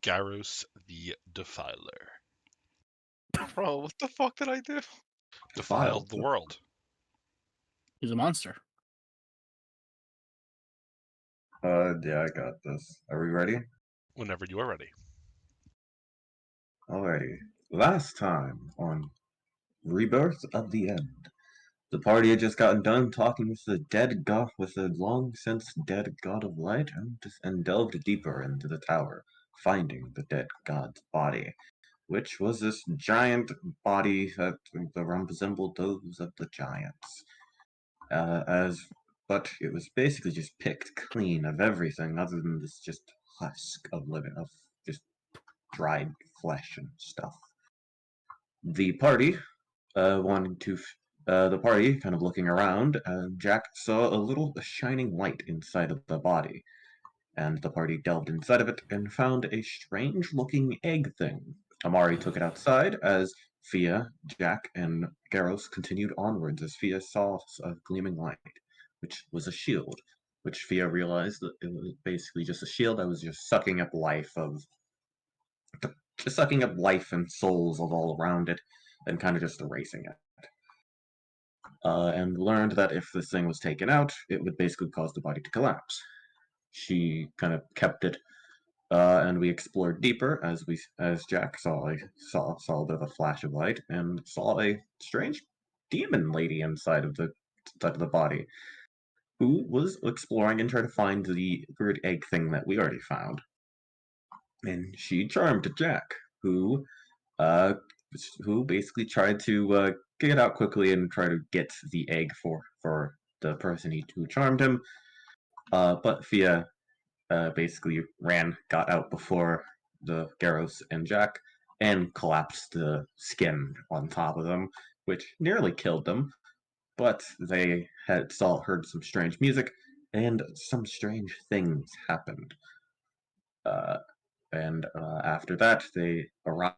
Garos the Defiler. Bro, what the fuck did I do? Defiled the world. He's a monster. Yeah, I got this. Are we ready? Whenever you are ready. Alrighty. Last time on Rebirth of the End, the party had just gotten done talking with the long-since dead god of light, and delved deeper into the tower, finding the dead god's body, which was this giant body that resembled those of the giants. But it was basically just picked clean of everything other than this just husk of just dried flesh and stuff. The party, the party kind of looking around, Jack saw a shining light inside of the body, and the party delved inside of it and found a strange-looking egg thing. Amari took it outside as Fia, Jack, and Garos continued onwards as Fia saw a gleaming light, which was a shield, which Fia realized that it was basically just a shield that was just sucking up life and souls of all around it, and kind of just erasing it. And learned that if this thing was taken out, it would basically cause the body to collapse. She kind of kept it, and we explored deeper as Jack saw a bit of a flash of light and saw a strange demon lady inside of the body, who was exploring and trying to find the weird egg thing that we already found. And she charmed Jack, who basically tried to get it out quickly and try to get the egg for the person who charmed him. But Fia basically got out before the Garos and Jack, and collapsed the skin on top of them, which nearly killed them. But they heard some strange music, and some strange things happened. And after that, they arrived.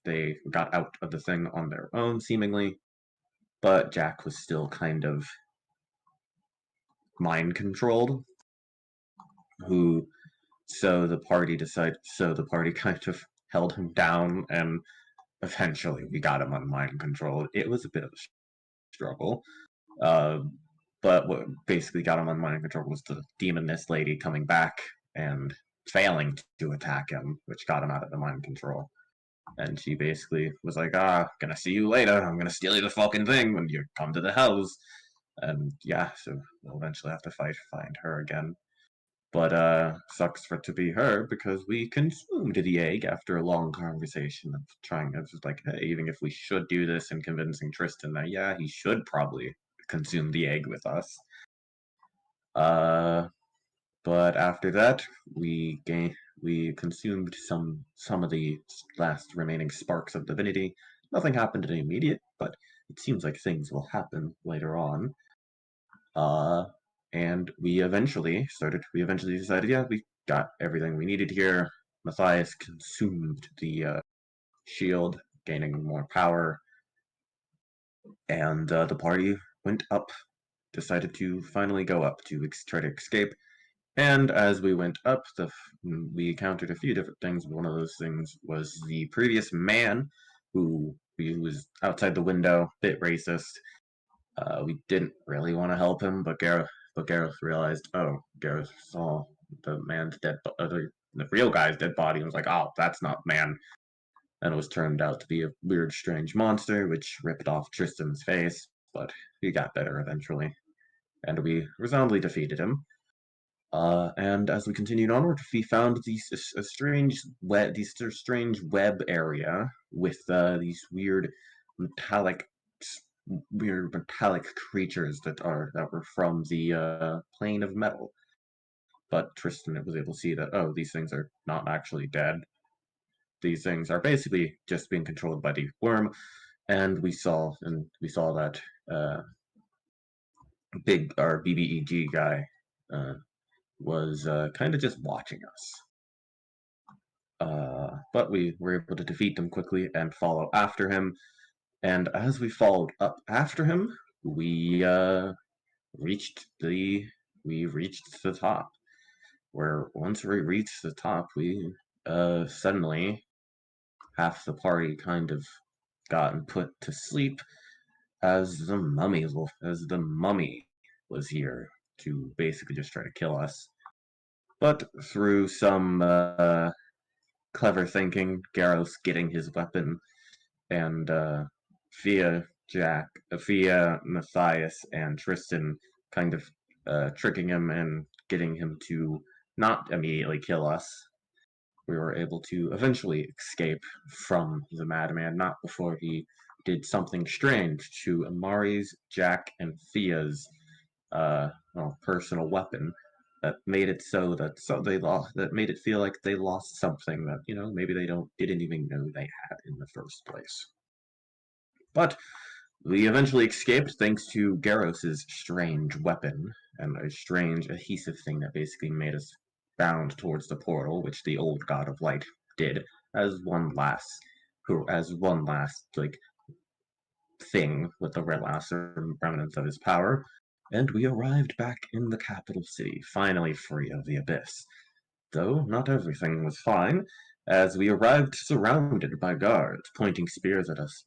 They got out of the thing on their own, seemingly, but Jack was still kind of mind controlled. So the party kind of held him down, and eventually we got him on mind control. It was a bit of a struggle, but what basically got him on mind control was the demoness lady coming back and failing to attack him, which got him out of the mind control. And she basically was like, gonna see you later. I'm gonna steal you the fucking thing when you come to the hells. And yeah, so we'll eventually have to find her again. But sucks for it to be her, because we consumed the egg after a long conversation of trying. I was like, hey, even if we should do this and convincing Tristan that, yeah, he should probably consume the egg with us. But after that, we consumed some of the last remaining sparks of divinity. Nothing happened in the immediate, but it seems like things will happen later on. And we eventually decided, yeah, we got everything we needed here. Matthias consumed the shield, gaining more power, and the party went up, decided to finally go up to try to escape. And as we went up, we encountered a few different things. One of those things was the previous man who was outside the window, bit racist. We didn't really want to help him, but Gareth realized, Gareth saw the man's the real guy's dead body, and was like, oh, that's not man. And it was turned out to be a weird, strange monster, which ripped off Tristan's face, but he got better eventually. And we resoundingly defeated him. And as we continued onward, we found a strange web area with these weird metallic creatures that were from the plane of metal. But Tristan was able to see that, these things are not actually dead. These things are basically just being controlled by the worm, and we saw that our BBEG guy was kind of just watching us. But we were able to defeat them quickly and follow after him. And as we followed up after him, we reached the top. Where once we reached the top, we Suddenly, half the party kind of gotten put to sleep as the mummy was here to basically just try to kill us. But through some clever thinking, Garos getting his weapon, and via Matthias and Tristan kind of tricking him and getting him to not immediately kill us, we were able to eventually escape from the madman, not before he did something strange to Amari's, Jack, and Thea's personal weapon that made it that made it feel like they lost something that maybe they didn't even know they had in the first place. But we eventually escaped thanks to Garos's strange weapon and a strange adhesive thing that basically made us bound towards the portal, which the old god of light did as one last like thing with the last remnants of his power. And we arrived back in the capital city, finally free of the abyss. Though not everything was fine, as we arrived surrounded by guards pointing spears at us,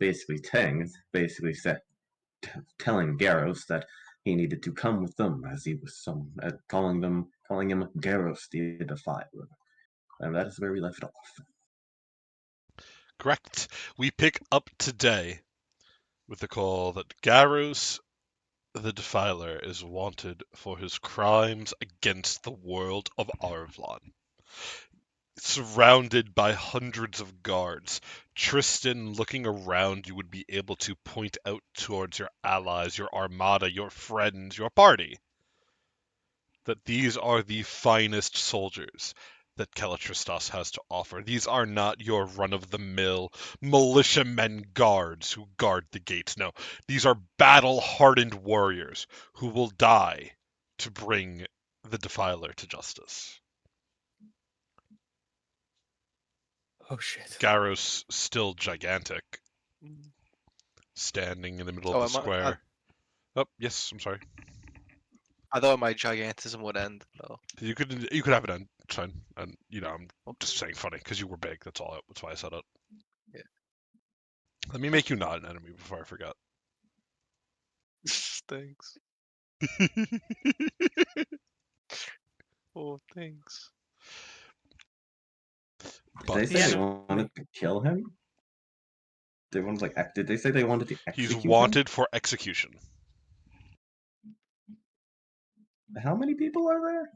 telling Garos that he needed to come with them, as he was calling him Garos the Defiler. And that is where we left off. Correct. We pick up today with the call that Garos the Defiler is wanted for his crimes against the world of Arvlon. Surrounded by hundreds of guards, Tristan, looking around, you would be able to point out towards your allies, your armada, your friends, your party, that these are the finest soldiers that Calistristos has to offer. These are not your run-of-the-mill militiamen guards who guard the gates. No, these are battle-hardened warriors who will die to bring the Defiler to justice. Oh shit. Garos, still gigantic, standing in the middle of the square. Oh, yes, I'm sorry. I thought my gigantism would end though. You could have it end. It's fine. And I'm just saying funny because you were big. That's all. That's why I said it. Yeah. Let me make you not an enemy before I forget. Thanks. Oh, thanks. Did they say they wanted to kill him? Did they say they wanted to execute He's wanted for execution. him? How many people are there?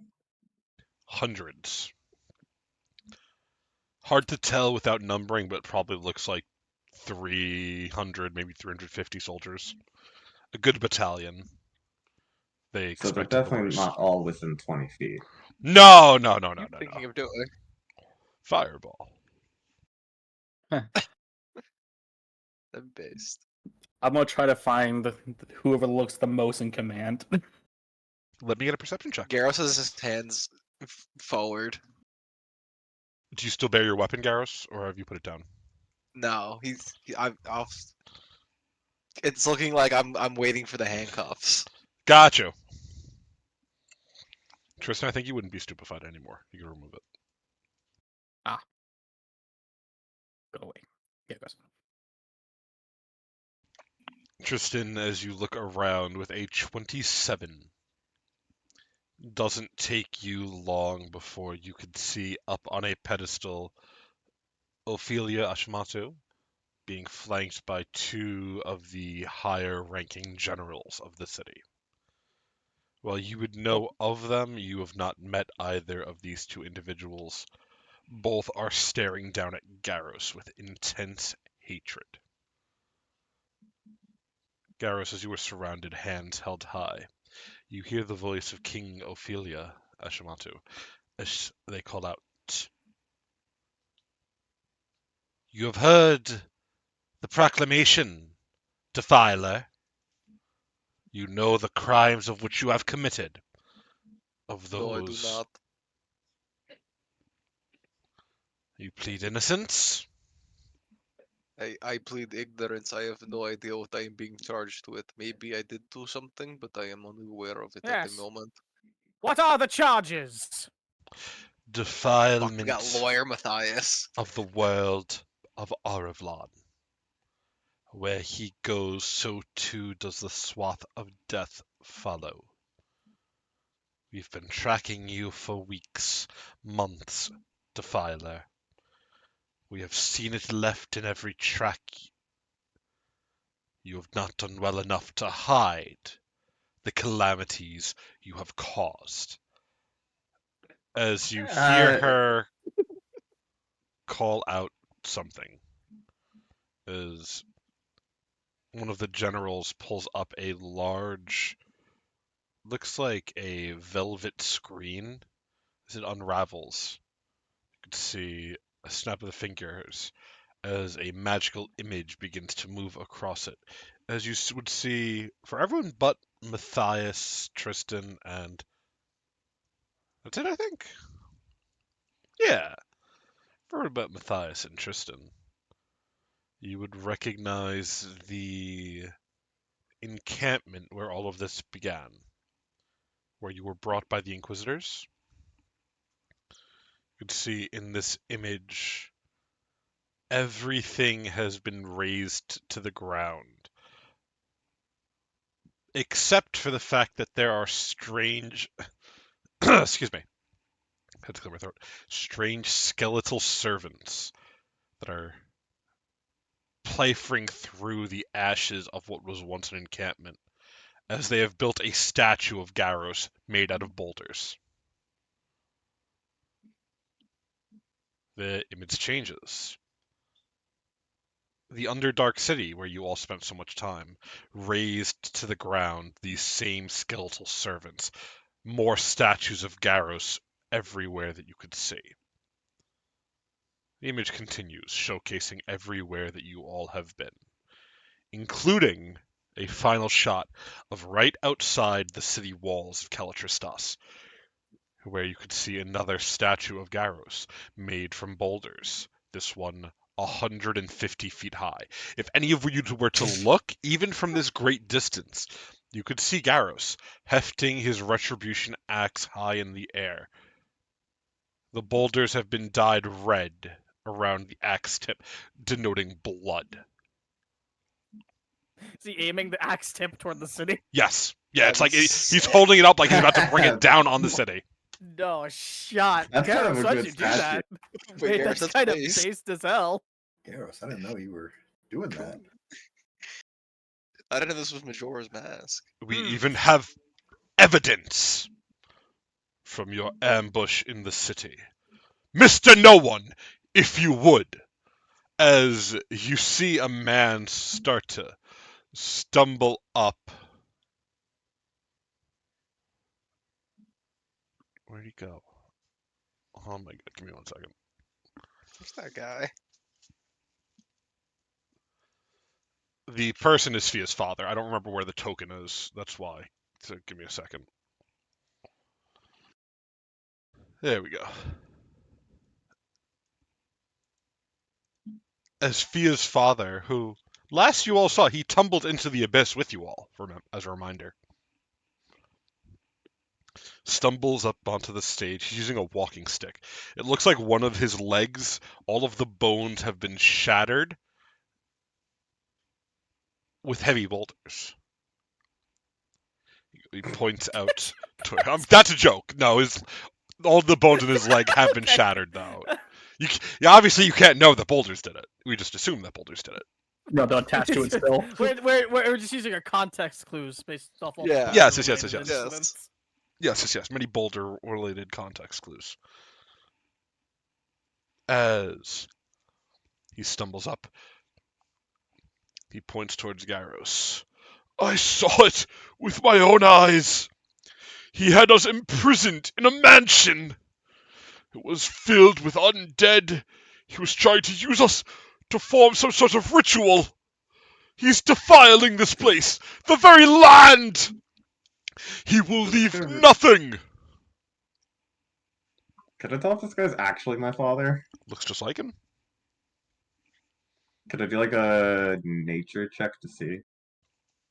Hundreds. Hard to tell without numbering, but probably looks like 300, maybe 350 soldiers. A good battalion. They So they're expected the definitely worst. not all within 20 feet. No. Thinking of doing Fireball. them based. I'm gonna try to find whoever looks the most in command. Let me get a perception check. Garos has his hands forward. Do you still bear your weapon, Garos, or have you put it down? No, I'm off. It's looking like I'm waiting for the handcuffs. Got you. Tristan, I think you wouldn't be stupefied anymore. You can remove it. Go away. Yeah, guys. Tristan, as you look around with a 27, doesn't take you long before you could see up on a pedestal Ophelia Ashmato being flanked by two of the higher ranking generals of the city. While you would know of them, you have not met either of these two individuals. Both are staring down at Garos with intense hatred. Garos, as you are surrounded, hands held high, you hear the voice of King Ophelia Ashimatu as they call out, "You have heard the proclamation, Defiler. You know the crimes of which you have committed. Of No, I do those, not. you plead innocence? I plead ignorance. I have no idea what I am being charged with. Maybe I did do something, but I am unaware of it at Yes. the moment. What are the charges? Fuck, we got defilement lawyer Matthias. of the world of Arevlon. Where he goes, so too does the swath of death follow. We've been tracking you for weeks, months, Defiler. We have seen it left in every track. You have not done well enough to hide the calamities you have caused. As you hear her call out something, as one of the generals pulls up a large, looks like a velvet screen. As it unravels, you can see a snap of the fingers as a magical image begins to move across it. As you would see, for everyone but Matthias, Tristan, and that's it, I think. Yeah, for everyone but Matthias and Tristan, you would recognize the encampment where all of this began, where you were brought by the Inquisitors. You could see in this image, everything has been razed to the ground, except for the fact that there are strange, excuse me, I had to clear my throat, strange skeletal servants that are plyfering through the ashes of what was once an encampment, as they have built a statue of Garos made out of boulders. The image changes. The Underdark City, where you all spent so much time, razed to the ground these same skeletal servants, more statues of Garos everywhere that you could see. The image continues, showcasing everywhere that you all have been, including a final shot of right outside the city walls of Calatristas, where you could see another statue of Garos made from boulders, this one 150 feet high. If any of you were to look, even from this great distance, you could see Garos hefting his retribution axe high in the air. The boulders have been dyed red around the axe tip, denoting blood. Is he aiming the axe tip toward the city? Yes. Yeah, That'd it's be like he's sick. holding it up like he's about to bring it down on the city. No shot. That's kind of Garros, a why'd good you do that? Wait, Wait, Garros, that's that's kind of based. based as hell. Garos, I didn't know you were doing that. I didn't know this was Majora's Mask. We even have evidence from your ambush in the city. Mr. No One, if you would, as you see a man start to stumble up. Where'd he go? Oh my god, give me 1 second. Who's that guy? The person is Fia's father. I don't remember where the token is. That's why. So give me a second. There we go. As Fia's father, who last you all saw, he tumbled into the abyss with you all, as a reminder. Stumbles up onto the stage. He's using a walking stick. It looks like one of his legs, all of the bones have been shattered with heavy boulders. He points out. That's a joke. No, all the bones in his leg have been Okay. shattered now. Obviously you can't know that boulders did it. We just assume that boulders did it. No, they're attached to it still. We're just using our context clues based off all Yeah. Yes. boulder-related Yes. incidents. Yes. Many boulder-related context clues. As he stumbles up, he points towards Garos. I saw it with my own eyes. He had us imprisoned in a mansion. It was filled with undead. He was trying to use us to form some sort of ritual. He's defiling this place, the very land. He will leave nothing. Can I tell if this guy's actually my father? Looks just like him. Could I do like a nature check to see?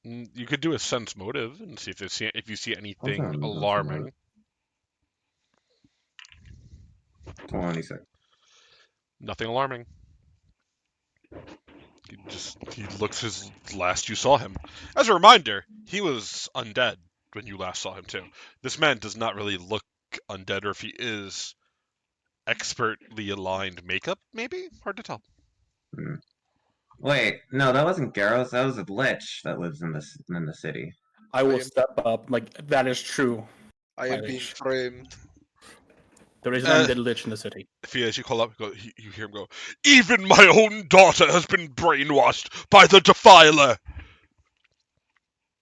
You could do a sense motive and see if you see anything Awesome, alarming. 26. Nothing alarming. He looks his last you saw him. As a reminder, he was undead when you last saw him too. This man does not really look undead, or if he is, expertly aligned makeup, maybe? Hard to tell. Hmm. Wait, no, that wasn't Garos. That was a lich that lives in the city. I will am- step up. Like that is true. I am being Irish. framed. There is an Uh, undead lich in the city. As you call up, you hear him go, "Even my own daughter has been brainwashed by the Defiler!"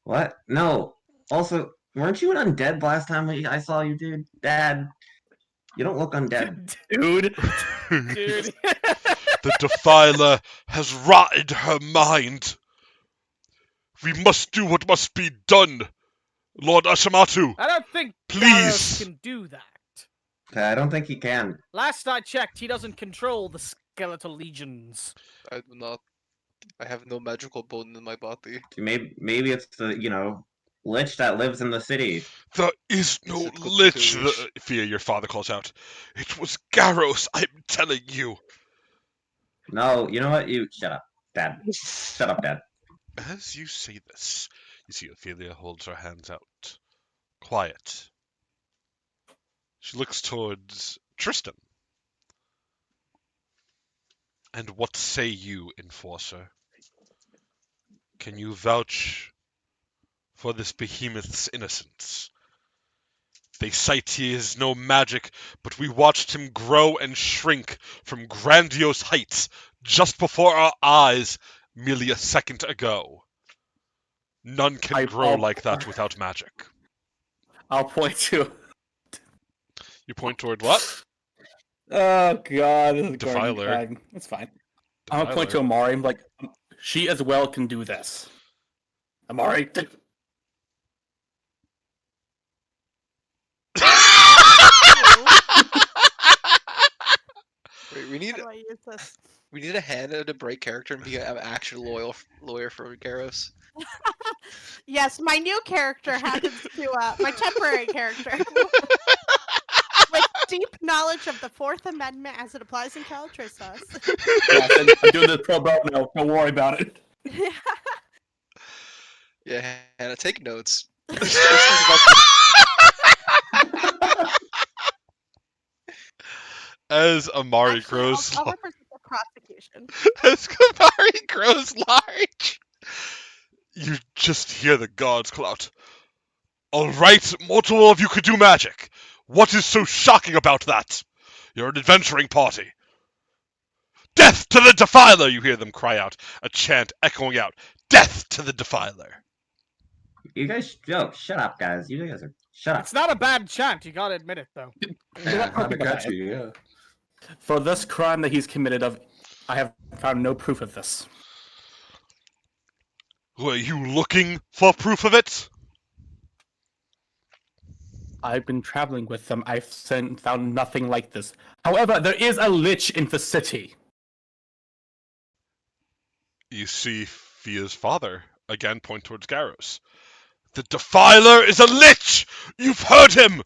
What? No. Also, weren't you an undead last time I saw you, dude? Dad, you don't look undead. Dude. Dude. The Defiler has rotted her mind. We must do what must be done. Lord Ashamatu, I don't think please. Garos can do that. I don't think he can. Last I checked, he doesn't control the skeletal legions. I do not. I have no magical bone in my body. Maybe it's the lich that lives in the city. There is no Yes, it could be lich, Jewish. Fia, your father calls out. It was Garos, I'm telling you. No, you know what? You shut up, Dad. Shut up, Dad. As you say this, you see Ophelia holds her hands out. Quiet. She looks towards Tristan. And what say you, Enforcer? Can you vouch for this behemoth's innocence? They cite he is no magic, but we watched him grow and shrink from grandiose heights just before our eyes merely a second ago. None can grow like that without magic. I'll point to. You point toward what? Oh god, this is Defiler. going. It's fine. I'm gonna point to Defiler. Amari. I'm like, she as well can do this. Amari. Wait, How do I use this? we need a hand to break character and be an actual loyal lawyer for Garos. Yes, my new character happens to my temporary character with deep knowledge of the Fourth Amendment as it applies in Caltrissus. Yes, I'm doing this pro bono. Don't worry about it. Yeah, Hannah, take notes. As Amari Actually, grows I'll represent the prosecution. as Amari grows large, you just hear the gods call out. All right, multiple of you could do magic. What is so shocking about that? You're an adventuring party. Death to the Defiler! You hear them cry out, a chant echoing out. Death to the Defiler! You guys, shut up, guys. You guys are shut up. It's not a bad chant, you gotta admit it, though. Yeah, kinda catchy, yeah. For this crime that he's committed, I have found no proof of this. Were you looking for proof of it? I've been traveling with them. I've found nothing like this. However, there is a lich in the city. You see Fia's father again point towards Garos. The Defiler is a lich! You've heard him!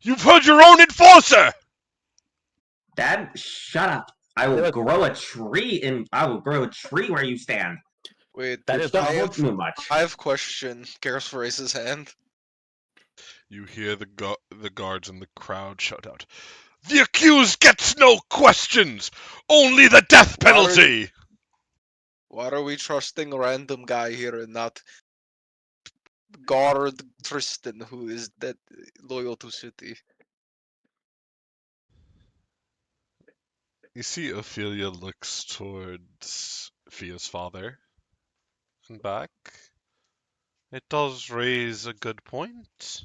You've heard your own enforcer! Dad, shut up. I will grow a tree where you stand. Wait, That is Don't I hold have, too much. I have question. Garos raises his hand. You hear the guards in the crowd shout out, "The accused gets no questions! Only the death penalty!" Why are we trusting a random guy here and not guard Tristan, who is that loyal to city? You see Ophelia looks towards Fia's father and back. It does raise a good point.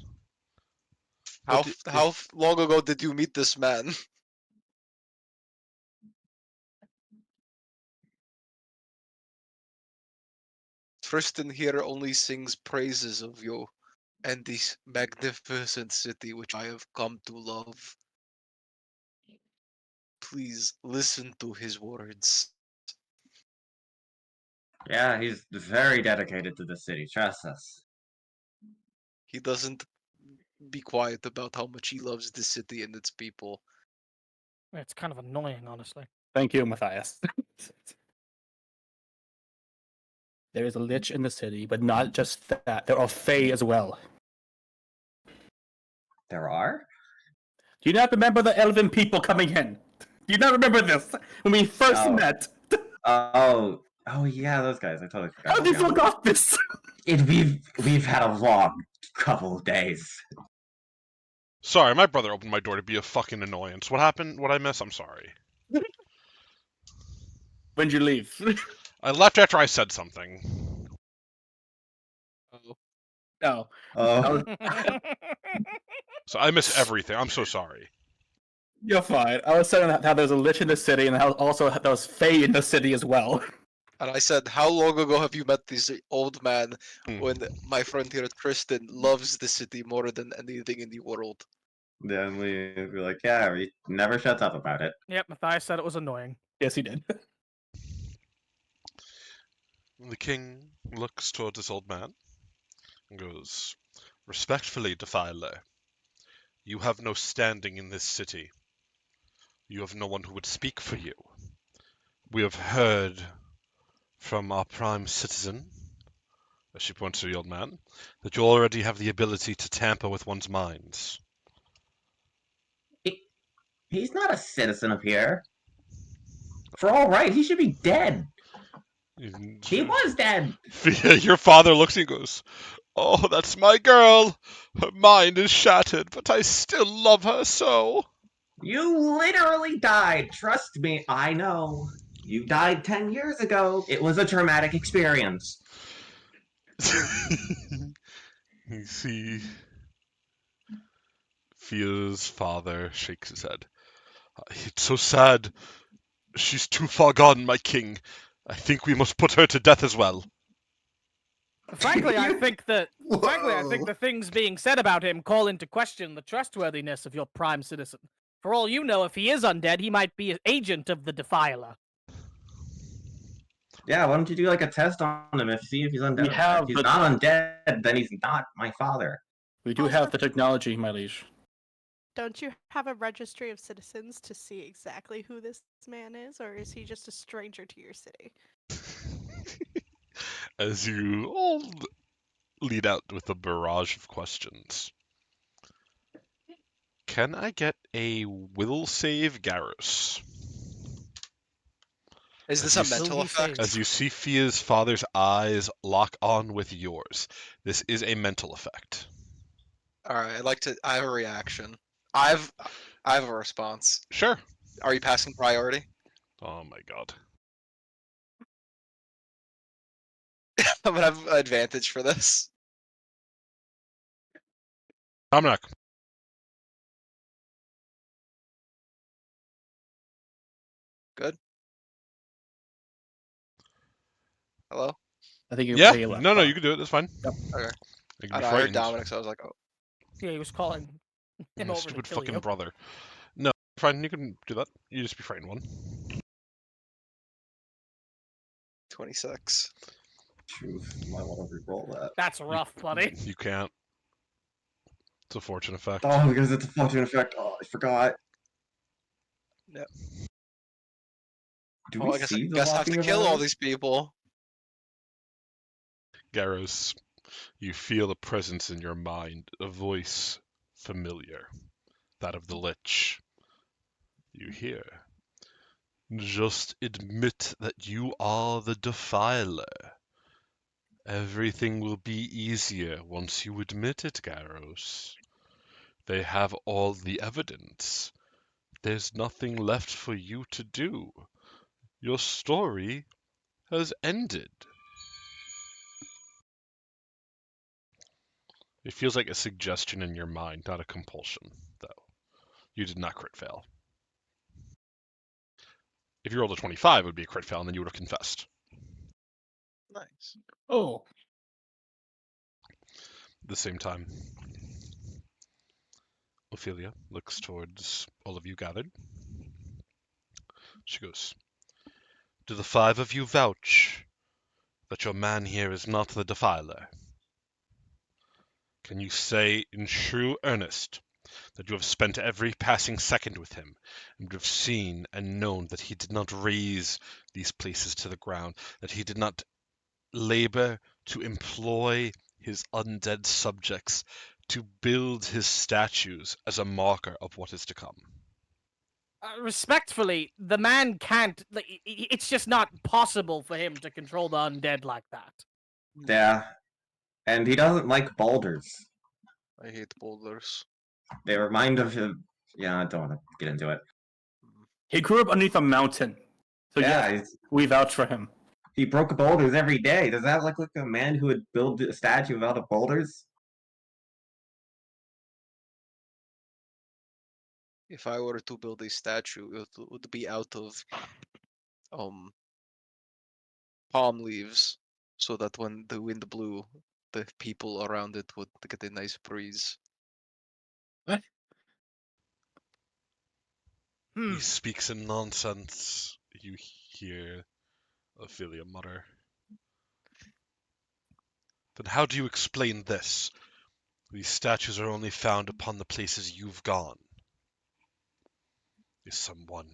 How But how long ago did you meet this man? Tristan here only sings praises of you and this magnificent city which I have come to love. Please listen to his words. Yeah, he's very dedicated to the city. Trust us. He doesn't be quiet about how much he loves the city and its people. It's kind of annoying, honestly. Thank you, Matthias. There is a lich in the city, but not just that. There are Fae as well. There are? Do you not remember the elven people coming in? Do you not remember this when we first Oh. met? Oh yeah, those guys. I totally forgot. How did you about them. forgot this? We've had a long couple of days. Sorry, my brother opened my door to be a fucking annoyance. What happened? What I miss? I'm sorry. When'd you leave? I left after I said something. Oh. No. Oh, So I miss everything. I'm so sorry. You're fine. I was saying how there's a lich in the city, and how also there was Fae in the city as well. And I said, how long ago have you met this old man Hmm. when my friend here, Tristan, loves the city more than anything in the world? then we'd be like, yeah, he never shuts up about it. Yep, Matthias said it was annoying. Yes, he did. The king looks toward this old man and goes, "Respectfully, Defiler, you have no standing in this city. You have no one who would speak for you. We have heard from our prime citizen," as she points to the old man, "that you already have the ability to tamper with one's minds." He's not a citizen of here. For all right, he should be dead. He was dead. Your father looks at you and goes, "Oh, that's my girl. Her mind is shattered, but I still love her so." You literally died. Trust me, I know. You died 10 years ago. It was a traumatic experience. You see, Fia's father shakes his head. "It's so sad. She's too far gone, my king. I think we must put her to death as well." Frankly, I think that Whoa. the things being said about him call into question the trustworthiness of your prime citizen. For all you know, if he is undead, he might be an agent of the Defiler. Yeah, why don't you do like a test on him and see if he's undead? We have If he's the- not undead, then he's not my father. We do have the technology, my liege. Don't you have a registry of citizens to see exactly who this man is, or is he just a stranger to your city? As you all lead out with a barrage of questions. Can I get a will save, Garos? Is this As a you mental Will he effect? save? As you see Fia's father's eyes lock on with yours, this is a mental effect. Alright, I have a reaction. I have a response. Sure. Are you passing priority? Oh my god. I'm gonna have advantage for this. Dominic. Good. Hello? I think you. Yeah. you left. No, you can do it. That's fine. Yep. Okay. You can I be know, I heard frightened. Dominic, so I was like, oh. Yeah, he was calling him Your over stupid to kill fucking you. brother. No, fine. You can do that. You just be frightened one. 26. Truth, you might want to re-roll that. That's rough, buddy. You can't. It's a fortune effect. Oh, because it's a fortune effect. Oh, I forgot. Yep. Do Oh, we I guess see the I have walking to of kill all eyes? these people. Garos, you feel a presence in your mind, a voice familiar, that of the Lich. You hear, "Just admit that you are the Defiler. Everything will be easier once you admit it, Garos. They have all the evidence. There's nothing left for you to do. Your story has ended." It feels like a suggestion in your mind, not a compulsion, though. You did not crit fail. If you rolled a 25, it would be a crit fail, and then you would have confessed. Nice. Oh. At the same time, Ophelia looks towards all of you gathered. She goes, "Do the 5 of you vouch that your man here is not the Defiler? Can you say in true earnest that you have spent every passing second with him, and would have seen and known that he did not raze these places to the ground, that he did not labor to employ his undead subjects to build his statues as a marker of what is to come. Respectfully, the man can't. Like, it's just not possible for him to control the undead like that. Yeah. And he doesn't like boulders. I hate boulders. They remind him. Yeah, I don't want to get into it. He grew up underneath a mountain. So Yeah, yes, we vouch for him. he broke boulders every day. Does that look like a man who would build a statue out of boulders? If I were to build a statue, it would be out of um palm leaves, so that when the wind blew, the people around it would get a nice breeze. What? Hmm. He speaks in nonsense. You hear Ophelia mutter. Then how do you explain this? These statues are only found upon the places you've gone. Is someone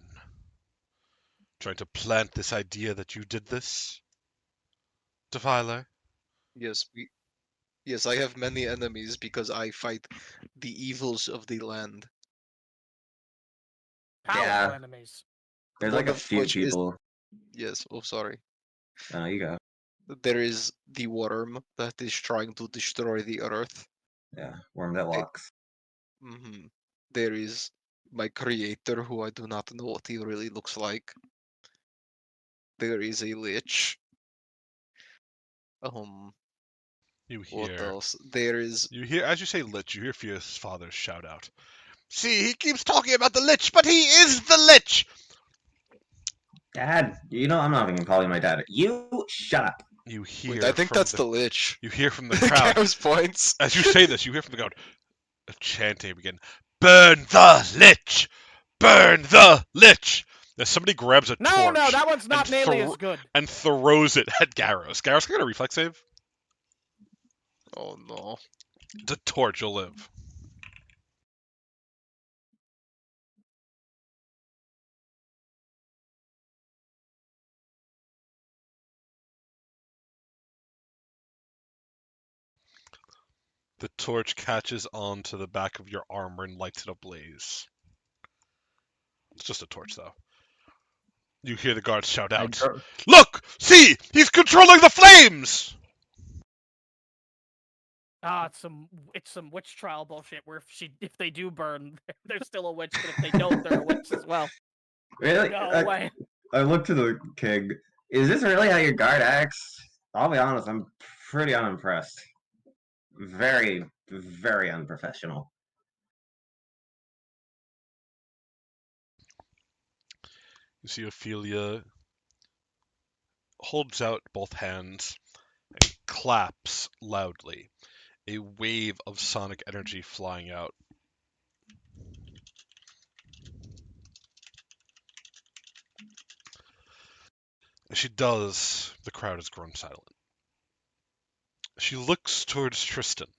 trying to plant this idea that you did this? Defiler? Yes, I have many enemies because I fight the evils of the land. Powerful Yeah. enemies. There's One like a of few which is people. yes. Oh, sorry. You go. There is the worm that is trying to destroy the earth. Yeah, worm that walks. There is my creator, who I do not know what he really looks like. There is a lich. You What hear. else? There is You hear, as you say lich, you hear Fierce's father shout out. See, he keeps talking about the lich, but he is the lich! Dad, you know I'm not even gonna call you my dad. You shut up. You hear wait, I think from that's the, the lich. You hear from the crowd. Garos points. As you say this, you hear from the crowd a chanting begin. Burn the lich! Burn the lich! As somebody grabs a No, torch no, that one's not and nearly as good. and throws it at Garos. Garos, can I get a reflex save? Oh no. The torch will live. The torch catches on to the back of your armor and lights it ablaze. It's just a torch, though. You hear the guards shout out, "Look! See! He's controlling the flames!" It's some witch trial bullshit where if they do burn, they're still a witch, but if they don't, they're a witch as well. Really? No way. I look to the king. Is this really how your guard acts? I'll be honest, I'm pretty unimpressed. Very, very unprofessional. You see Ophelia holds out both hands and claps loudly, a wave of sonic energy flying out. As she does, the crowd has grown silent. She looks towards Tristan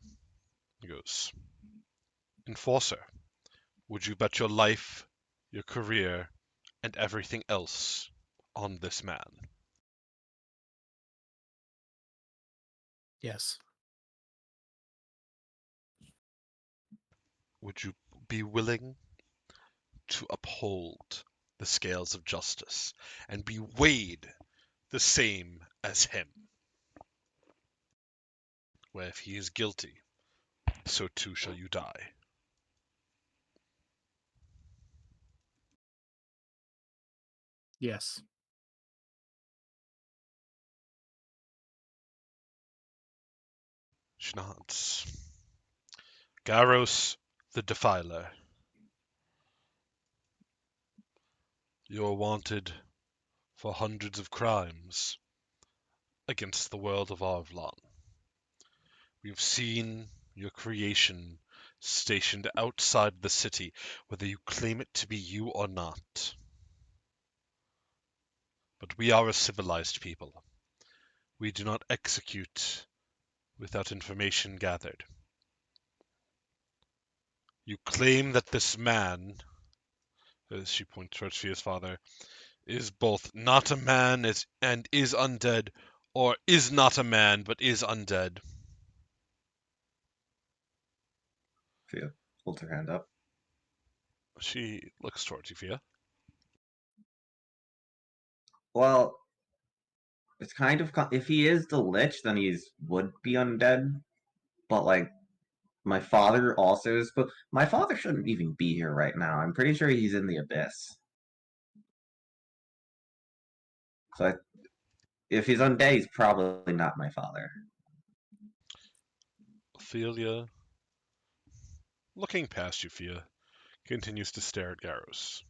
and goes, "Enforcer, would you bet your life, your career, and everything else on this man?" Yes. Would you be willing to uphold the scales of justice and be weighed the same as him? Where if he is guilty, so too shall you die. Yes. She nods. Garos the Defiler, you're wanted for hundreds of crimes against the world of Arvlon. We've seen your creation stationed outside the city, whether you claim it to be you or not. But we are a civilized people. We do not execute without information gathered. You claim that this man, as she points towards Fia's father, is both not a man and is undead, or is not a man but is undead. Fia holds her hand up. She looks towards you, Fia. Well, it's kind of if he is the Lich, then he's would be undead. But like, my father also is. But my father shouldn't even be here right now. I'm pretty sure he's in the abyss. So if he's undead, he's probably not my father. Ophelia, looking past you, Fia, continues to stare at Garos.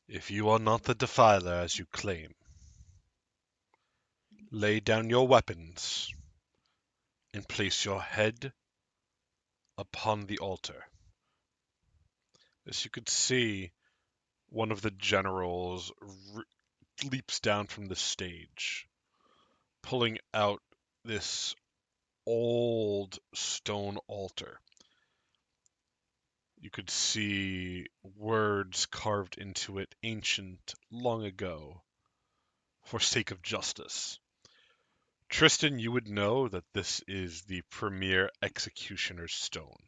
If you are not the Defiler as you claim, lay down your weapons and place your head upon the altar. As you could see, one of the generals leaps down from the stage, pulling out this old stone altar. You could see words carved into it, ancient, long ago, for sake of justice. Tristan, you would know that this is the premier executioner's stone.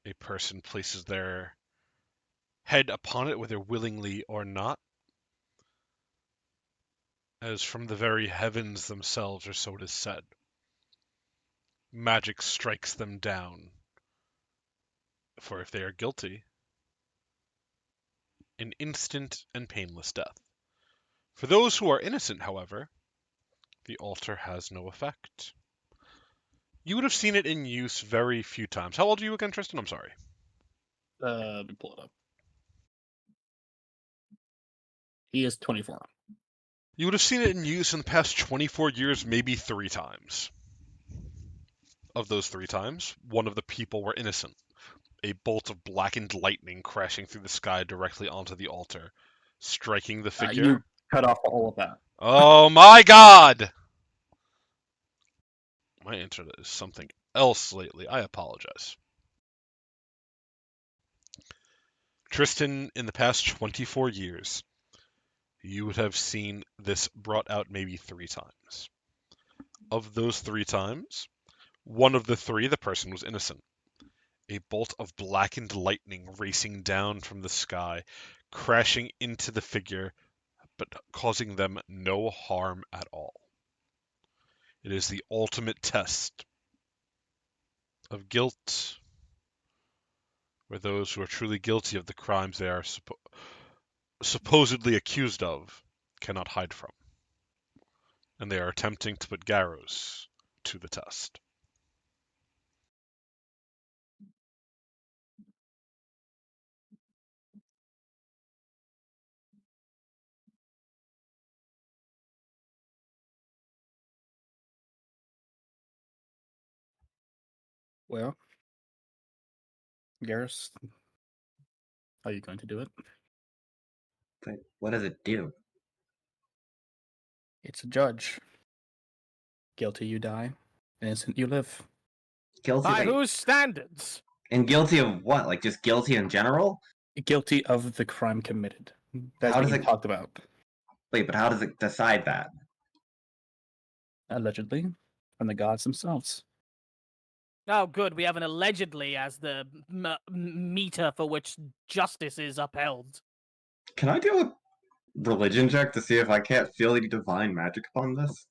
A person places their head upon it, whether willingly or not, as from the very heavens themselves, or so it is said. Magic strikes them down, for if they are guilty, an instant and painless death. For those who are innocent, however, the altar has no effect. You would have seen it in use very few times. How old are you again, Tristan? I'm sorry. Let me pull it up. He is 24. You would have seen it in use in the past 24 years, maybe 3 times. Of those 3 times, one of the people were innocent. A bolt of blackened lightning crashing through the sky directly onto the altar, striking the figure. You cut off all of that. Oh my god! My internet is something else lately. I apologize. Tristan, in the past 24 years, you would have seen this brought out maybe 3 times. Of those 3 times, one of the 3, the person was innocent. A bolt of blackened lightning racing down from the sky, crashing into the figure, but causing them no harm at all. It is the ultimate test of guilt, where those who are truly guilty of the crimes they are supposedly accused of cannot hide from. And they are attempting to put Garos to the test. Well, Garrus, how are you going to do it? But what does it do? It's a judge. Guilty, you die. Innocent, you live. Guilty? By Wait, whose standards? and guilty of what? Like just guilty in general? Guilty of the crime committed. That's How what does you it- talked about. Wait, but how does it decide that? Allegedly, from the gods themselves. Oh, good. We have an allegedly as the meter for which justice is upheld. Can I do a religion check to see if I can't feel any divine magic upon this?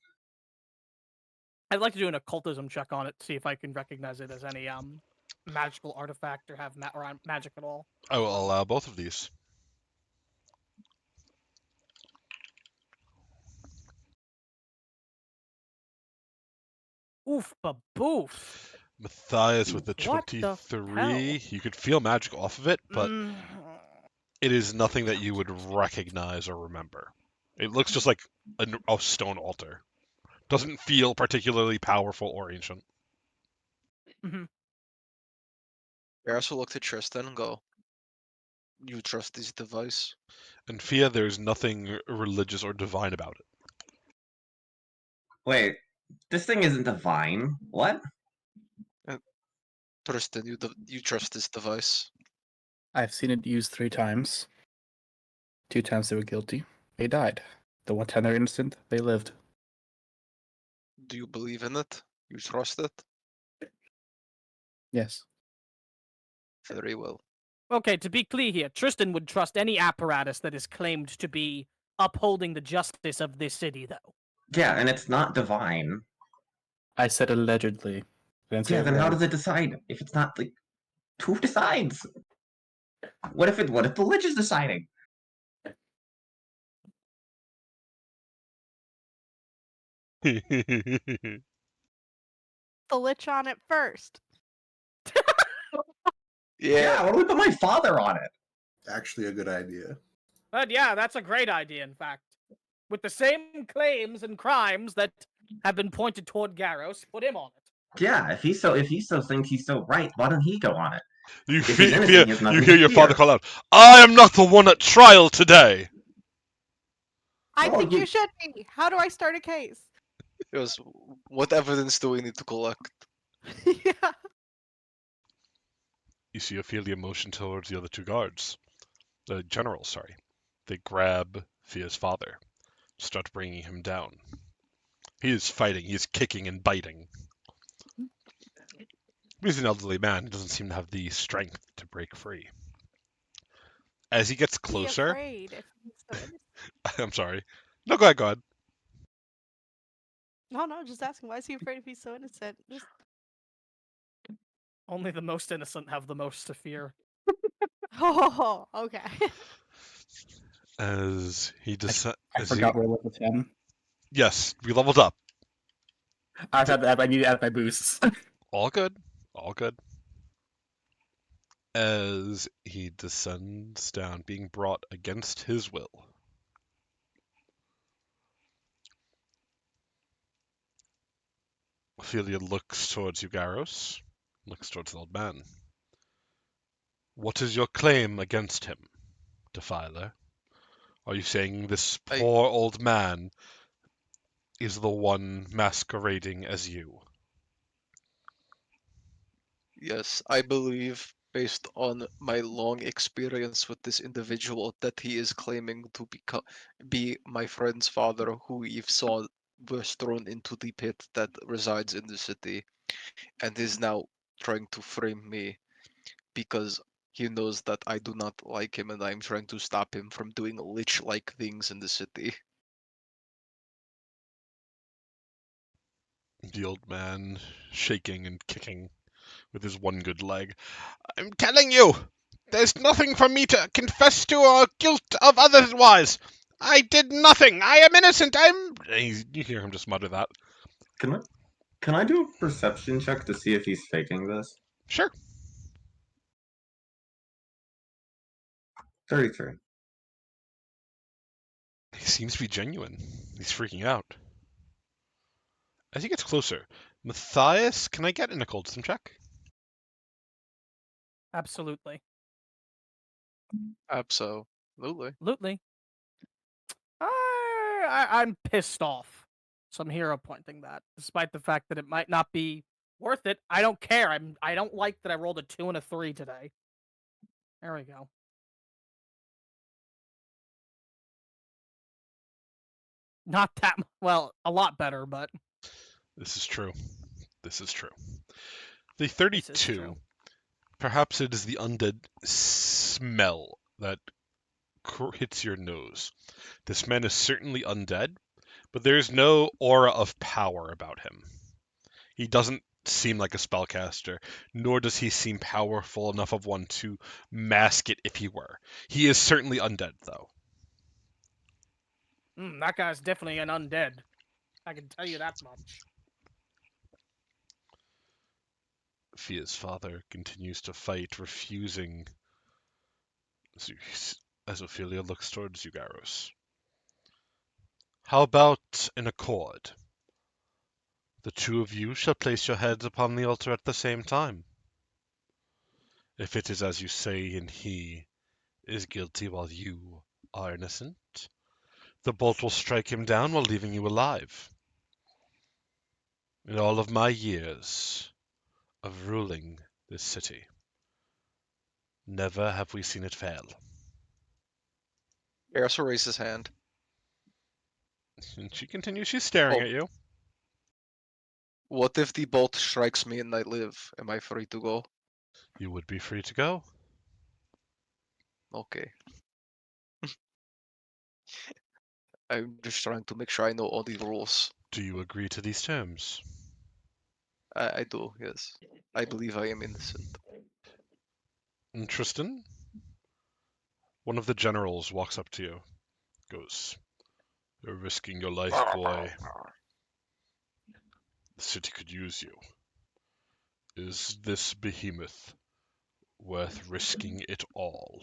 I'd like to do an occultism check on it, see if I can recognize it as any magical artifact or have magic at all. I will allow both of these. Oof, baboof. Matthias with the What the 23. hell? You could feel magic off of it, but Mm, it is nothing that you would recognize or remember. It looks just like a stone altar. Doesn't feel particularly powerful or ancient. Garos will look to Tristan and go, "You trust this device?" And Fia, there's nothing religious or divine about it. Wait, this thing isn't divine. What? Tristan, you trust this device? I've seen it used 3 times. 2 times they were guilty. They died. The 1 time they're innocent, they lived. Do you believe in it? You trust it? Yes. Very well. Okay, to be clear here, Tristan would trust any apparatus that is claimed to be upholding the justice of this city, though. Yeah, and it's not divine. I said allegedly. I didn't say Yeah, it then how was. does it decide if it's not like who decides? What if the Lich is deciding? The Lich on it first. Yeah, why don't we put my father on it? Actually, a good idea. But yeah, that's a great idea, in fact. With the same claims and crimes that have been pointed toward Garos, put him on it. Yeah, if he so thinks he's so right, why don't he go on it? You If he's hear, innocent, he has you nothing hear to your father fear. call out, "I am not the one at trial today!" I Oh, think you- you should be. How do I start a case? Yes. What evidence do we need to collect? Yeah. You see Ophelia motion towards the other 2 guards. The general, sorry. They grab Fia's father, start bringing him down. He is fighting, he is kicking and biting. He's an elderly man, he doesn't seem to have the strength to break free. As he gets Be closer, afraid if he's so innocent. I'm sorry. No, go ahead, go ahead. No, just asking. Why is he afraid if he's so innocent? Just Only the most innocent have the most to fear. oh, okay. As he descends, I forgot we're level 10. yes, we leveled up. I need to add my boosts. All good, all good. As he descends down, being brought against his will. Ophelia looks towards you, Garos. Looks towards the old man. What is your claim against him, Defiler? Are you saying this poor old man is the one masquerading as you? Yes, I believe, based on my long experience with this individual, that he is claiming to be my friend's father, who we saw was thrown into the pit that resides in the city, and is now trying to frame me because he knows that I do not like him, and I'm trying to stop him from doing lich-like things in the city. The old man shaking and kicking with his one good leg. I'm telling you, there's nothing for me to confess to or guilt of otherwise. I did nothing. I am innocent. You hear him just mutter that. Can I do a perception check to see if he's faking this? Sure. 33. He seems to be genuine. He's freaking out. As he gets closer, Matthias, can I get an occultism check? Absolutely. Absolutely. Absolutely. I'm pissed off. So I'm hero pointing that, despite the fact that it might not be worth it. I don't care. I don't like that I rolled a 2 and a 3 today. There we go. Not that well, a lot better, but This is true. This is true. The this is 32. true. Perhaps it is the undead smell that hits your nose. This man is certainly undead, but there's no aura of power about him. He doesn't seem like a spellcaster, nor does he seem powerful enough of one to mask it if he were. He is certainly undead, though. That guy's definitely an undead. I can tell you that much. Fia's father continues to fight, refusing as Ophelia looks towards you, Garos. How about an accord? The 2 of you shall place your heads upon the altar at the same time. If it is as you say, and he is guilty while you are innocent, the bolt will strike him down while leaving you alive. In all of my years of ruling this city. Never have we seen it fail. Garos will raise his hand. And she continues, she's staring Oh. at you. What if the bolt strikes me and I live? Am I free to go? You would be free to go. Okay. I'm just trying to make sure I know all the rules. Do you agree to these terms? I do, yes. I believe I am innocent. And Tristan? One of the generals walks up to you. Goes, you're risking your life, boy. The city could use you. Is this behemoth worth risking it all?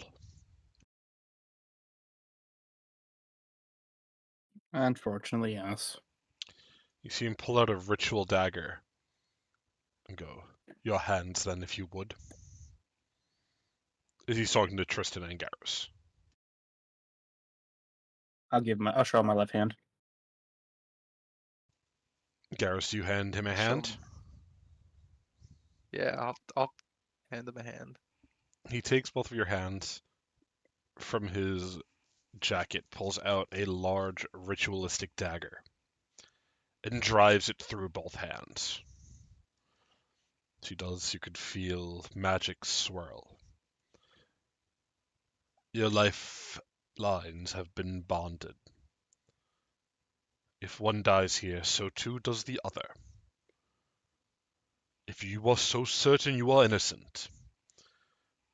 Unfortunately, yes. You see him pull out a ritual dagger and go, your hands then, if you would. Is he talking to Tristan and Garos? I'll show him my left hand. Garos, you hand him a hand? Show him. Yeah, I'll hand him a hand. He takes both of your hands from his jacket, pulls out a large ritualistic dagger, and drives it through both hands. As he does, you could feel magic swirl. Your lifelines have been bonded. If one dies here, so too does the other. If you are so certain you are innocent,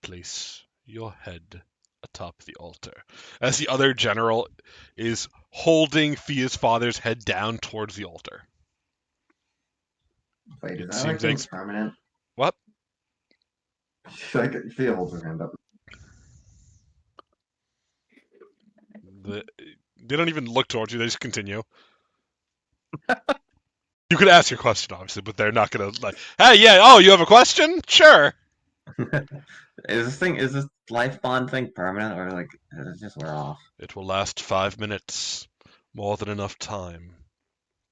place your head atop the altar. As the other general is holding Fia's father's head down towards the altar. Wait, It is that seems like permanent? What? Like, she holds her hand up. They don't even look towards you, they just continue. You could ask your question, obviously, but they're not gonna like, hey, yeah, oh, you have a question? Sure. Is this life bond thing permanent, or like does it just wear off? It will last 5 minutes. More than enough time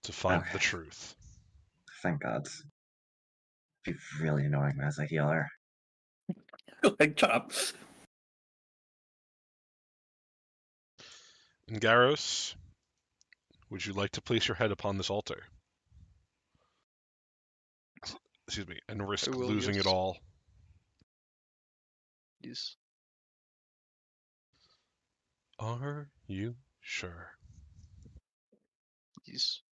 to find Okay. the truth. Thank God. Be really annoying as a healer. Like, shut up. And Garos, would you like to place your head upon this altar? Excuse me, and risk I will, losing it yes. all? Yes. Are you sure? Yes.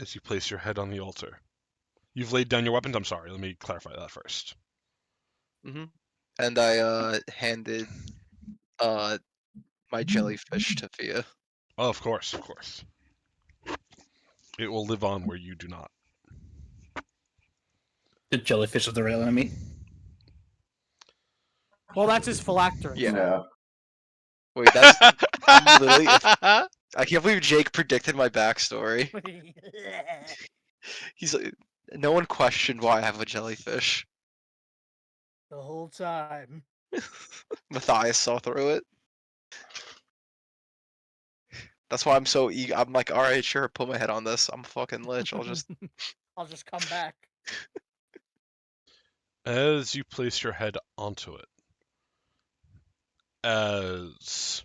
As you place your head on the altar. You've laid down your weapons? I'm sorry, let me clarify that first. Mm-hmm. And I handed my jellyfish to Fia. Oh, of course, of course. It will live on where you do not. The jellyfish is the real enemy. Well, that's his phylactery. Yeah. No. Wait, that's I'm literally. I can't believe Jake predicted my backstory. He's like, no one questioned why I have a jellyfish. The whole time. Matthias saw through it. That's why I'm so eager. I'm like, all right, sure, put my head on this. I'm a fucking lich. I'll just. I'll just come back. As you place your head onto it, as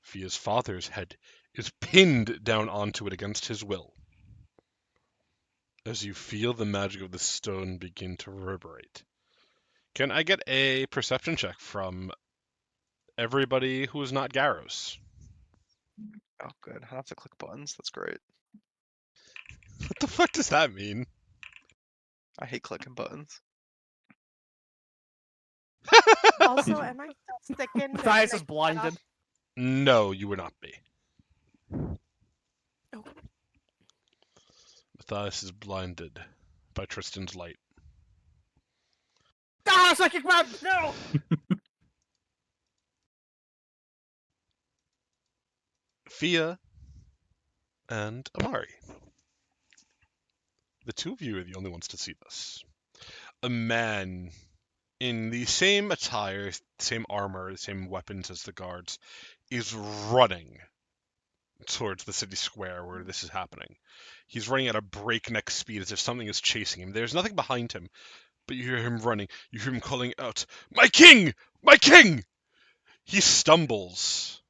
Fia's father's head is pinned down onto it against his will, as you feel the magic of the stone begin to reverberate. Can I get a perception check from everybody who is not Garos? Oh, good. I don't have to click buttons. That's great. What the fuck does that mean? I hate clicking buttons. Also, am I still sticking? Matthias is blinded. No, you would not be. Oh. Matthias is blinded by Tristan's light. Ah, psychic web! No! Fia and Amari. The two of you are the only ones to see this. A man in the same attire, same armor, the same weapons as the guards, is running towards the city square where this is happening. He's running at a breakneck speed as if something is chasing him. There's nothing behind him, but you hear him running. You hear him calling out, "My king! My king!" He stumbles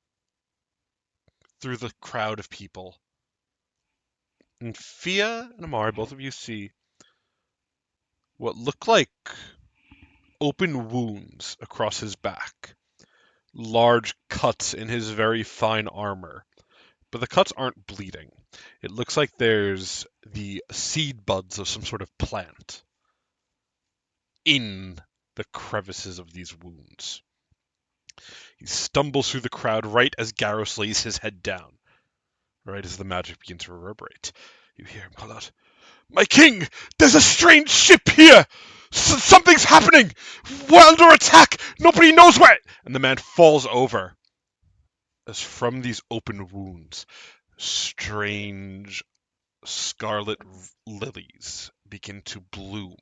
through the crowd of people. And Fia and Amari, both of you see what look like open wounds across his back, large cuts in his very fine armor. But the cuts aren't bleeding. It looks like there's the seed buds of some sort of plant in the crevices of these wounds. He stumbles through the crowd right as Garos lays his head down, right as the magic begins to reverberate. You hear him call out, "My king! There's a strange ship here! Something's happening! We're under attack! Nobody knows where!" And the man falls over as from these open wounds, strange scarlet lilies begin to bloom.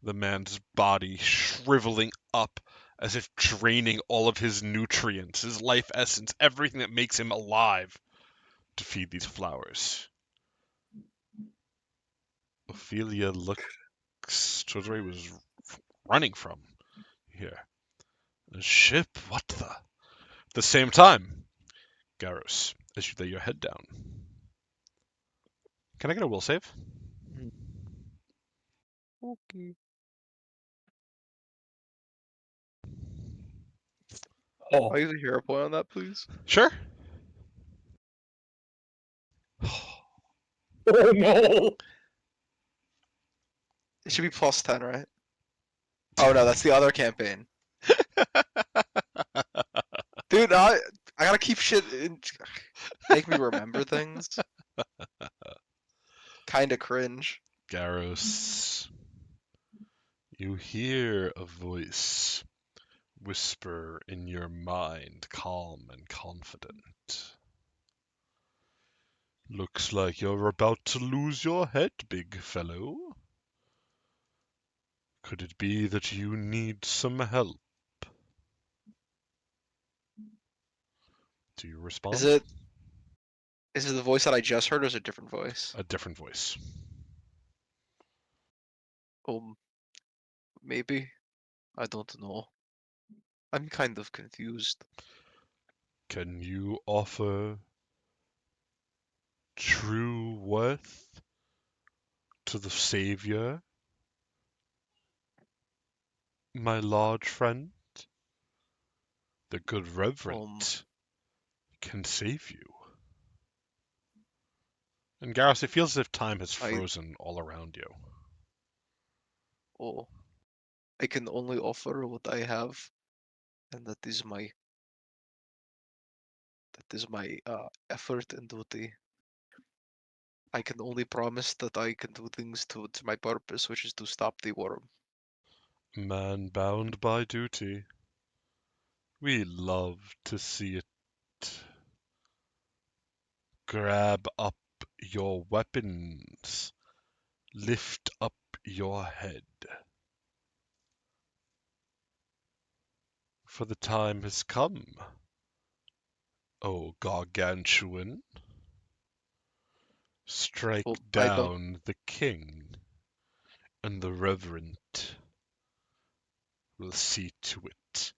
The man's body shriveling up as if draining all of his nutrients, his life essence, everything that makes him alive to feed these flowers. Ophelia looks towards where he was running from. Here. A ship? What the? At the same time, Garos, as you lay your head down. Can I get a will save? Okay. Oh, I'll use a hero point on that, please. Sure. oh no! It should be plus 10, right? Oh no, that's the other campaign. Dude, I gotta keep shit in... Make me remember things. Kinda cringe. Garos, you hear a voice whisper in your mind, calm and confident. Looks like you're about to lose your head, big fellow. Could it be that you need some help? Do you respond? Is it the voice that I just heard, or is it a different voice? A different voice. Maybe. I don't know. I'm kind of confused. Can you offer true worth to the Savior, my large friend? The good Reverend can save you. And Garrus, it feels as if time has frozen all around you. I can only offer what I have, and that is my effort and duty. I can only promise that I can do things to my purpose, which is to stop the worm. Man bound by duty. We love to see it. Grab up your weapons. Lift up your head. For the time has come, O Gargantuan. Strike Well, down the king, and the Reverend will see to it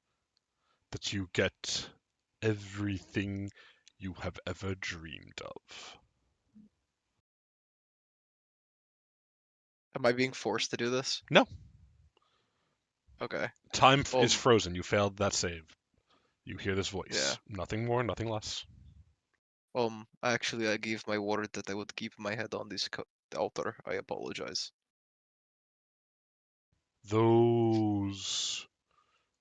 that you get everything you have ever dreamed of. Am I being forced to do this? No. Okay. Time is frozen. You failed that save. You hear this voice. Yeah. Nothing more, nothing less. Actually, I gave my word that I would keep my head on this altar. I apologize. Those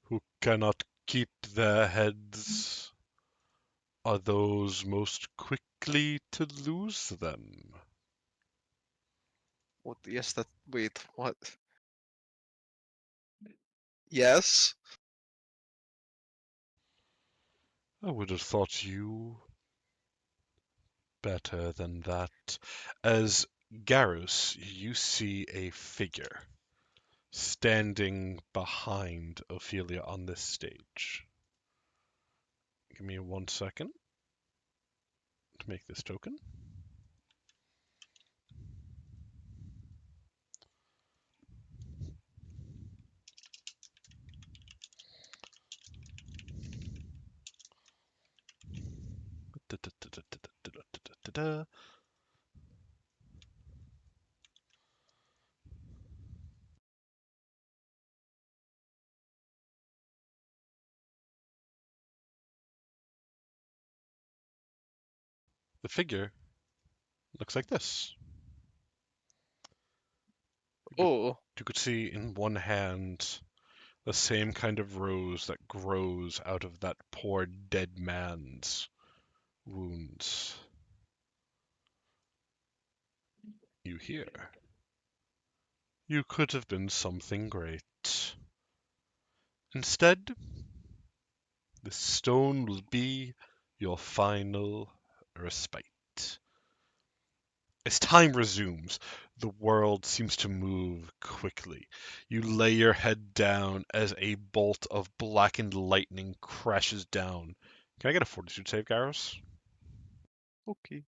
who cannot keep their heads are those most quickly to lose them. What? Yes, that. Wait, what? Yes? I would have thought you better than that. As Garus, you see a figure standing behind Ophelia on this stage. Give me 1 second. Make this token. The figure looks like this. Oh, You could see in one hand the same kind of rose that grows out of that poor dead man's wounds. You hear. You could have been something great. Instead, this stone will be your final respite. As time resumes, the world seems to move quickly. You lay your head down as a bolt of blackened lightning crashes down. Can I get a fortitude save, Garos? okay.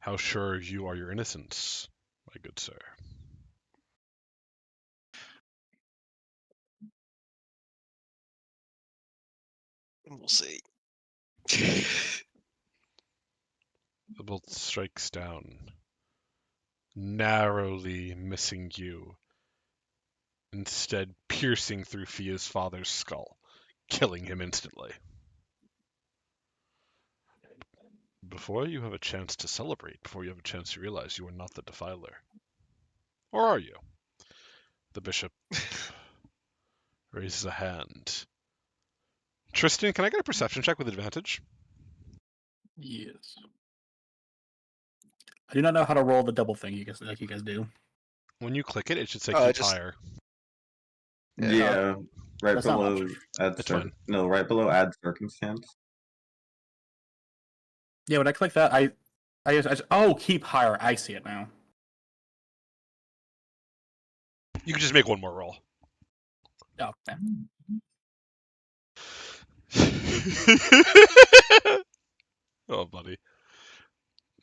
How sure you are your innocence, my good sir? We'll see. The bolt strikes down, narrowly missing you, instead piercing through Fia's father's skull, killing him instantly. Before you have a chance to celebrate, before you have a chance to realize you are not the Defiler. Or are you? The bishop raises a hand. Tristan, can I get a perception check with advantage? Yes. I do not know how to roll the double thing you guys do. When you click it, it should say Oh, keep just- higher. Yeah. Yeah, right That's not an below option. add It's fine. no, right below add circumstance. Yeah, when I click that, I just oh, keep higher. I see it now. You can just make one more roll. Oh, yeah. Oh, buddy.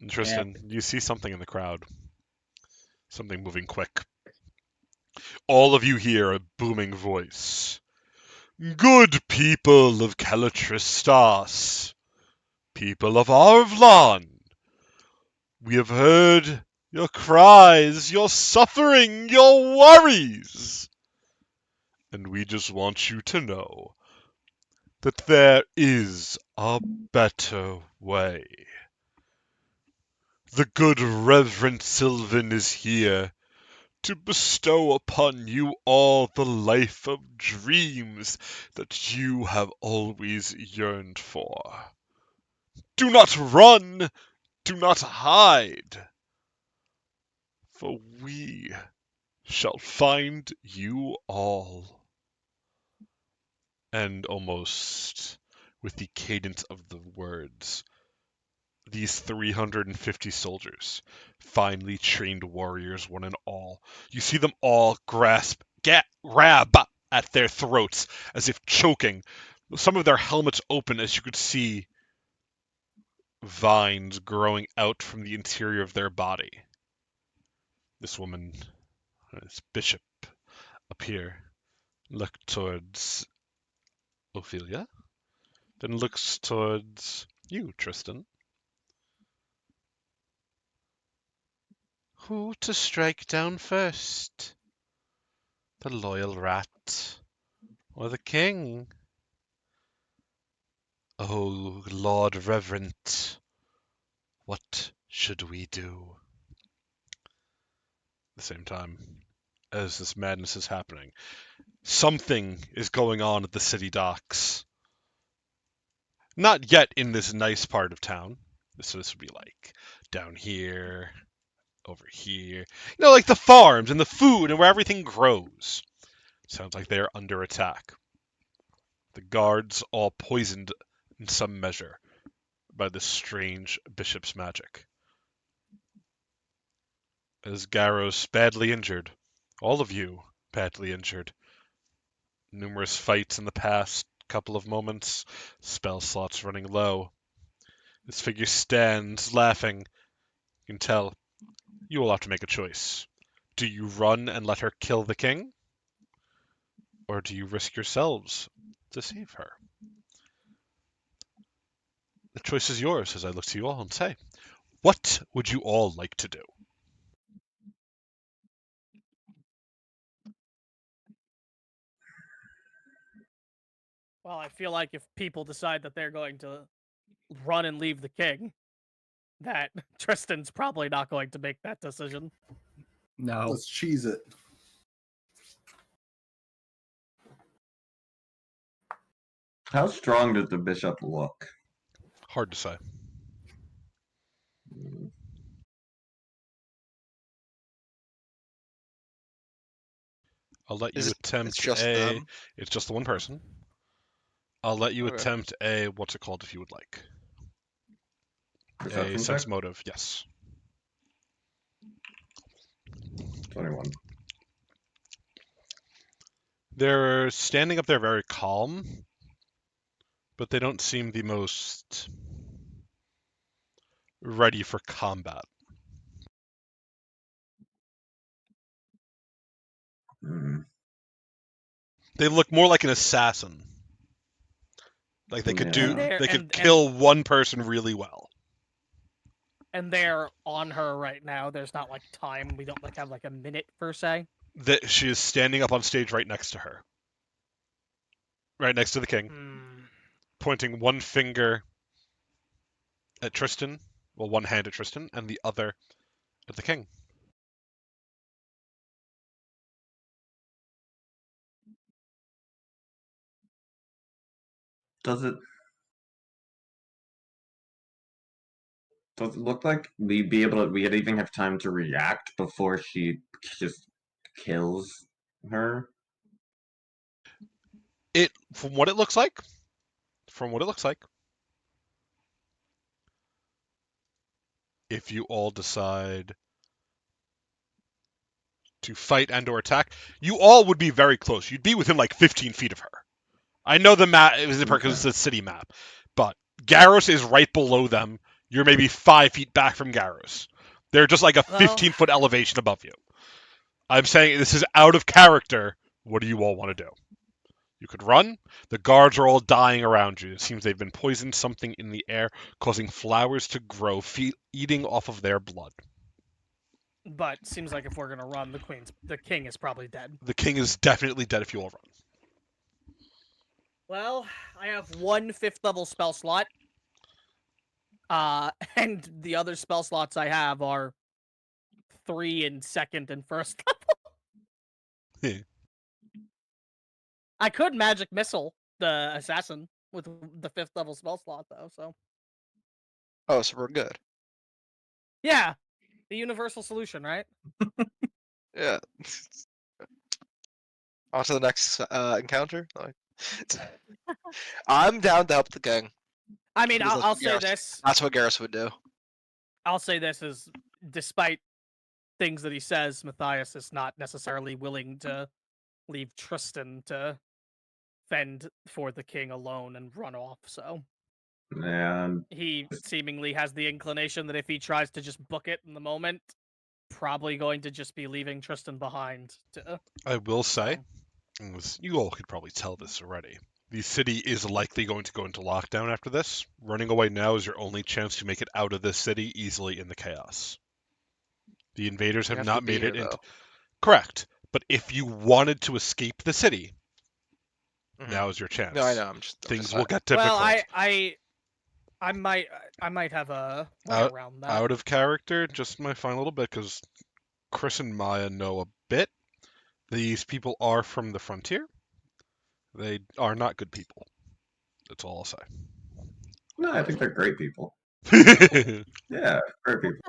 Tristan, you see something in the crowd. Something moving quick. All of you hear a booming voice. Good people of Calatristas, people of Arvlon, we have heard your cries, your suffering, your worries. And we just want you to know that there is a better way. The good Reverend Sylvan is here to bestow upon you all the life of dreams that you have always yearned for. Do not run! Do not hide! For we shall find you all. And almost with the cadence of the words, these 350 soldiers, finely trained warriors, one and all, you see them all grab at their throats as if choking. Some of their helmets open as you could see vines growing out from the interior of their body. This woman, this bishop, up here, look towards Ophelia, then looks towards you, Tristan. Who to strike down first? The loyal rat or the king? Oh, Lord Reverend, what should we do? At the same time, as this madness is happening, something is going on at the city docks. Not yet in this nice part of town. So this would be like down here, over here. You know, like the farms and the food and where everything grows. Sounds like they are under attack. The guards all poisoned in some measure by this strange bishop's magic. As Garos badly injured, all of you badly injured, Numerous fights in the past couple of moments, spell slots running low. This figure stands, laughing. You can tell you will have to make a choice. Do you run and let her kill the king? Or do you risk yourselves to save her? The choice is yours as I look to you all and say, what would you all like to do? Well, I feel like if people decide that they're going to run and leave the king, that Tristan's probably not going to make that decision. No. Let's cheese it. How strong does the bishop look? Hard to say. I'll let you attempt It's just a. them. It's just the one person. I'll let you Okay. attempt a. What's it called if you would like? A Perception sense check? motive. Yes. 21. They're standing up there very calm, but they don't seem the most ready for combat. Hmm. They look more like an assassin. Like they could Yeah. do. They're- They could and- kill one person really well. And they're on her right now. There's not like time. We don't like have like a minute per se. That she is standing up on stage right next to her, right next to the king, pointing one finger at Tristan, well, one hand at Tristan, and the other at the king. Does it look like we'd even have time to react before she just kills her? From what it looks like, if you all decide to fight and or attack, you all would be very close. You'd be within like 15 feet of her. I know the map is because it's a city map, but Garos is right below them. You're maybe 5 feet back from Garos. They're just like a 15-foot elevation above you. I'm saying this is out of character. What do you all want to do? You could run. The guards are all dying around you. It seems they've been poisoned something in the air, causing flowers to grow, eating off of their blood. But seems like if we're gonna run, the king is probably dead. The king is definitely dead if you all run. Well, I have one 5th level spell slot. And the other spell slots I have are 3 in 2nd and 1st level. I could magic missile the assassin with the 5th level spell slot though, so Oh, so we're good. yeah, the universal solution, right? Yeah. On to the next encounter. Like, I'm down to help the king. I mean, Because I'll say this. That's what Garrus would do. I'll say this is, despite things that he says, Matthias is not necessarily willing to leave Tristan to fend for the king alone and run off. So And he seemingly has the inclination that if he tries to just book it in the moment, probably going to just be leaving Tristan behind. I will say, you all could probably tell this already. The city is likely going to go into lockdown after this. Running away now is your only chance to make it out of this city easily in the chaos. The invaders have not made it into. Correct. But if you wanted to escape the city, now is your chance. No, I know. Things will get difficult. Well, I might have a way around that. Out of character, just my final little bit, because Chris and Maya know a bit. These people are from the frontier. They are not good people. That's all I'll say. no, I think they're great people. Yeah, great people.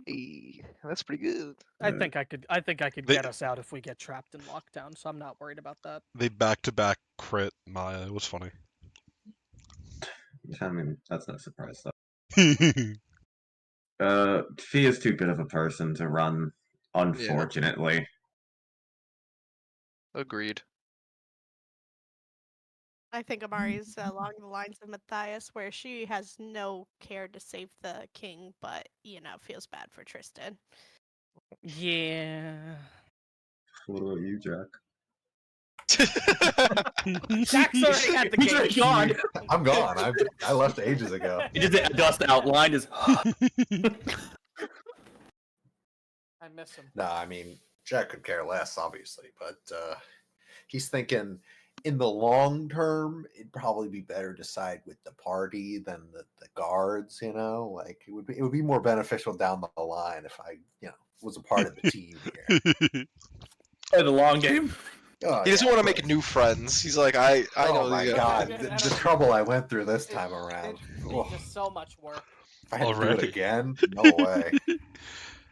Hey, that's pretty good. I think I could get us out if we get trapped in lockdown, so I'm not worried about that. They back-to-back crit Maya. It was funny. I mean, that's no surprise though. Fee is too good of a person to run, unfortunately. Agreed. I think Amari's along the lines of Matthias, where she has no care to save the king, but feels bad for Tristan. Yeah. What about you, Jack? Jack's already at the He's gate. gone. I'm gone. I left ages ago. He just dust outline is. I miss him. No, I mean Jack could care less, obviously, but he's thinking in the long term, it'd probably be better to side with the party than the guards. Like it would be more beneficial down the line if I was a part of the team here. Play the long game. Oh, He doesn't yeah, want to of make course. new friends. He's like, I know Oh my these god, guys. the trouble I went through this time around. It's Oh, just so much work. if I had to do Already. it again, no way.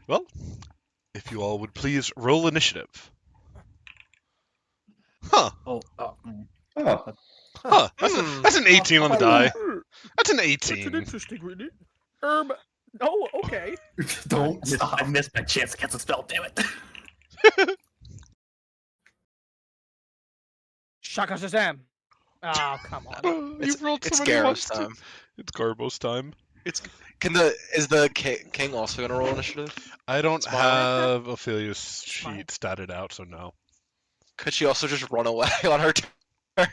Well, if you all would please roll initiative. Huh. Oh, Huh. That's an 18 on the die. That's an That's an 18. interesting reading. Oh, okay. Don't stop. I missed my chance to cast a spell. Damn it. Shaka Shazam. Oh, come on. You've rolled so It's many Garos ones. time. It's Garbo's time. Is the king also gonna roll initiative? I don't Smile. have Ophelia's sheet statted out, so no. Could she also just run away on her turn?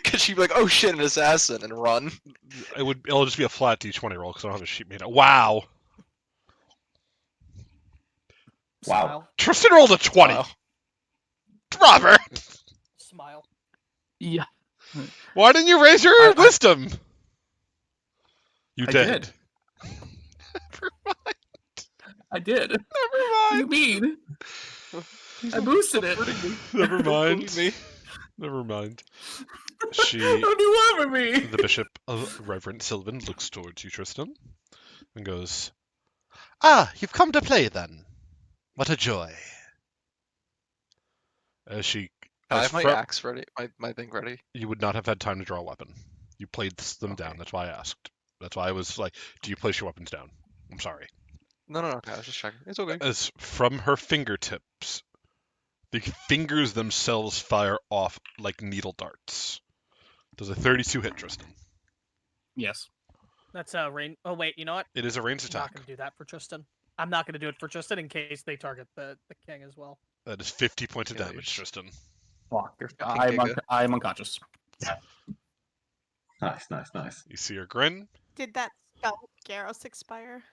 Could she be like, oh shit, an assassin, and run? It'll just be a flat D20 roll because I don't have a sheet made out. Wow. Wow. Smile. Tristan rolled a 20. Wow. Robert, Smile. Yeah, why didn't you raise your I- wisdom? You I did. did. I did. Never What do you mind. mean? I boosted it. Never mind. Believe me. Never mind. What She, do you want from me? the Bishop of Reverend Sylvan, looks towards you, Tristan, and goes, "Ah, you've come to play then. What a joy." As she, I as have my fro- axe ready, my thing ready. you would not have had time to draw a weapon. You played them Okay. down. That's why I asked. That's why I was like, "Do you place your weapons down?" I'm sorry. No, okay, I was just checking. It's okay. As from her fingertips, the fingers themselves fire off like needle darts. Does a 32 hit, Tristan? Yes. That's a rain. Oh, wait, you know what? It is a ranged I'm not attack. going to do that for Tristan. I'm not going to do it for Tristan in case they target the king as well. That is 50 points of Yeah, damage, Tristan. Fuck. I'm I'm unconscious. Nice. You see her grin. Did that spell Garos expire?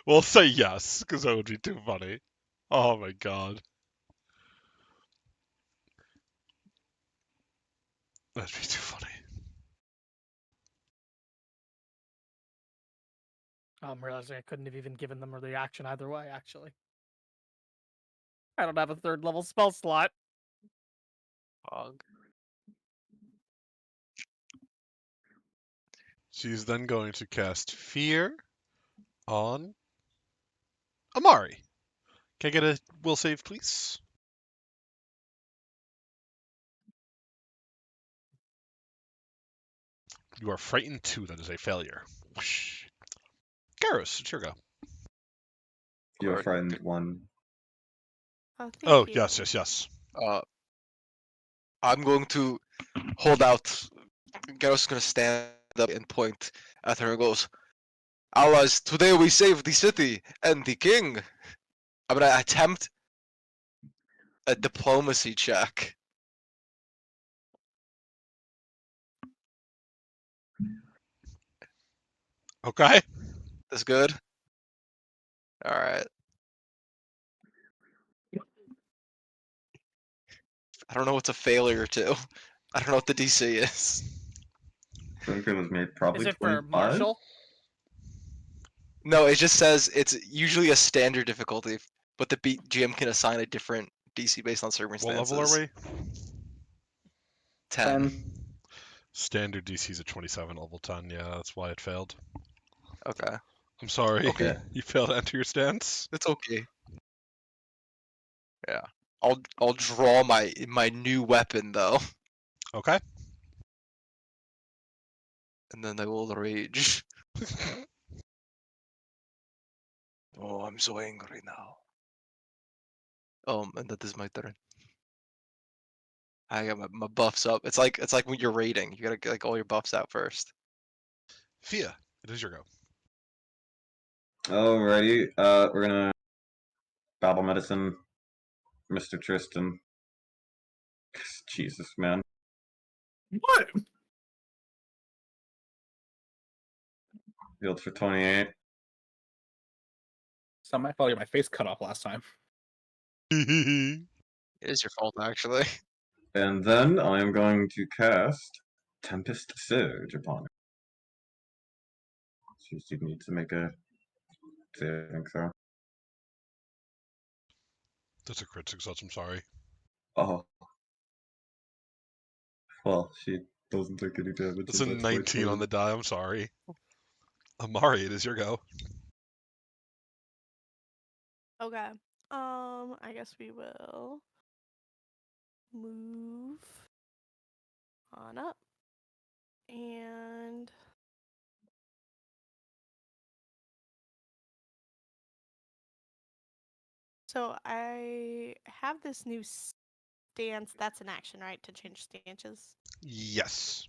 We'll say yes, because that would be too funny. Oh my god. That'd be too funny. I'm realizing I couldn't have even given them a reaction either way, actually. I don't have a third level spell slot. Hog. She's then going to cast Fear on Amari. Can I get a will save, please? You are frightened too. That is a failure. Whoosh. Garos, it's your go. Your Alright. friend won. Oh, thank Oh, you. yes. I'm going to hold out. Garos is gonna stand up and point at her and goes, "Allies, today we save the city and the king." I'm gonna attempt a diplomacy check. Okay. That's good. All right. I don't know what's a failure to. I don't know what the DC is. I think it was made probably Is it for 25. Marshall? No, it just says it's usually a standard difficulty, but the GM can assign a different DC based on What circumstances. level are we? 10. Standard DC is a 27, level 10. Yeah, that's why it failed. Okay, I'm sorry. Okay. You failed to enter your stance. it's okay. Yeah, I'll draw my new weapon though. Okay. and then they will rage. Oh, I'm so angry now. And that is my turn. I got my buffs up. It's like when you're raiding. You gotta get like all your buffs out first. Fia, it is your go. Alrighty, we're gonna Babble Medicine, Mr. Tristan. Jesus, man. What? Healed for 28. It's not my fault. My face cut off last time. It is your fault, actually. And then I am going to cast Tempest Surge upon it. So you need to make a saving throw. That's a crit success, I'm sorry. Oh. Well, she doesn't take any damage. That's a and that's my 19 on turn. the die, I'm sorry. Amari, it is your go. Okay. I guess we will move on up. And so I have this new stance. That's an action, right? To change stances? Yes.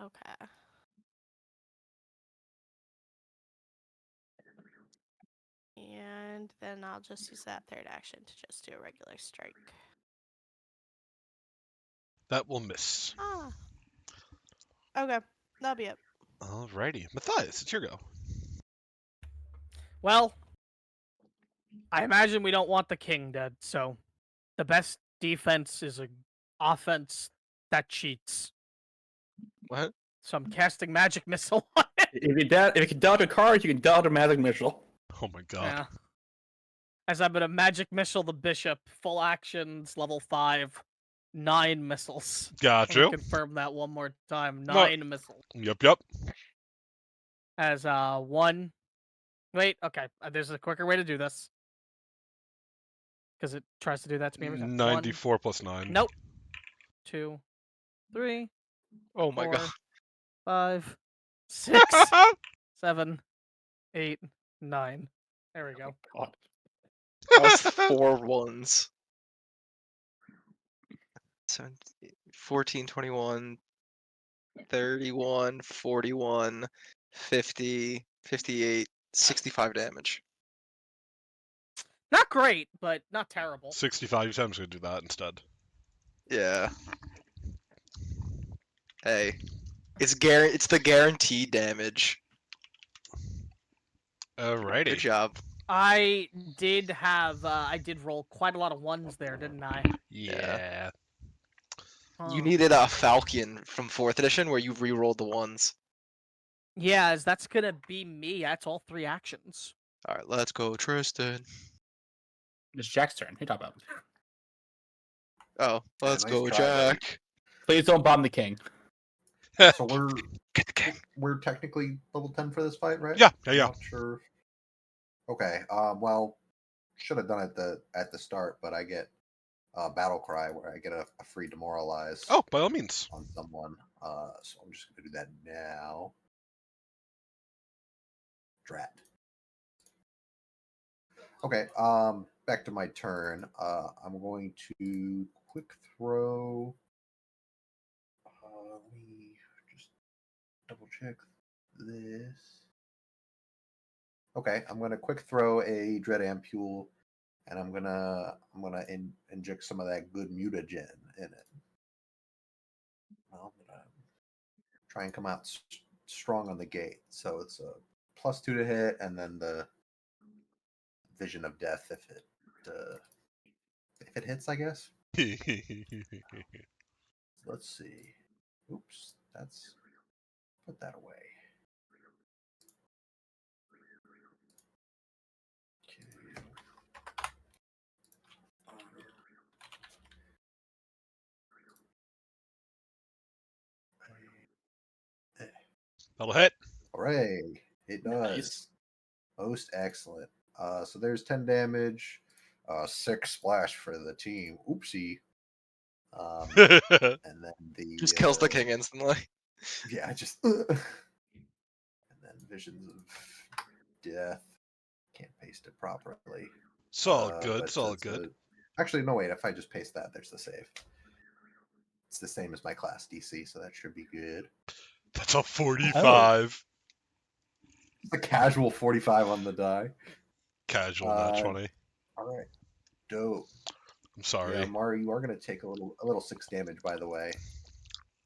Okay. And then I'll just use that third action to just do a regular strike. That will miss. Ah. Okay. That'll be it. Alrighty. Matthias, it's your go. Well, I imagine we don't want the king dead, so the best defense is a offense that cheats. What? So I'm casting magic missile on it. If you can dodge a card, you can dodge a magic missile. Oh my god. Yeah. As I'm gonna magic missile the bishop, full actions, level 5, 9 missiles. Got Let me you. confirm that one more time. No. 9 missiles. Yep. As 1. Wait, okay. There's a quicker way to do this. Because it tries to do that to me every time. 94 plus 9. Nope. 2, 3, Oh my 4, god. 5, 6, 7, 8, 9. There we go. God. That was 4 ones. 14, 21, 31, 41, 50, 58, 65 damage. Not great, but not terrible. 65 times gonna do that instead. Yeah. Hey. It's the guaranteed damage. Alrighty. Good job. I did roll quite a lot of 1s there, didn't I? Yeah. You Huh. needed a Falcon from 4th edition where you re-rolled the 1s. Yeah, as that's gonna be me. That's all 3 actions. Alright, let's go, Tristan. It's Jack's turn. Who you talking about? Oh, let's nice go, try, buddy. Jack. Please don't bomb the king. So Get the king. we're technically level 10 for this fight, right? Yeah. Not sure. Okay. Well, should have done it at the start, but I get battle cry where I get a free demoralize Oh, by all means. on someone. So I'm just gonna do that now. Drat. Okay. Back to my turn. I'm going to quick throw. Let me just double check this. Okay, I'm gonna quick throw a Dread Ampule, and I'm gonna inject some of that good mutagen in it. I'm gonna try and come out strong on the gate. So it's a +2 to hit, and then the Vision of Death if it hits, I guess. Let's see. Oops, that's put that away. That'll hit. Hooray! It does. Nice. Most excellent. So there's 10 damage, 6 splash for the team. Oopsie. And then the Just kills the king instantly. Yeah, I just and then visions of death. Can't paste it properly. It's all But good. It's all good. Actually, no, wait. If I just paste that, there's the save. It's the same as my class DC, so that should be good. That's a 45. It's a casual 45 on the die. Casual nat 20. All right, dope. I'm sorry. Yeah, Mari, you are going to take a little 6 damage, by the way,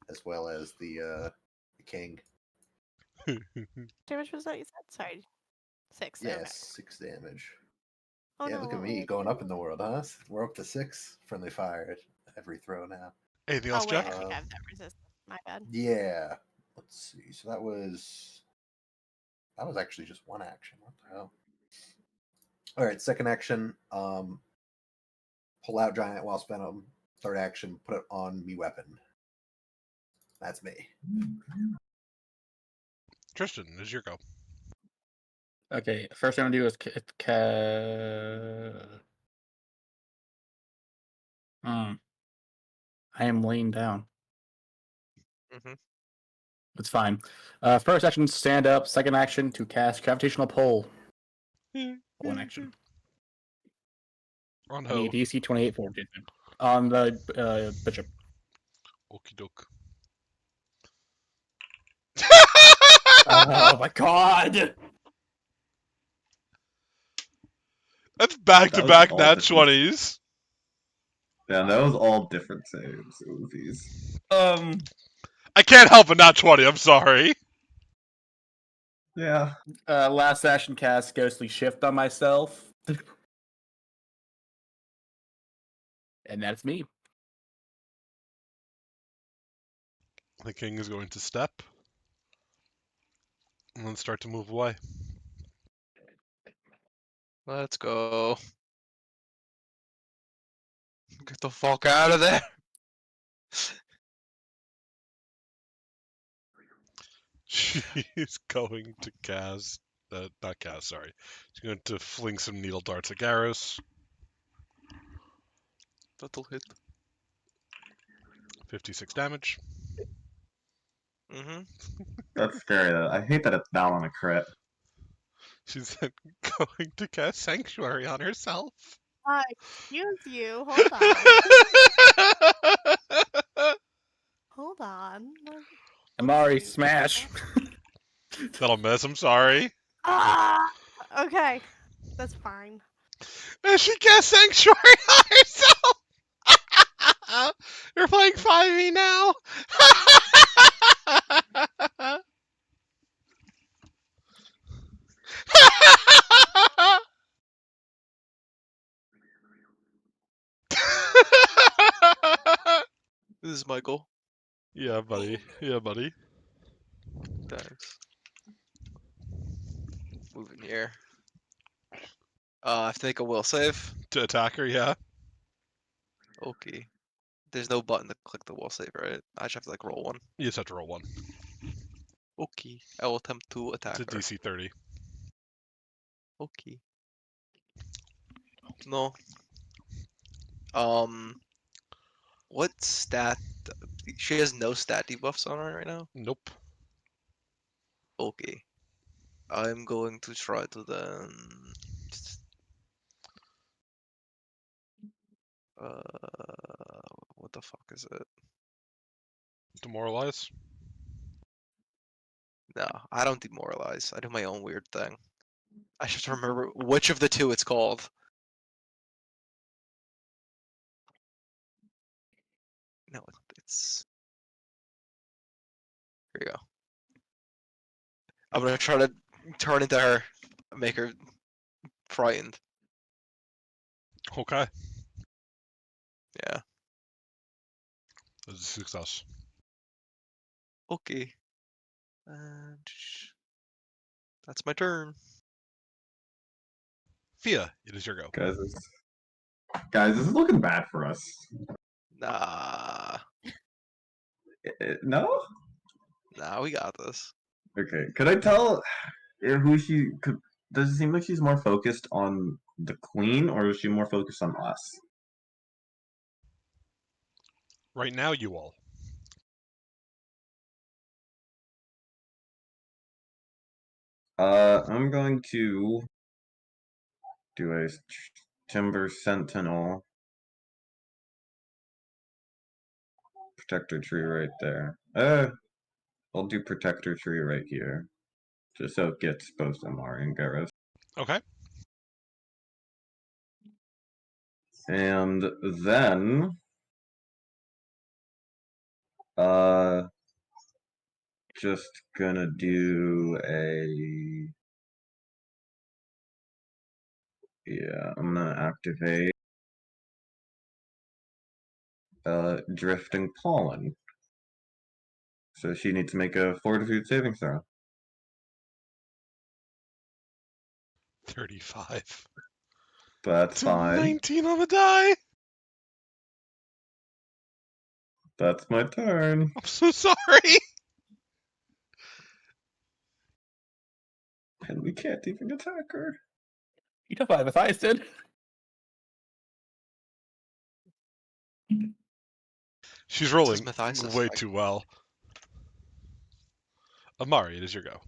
as well as the king. Damage was that you said? Sorry. 6. Yes, Okay. 6 damage. Oh Yeah, no. look at me going up in the world, huh? We're up to 6 friendly fire at every throw now. Anything Oh else, wait, Jack? I think I have that resistance. My bad. Yeah. Let's see. So that was actually just one action. What the hell? All right, second action. Pull out giant wasp venom. Third action, put it on me weapon. That's me. Tristan, is your go. Okay, first thing I'm gonna do is I am laying down. Mhm. It's fine. First action, stand up. Second action, to cast gravitational pull. One action. On I need ho. DC 28 fortitude on the bishop. Okie doke. Oh my god! That's back to That was back all nat different. 20s. Yeah, that was all different saves. Oofies. I can't help a nat 20. I'm sorry. Yeah. Last action, cast ghostly shift on myself. And that's me. The king is going to step and then start to move away. Let's go. Get the fuck out of there. She's going to cast. Not cast, sorry. She's going to fling some needle darts at Garos. That'll hit. 56 damage. Mm-hmm. That's scary. I hate that it's down on a crit. She's then going to cast Sanctuary on herself. Excuse you. Hold on. Hold on. Amari, smash. That'll miss, I'm sorry. Ah. Okay. That's fine. And she casts Sanctuary on herself! You're playing 5e now? This is Michael. Yeah, buddy. Yeah, buddy. Thanks. Moving here. I have to make a will save. To attack her, yeah. Okay. There's no button to click the will save, right? I just have to like roll one. You just have to roll one. Okay. I will attempt to attack It's a her. DC 30. Okay. No. What stat? She has no stat debuffs on her right now. Nope. Okay. I'm going to try to then. What the fuck is it? Demoralize. No, I don't demoralize. I do my own weird thing. I just have to remember which of the two it's called. No, it's. Here you go. I'm gonna try to turn into her, make her frightened. Okay. Yeah. That's a success. Okay. And that's my turn. Fia, it is your go. Guys, this is looking bad for us. Nah. No? Nah, we got this. Okay. Could I tell who she could? Does it seem like she's more focused on the queen, or is she more focused on us? Right now, you all. I'm going to do a Timber Sentinel Protector Tree right there. I'll do Protector Tree right here. Just so it gets both Amari and Garos. Okay. And then just gonna do I'm gonna activate Drifting Pollen. So she needs to make a Fortitude saving throw. 35. That's It's a fine. 19 on the die. That's my turn. I'm so sorry. And we can't even attack her. You took 5 Matthias did. She's rolling Says Matthias is way like- too well. Amari, it is your go.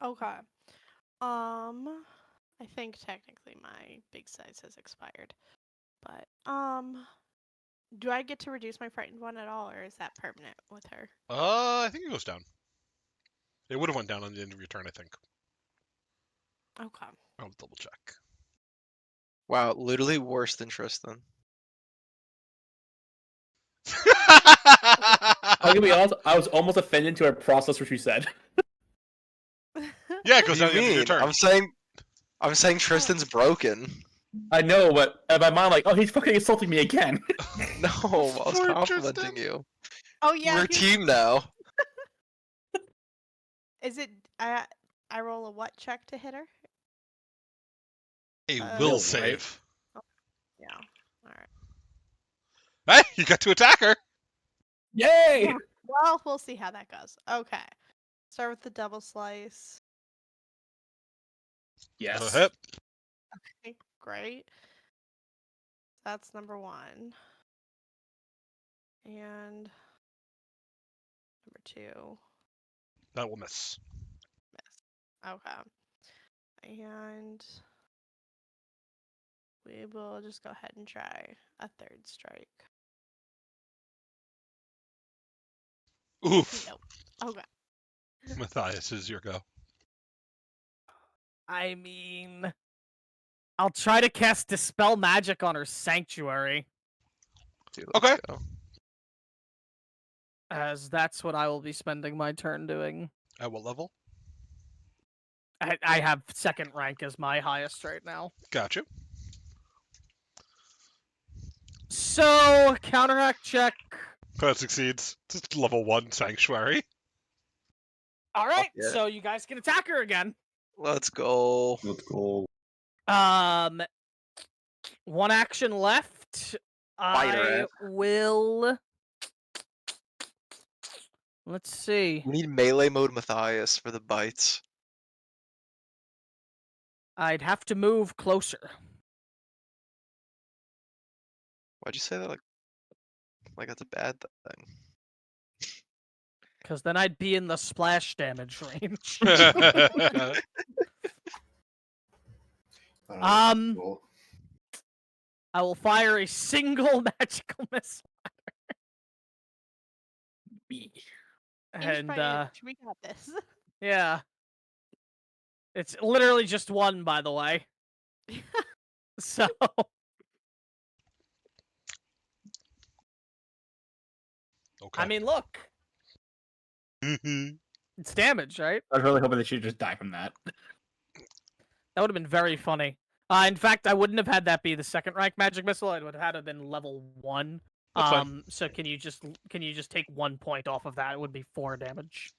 Okay. I think technically my big size has expired. But do I get to reduce my frightened one at all, or is that permanent with her? I think it goes down. It would have went down on the end of your turn, I think. Okay. I'll double check. Wow, literally worse than Tristan. I'm gonna be honest, I was almost offended to a process what you said. Yeah, it What goes do down you at the end of your mean? turn. I'm saying Tristan's broken. I know, but in my mind, like, oh, he's fucking insulting me again. No, I was Poor complimenting Tristan. you. Oh yeah. We're a team now. Is it? I roll a what check to hit her? A Uh, will Will, save. Yeah. All right. Hey, you got to attack her. Yay! Well, we'll see how that goes. Okay. Start with the double slice. That'll Yes. hit. Okay, great. That's number 1. And number 2. That will miss. Miss. Okay. And we will just go ahead and try a third strike. Oof. Nope. Okay. Matthias, is your go. I mean, I'll try to cast Dispel Magic on her Sanctuary, Dude, let's Okay. go. as that's what I will be spending my turn doing. At what level? I have second rank as my highest right now. Got you. So, counteract check. That succeeds. Just level 1 sanctuary. All right, yeah. so you guys can attack her again. Let's go. Let's go. 1 action left. Bite her I ass. will. Let's see. We need melee mode Matthias for the bites. I'd have to move closer. Why'd you say that like that's a bad thing? Because then I'd be in the splash damage range. I don't know, Um, cool. I will fire a single magical missile. And we got this. yeah. It's literally just 1, by the way. So Okay. I mean, look, it's damage, right? I was really hoping that she'd just die from that. That would have been very funny. In fact, I wouldn't have had that be the second rank magic missile. It would have had to been level 1. That's fine. So can you just take 1 point off of that? It would be 4 damage.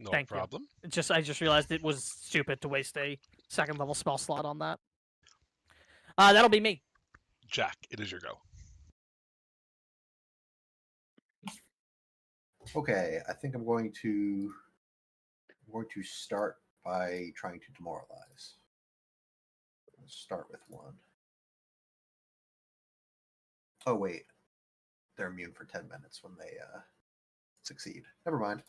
No Thank you. problem. I just realized it was stupid to waste a second level spell slot on that. That'll be me. Jack, it is your go. Okay, I think I'm going to start by trying to demoralize. Let's start with 1. Oh wait, they're immune for 10 minutes when they succeed. Never mind.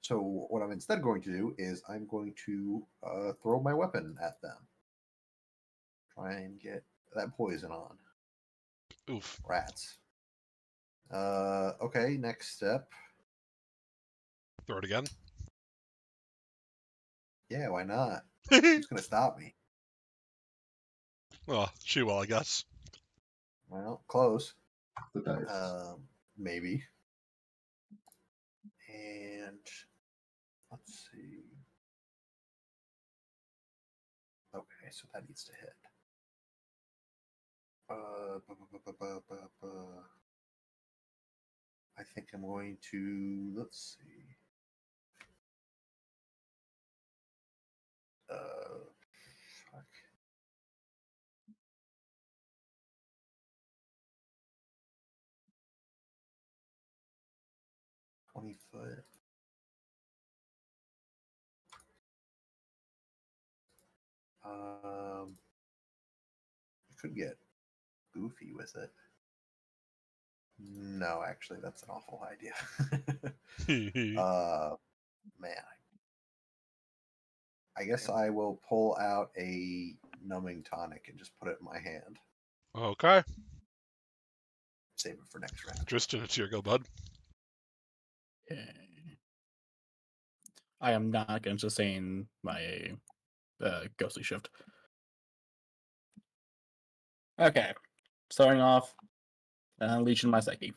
So what I'm instead going to do is I'm going to throw my weapon at them. Try and get that poison on. Oof. Rats. Okay, next step. Throw it again. Yeah, why not? Who's gonna stop me? Well, she will, I guess. Well, close. The dice. Maybe. And let's see. Okay, so that needs to hit. I think I'm going to, let's see. Fuck. $20. You could get goofy with it. No, actually, that's an awful idea. Man, I guess I will pull out a numbing tonic and just put it in my hand. Okay. Save it for next round. Tristan, it's your go, bud. Okay. I am not going to sustain my ghostly shift. Okay. Starting off, Legion my psyche.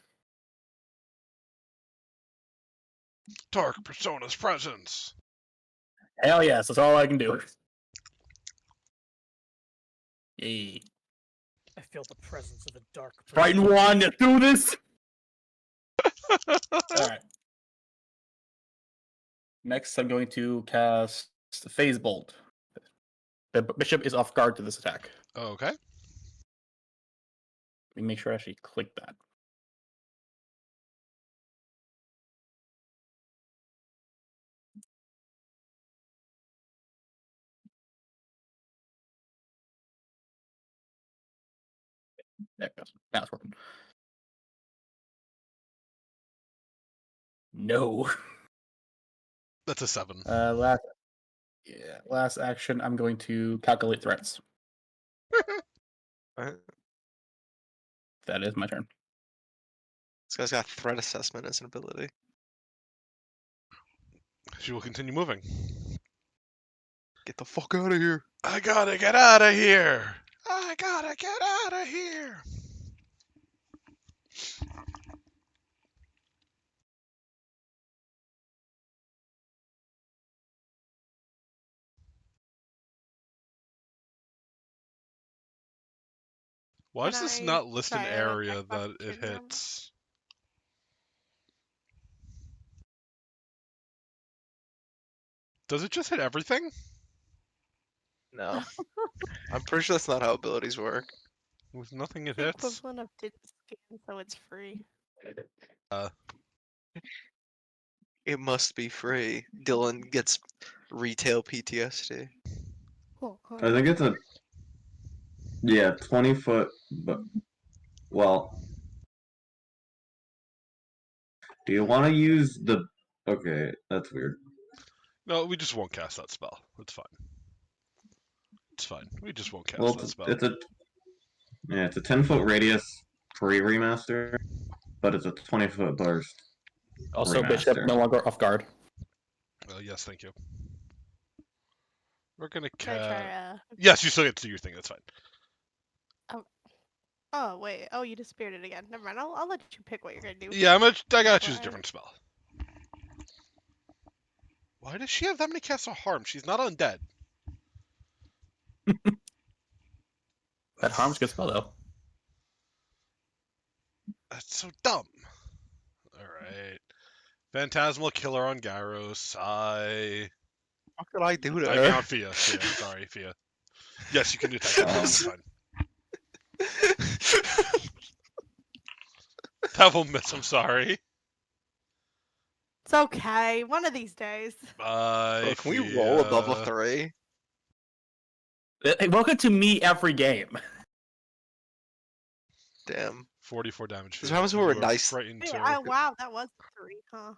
Dark Persona's presence. Hell yes, that's all I can do. Yay. I feel the presence of the dark. Frighten one, let's do this! Alright. Next, I'm going to cast Phase Bolt. The bishop is off guard to this attack. Okay. Let me make sure I actually click that. There it goes. Now it's working. No. That's a 7. Last action, I'm going to calculate threats. Alright. That is my turn. This guy's got threat assessment as an ability. She will continue moving. Get the fuck out of here. I gotta get out of here. I gotta get out of here. Why does Can this I not list an try an area attack that it opportunity on- hits? Does it just hit everything? No. I'm pretty sure that's not how abilities work. With nothing it The hits? equivalent of did scan, so it's free. It must be free. Dylan gets retail PTSD. Cool. I think it's a 20-foot, but well, do you want to use the? Okay, that's weird. No, we just won't cast that spell. It's fine. It's fine. We just won't cast Well, that spell. it's a 10-foot radius pre-remaster, but it's a 20-foot burst. Also, Remaster. bishop no longer off guard. Yes, thank you. We're gonna Can I cast. try Yes, you still get to do your thing. That's fine. Oh wait. Oh, you disappeared it again. Never mind. I'll let you pick what you're gonna do. Yeah, I gotta choose a Alright. different spell. Why does she have that many casts of harm? She's not undead. That harm's a good spell, though. That's so dumb. Alright. Phantasmal Killer on Garos. How could I do I that? count Fia. Sorry, Fia. Yes, you can do that. That's fine. That will miss. I'm sorry. It's okay. One of these days. Bye. Bro, can we roll above a Fia. 3? Hey, welcome to me every game. Damn. 44 damage. This Fia. happens when we're You are nice. frightened, Hey, sir. wow, that was 3, huh?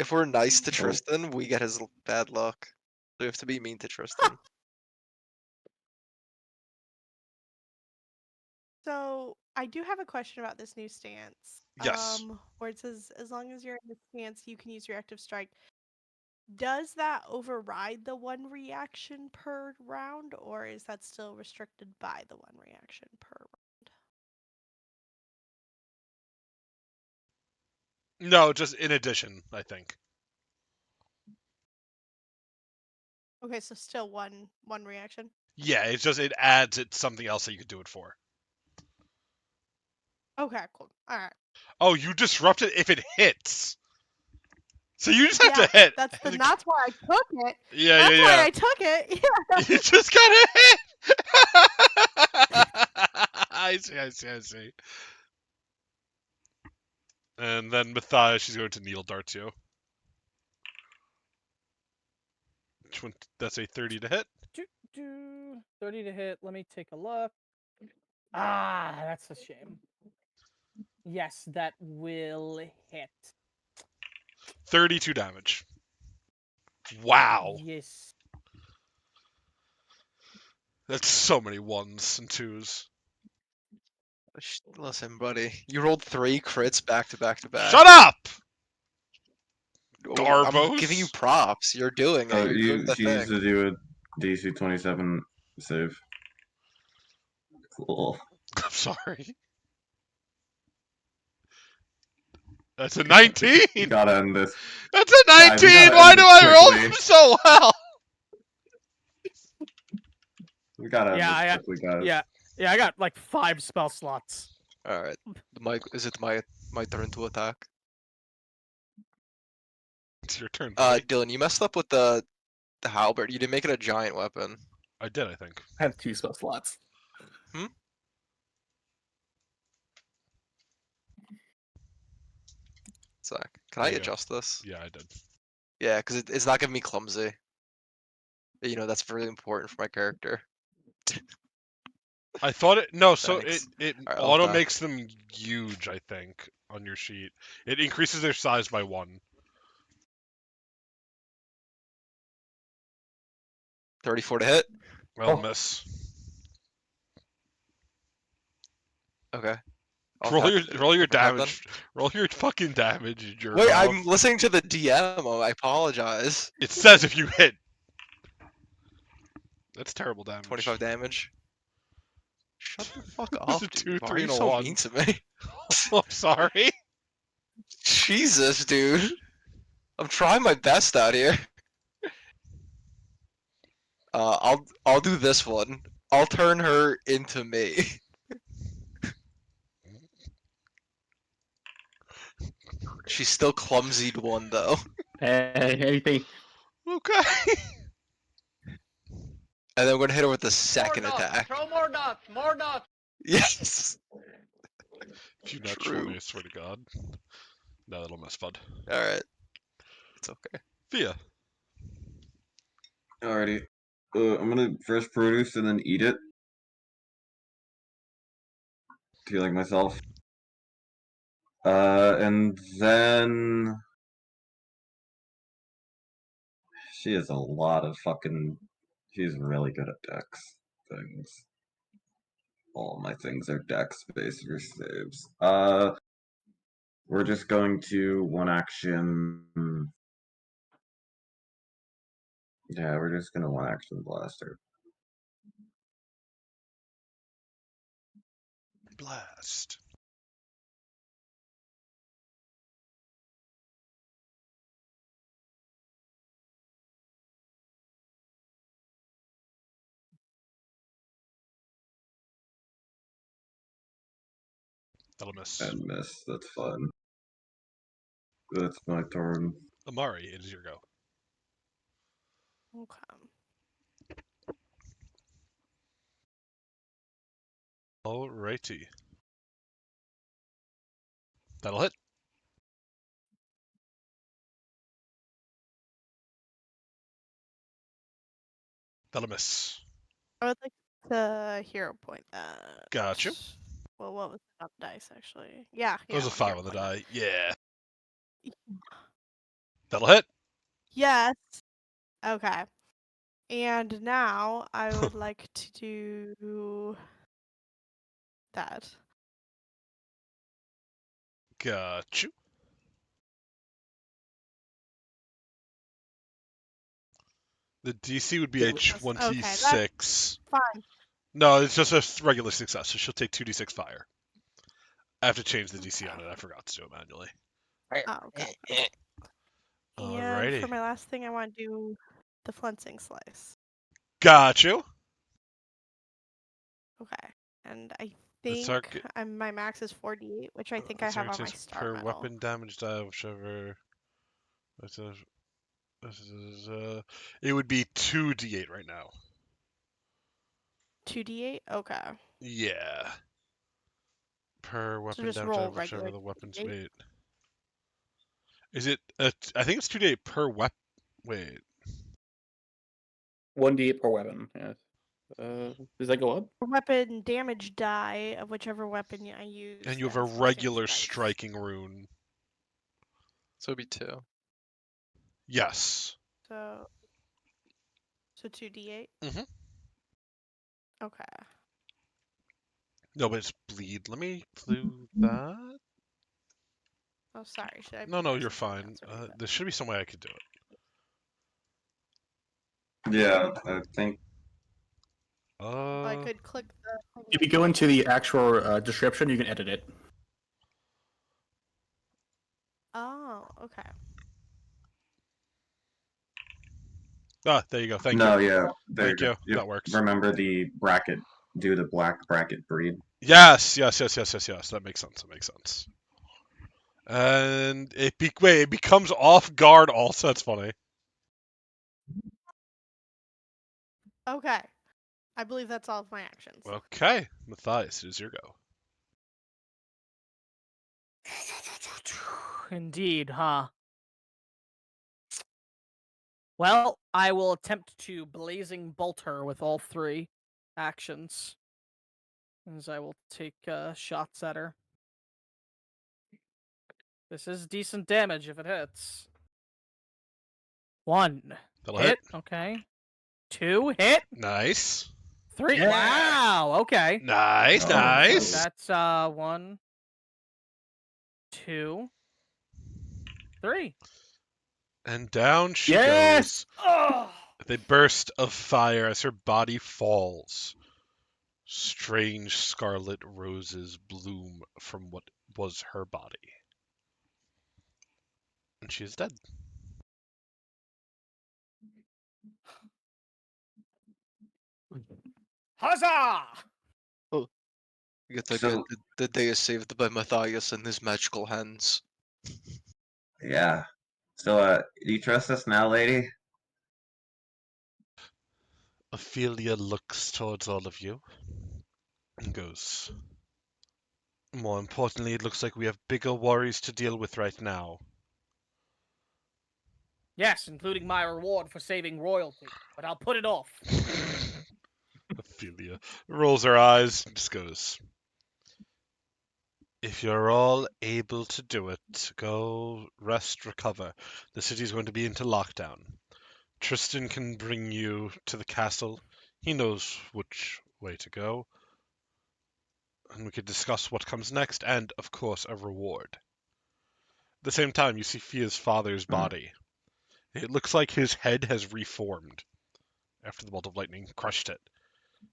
If we're nice to Oh. Tristan, we get his bad luck. So we have to be mean to Tristan. So I do have a question about this new stance. Yes. Where it says as long as you're in the stance, you can use reactive strike. Does that override the one reaction per round, or is that still restricted by the one reaction per round? No, just in addition, I think. Okay, so still one reaction. Yeah, it's just it adds it something else that you could do it for. Okay, cool. All right. Oh, you disrupt it if it hits. So you just have Yeah, to hit. that's why I took it. Yeah, That's yeah, why yeah. I took it. Yeah. You just gotta hit. I see. And then Matthias, she's going to Needle Dart you. That's a 30 to hit. 30 to hit. Let me take a look. Ah, that's a shame. Yes, that will hit. 32 damage. Wow. Yes. That's so many ones and twos. Listen, buddy, you rolled 3 crits back to back to back. Shut up! Oh, I'm giving you Garbos. props. You're doing it. Oh, You're doing the she used thing. to do a DC 27 save. Cool. I'm sorry. That's a 19! We gotta end this. That's a Guys, we 19! gotta Why end do this I roll quickly. them so well? We gotta end Yeah, this quickly, guys. Yeah, I got like 5 spell slots. All right, is it my turn to attack? It's your turn, buddy. Dylan, you messed up with the halberd. You didn't make it a giant weapon. I did, I think. I have 2 spell slots. Zach, can I There you go. adjust this? Yeah, I did. Yeah, because it's not giving me clumsy. You know, that's really important for my character. I thought it. No, so Thanks. it Alright, I'll auto attack. makes them huge, I think, on your sheet. It increases their size by 1. 34 to hit. Well, Oh. miss. Okay. I'll Roll attack your with the halberd then. damage. Roll your fucking damage, you jerk Wait, off. I'm listening to the DM. I apologize. It says if you hit. That's terrible damage. 25 damage. Shut the fuck It's up, a dude. 2, Why are 3, you and a so 1. mean to me? I'm sorry. Jesus, dude. I'm trying my best out here. I'll do this one. I'll turn her into me. She's still clumsied 1 though. Anything. Okay. And then we're gonna hit her with the second attack. Throw more nuts, more nuts. Yes. If you nat True. 20, I swear to God. No, that'll mess Bud. Alright. It's okay. Via. Alrighty. I'm gonna first produce and then eat it. Healing myself. And then she has a lot of fucking. She's really good at dex things. All my things are dex based for saves. We're just going to one action. Yeah, we're just gonna one action blast her. Blast. That'll miss. And miss. That's fun. That's my turn. Amari, it is your go. Okay. Alrighty. That'll hit. That'll miss. I would like to hero point that. Gotcha. Well, what was it on the dice actually? Yeah, It was a I'll 5 hero on the point that. die. Yeah. That'll hit. Yes. Okay. And now I would like to do that. Got you. The DC would be a Okay, 26. Fine. No, it's just a regular success, so she'll take 2d6 fire. I have to change the DC Okay. on it. I forgot to do it manually. Oh, okay. And Alrighty. for my last thing, I want to do the flensing slice. Got you. Okay. And I The think target- my max is 48, which I think I It's have on my target takes star per medal. weapon damage die, whichever. It would be 2d8 right now. 2d8? Okay. Yeah. Per weapon just damage die, roll whichever regular the weapon's 2d8? weight. Is it? I think it's 2d8 per weapon. Wait. 1d8 per weapon. Yeah. Does that go up? Weapon damage die of whichever weapon I use. And you have that a has flensing regular slice. striking rune. So it'd be 2. Yes. So 2d8? Mhm. Okay. No, but it's bleed. Let me do that. Oh, sorry. Should I? No, no, press you're something fine. else or read There should be some way I could do it. Yeah, I think that? I Uh, could click the. If you go into the actual description, you can edit it. Oh, okay. there you go. Thank no, you. yeah, there Thank you you. go. Yep. That works. Remember the bracket? Do the black bracket breed. Yes. That makes sense. That makes sense. And it becomes off guard. Also, that's funny. Okay. I believe that's all of my actions. Okay, Matthias, it is your go. Indeed, huh? Well, I will attempt to blazing bolt her with all 3 actions. As I will take shots at her. This is decent damage if it hits. 1 That'll hit. Okay. 2 hit. Nice. 3. Yeah. Wow. Okay. Nice. Oh, Nice. That's 1, 2, 3. And down she Yes! goes. Oh! With a burst of fire as her body falls. Strange scarlet roses bloom from what was her body. And she is dead. Huzzah! Yet So- again, the day is saved by Matthias and his magical hands. Yeah. So, do you trust us now, lady? Ophelia looks towards all of you and goes, more importantly, it looks like we have bigger worries to deal with right now. Yes, including my reward for saving royalty, but I'll put it off. Ophelia rolls her eyes and just goes, if you're all able to do it, go rest, recover. The city's going to be into lockdown. Tristan can bring you to the castle. He knows which way to go. And we could discuss what comes next and, of course, a reward. At the same time, you see Fia's father's body. It looks like his head has reformed after the bolt of lightning crushed it.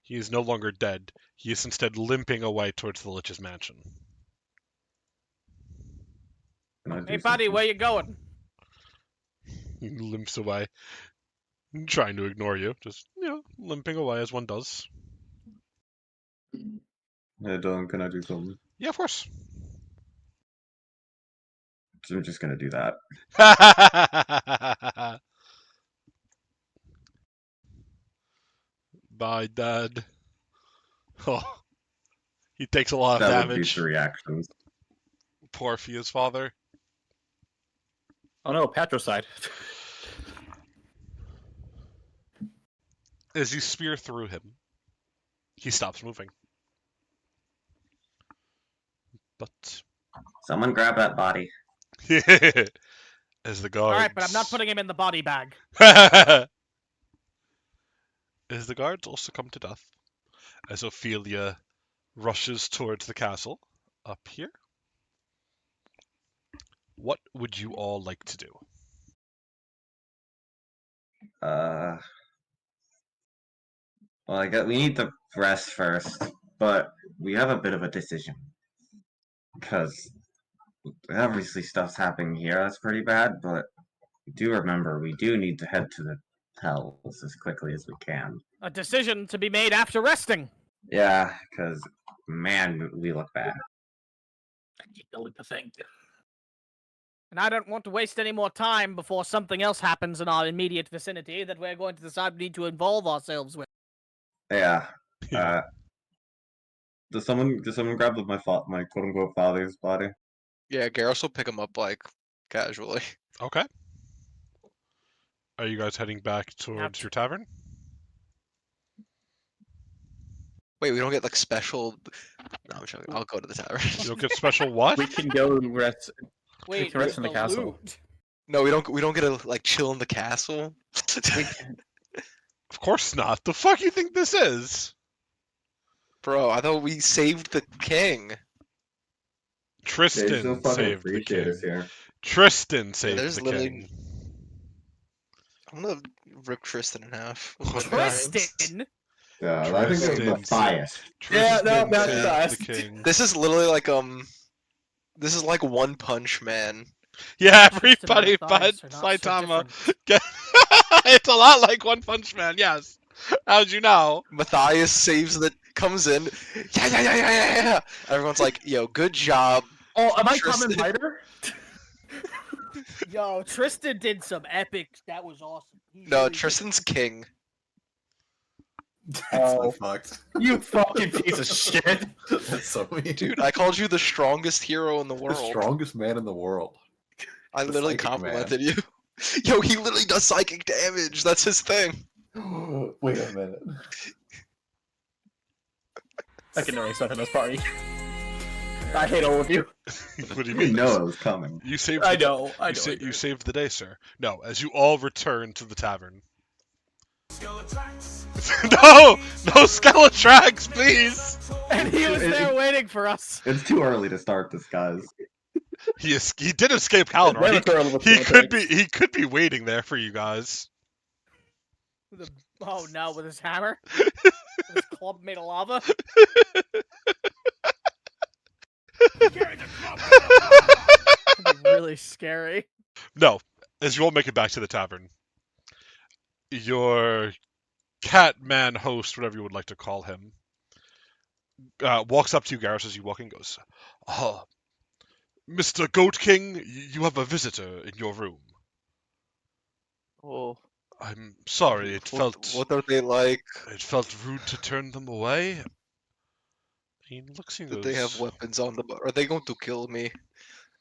He is no longer dead. He is instead limping away towards the Lich's mansion. Can I do Hey, buddy, something? where you going? He limps away, trying to ignore you. Just, limping away as one does. Yeah, Dylan, can I do something? Yeah, of course. So I'm just gonna do that. Bye, Dad. Oh, he takes a lot of That would be damage. 3 actions. Poor Fia's father. Oh no, patricide. As you spear through him, he stops moving. But Someone grab that body. As the guards. Alright, but I'm not putting him in the body bag. As the guards also come to death, as Ophelia rushes towards the castle up here, what would you all like to do? Well, I guess we need to rest first, but we have a bit of a decision. Because obviously stuff's happening here that's pretty bad, but do remember we do need to head to the hells as quickly as we can. A decision to be made after resting. Yeah, because, man, we look bad. I keep building the thing. And I don't want to waste any more time before something else happens in our immediate vicinity that we're going to decide we need to involve ourselves with. Yeah. Yeah. Does someone grab my quote unquote father's body? Yeah, Garos will pick him up like casually. Okay. Are you guys heading back towards your tavern? Wait, we don't get like special. No, I'm joking. I'll go to the tavern. You don't get special what? We can go rest. Wait, can rest in the the castle. loot. No, we don't. We don't get to like chill in the castle. Of course not. The fuck you think this is? Bro, I thought we saved the king. Tristan saved the appreciate king. us here. Tristan saved there's the literally- king. I'm gonna rip Tristan in half. Oh, with my hands. Tristan? Yeah, I think it was Tristan Matthias. Yeah, no, Tristan that's saved us. the king. This is literally like This is like One Punch Man. Yeah, Tristan and everybody but Matthias are not so Saitama. different. It's a lot like One Punch Man, yes. How'd you know? Matthias saves the comes in. Yeah. Everyone's like, "Yo, good job." Oh, am I Tristan. Kamen Rider? Yo, Tristan did some epic. That was awesome. He No, really did. Tristan's king. That's so Oh. fucked. You fucking piece of shit. That's so mean. Dude, I called you the strongest hero in the the world. strongest man in the world. I the literally psychic complimented you. Yo, he literally does psychic damage. That's his thing. Wait a minute. I can erase that in this party. I hate all of you. What do you We mean? know it was coming. You saved. I the- know. I You, know. sa- I do. you saved the day, sir. No, as you all return to the tavern. No Skeletrax, please. And he was there waiting for us. It's too early to start this, guys. He did escape Halidor. Never throw with He Skeletrax. could be waiting there for you guys. Oh no, with his hammer? With his club made of lava? That'd be really scary. No, as you all make it back to the tavern, your Catman host, whatever you would like to call him, walks up to you, Garos, as you walk in, goes, "Ah, Mr. Goat King, you have a visitor in your room. Oh, I'm sorry, it what are they like? felt rude to turn them away." He looks and Do goes, they have weapons on them? Are they going to kill me?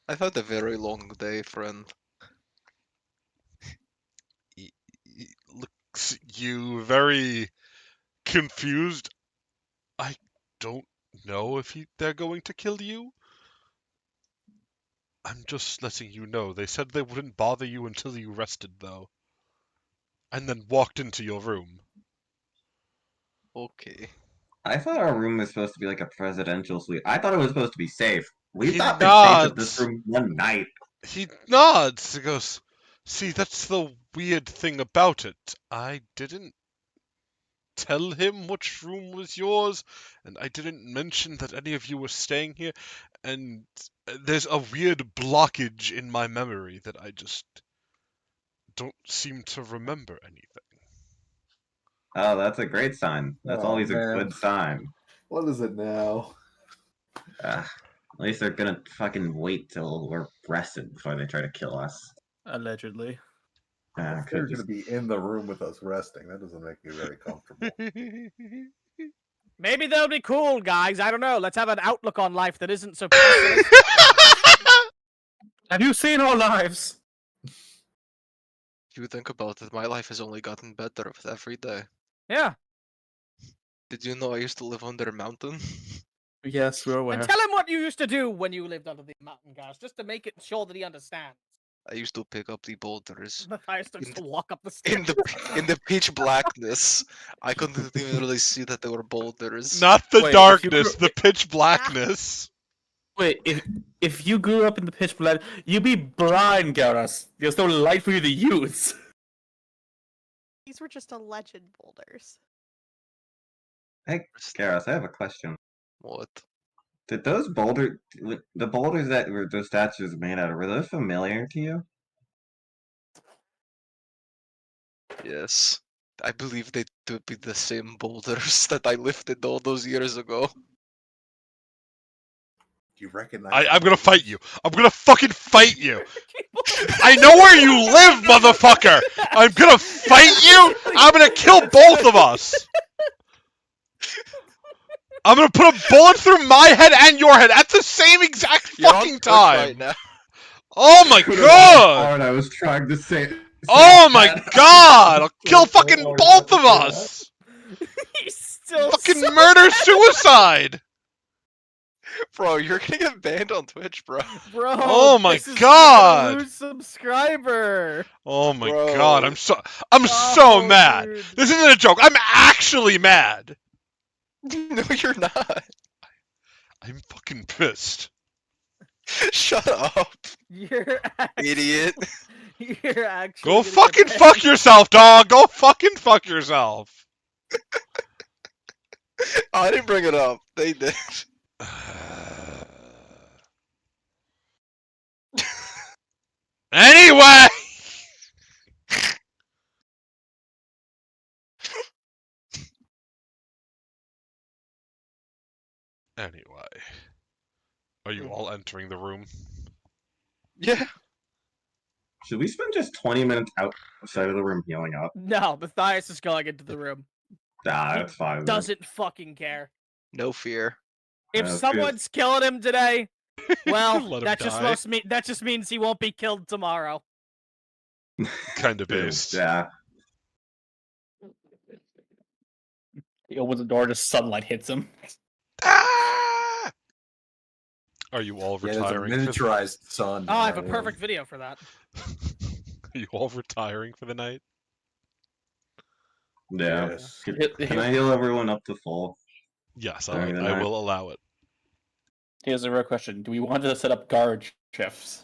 I've had a very long day, friend. he looks at you very confused. I don't know if they're going to kill you. I'm just letting you know. They said they wouldn't bother you until you rested, though. And then walked into your room. Okay. I thought our room was supposed to be like a presidential suite. I thought it was supposed to be safe. We've He not been safe in this nods. room one night. He nods. He goes, "See, that's the weird thing about it. I didn't tell him which room was yours, and I didn't mention that any of you were staying here, and there's a weird blockage in my memory that I just don't seem to remember anything." Oh, that's a great sign. That's Oh, always a man. good sign. What is it now? At least they're gonna fucking wait till we're rested before they try to kill us. Allegedly. They're Could going to be in the room with us resting. That doesn't make me very comfortable. Maybe they'll be cool, guys. I don't know. Let's have an outlook on life that isn't so pessimist. Have you seen our lives? You think about it, my life has only gotten better with every day. Yeah. Did you know I used to live under a mountain? Yes, we're aware. And tell him what you used to do when you lived under the mountain, guys, just to make it sure that he understands. I used to pick up the boulders. Matthias starts In to walk up the stairs. In the pitch blackness, I couldn't even really see that they were boulders. Not the Wait, if you darkness, grew- the pitch blackness. Wait, if you grew up in the pitch black, you'd be blind, Garos. There's no light for you to use. These were just alleged boulders. Hey, Garos, I have a question. What? Did those the boulders that were those statues made out of, were those familiar to you? Yes. I believe they to be the same boulders that I lifted all those years ago. Do you recognize? I'm gonna fight you. I'm gonna fucking fight you. I know where you live, motherfucker. I'm gonna fight you. I'm gonna kill both of us. I'm gonna put a bullet through my head and your head at the same exact You're on fucking Twitch time. right now. Oh my Could've been god. hard, I was trying to say. Oh my that. god. I'll kill So fucking hard both not of to say that. us. He's still Fucking so murder mad. suicide. Bro, you're gonna get banned on Twitch, bro. Bro, Oh my this is God. gonna lose subscriber. Oh my Bro. god. I'm so so Oh, mad. dude. This isn't a joke. I'm actually mad. No, you're not. I'm fucking pissed. Shut up, You're actually, idiot. You're actually Go gonna get fucking banned. fuck yourself, dog. Go fucking fuck yourself. I didn't bring it up. They did. Anyway. Anyway. Are you all entering the room? Yeah. Should we spend just 20 minutes outside of the room healing up? No, Matthias is going into the room. Nah, He that's fine. Doesn't fucking care. No fear. If That's someone's killing him today, well, Let him that just die. that just means he won't be killed tomorrow. Kind of True, based. Yeah. He opens the door, just sunlight hits him. Ah! Are you all Yeah, there's a retiring? for miniaturized sun. Oh, I have a yeah. perfect video for that. Are you all retiring for the night? Yeah. Yes. Can I heal everyone up to full? Yes, During the I night? will allow it. Here's a real question: do we want to set up guard shifts?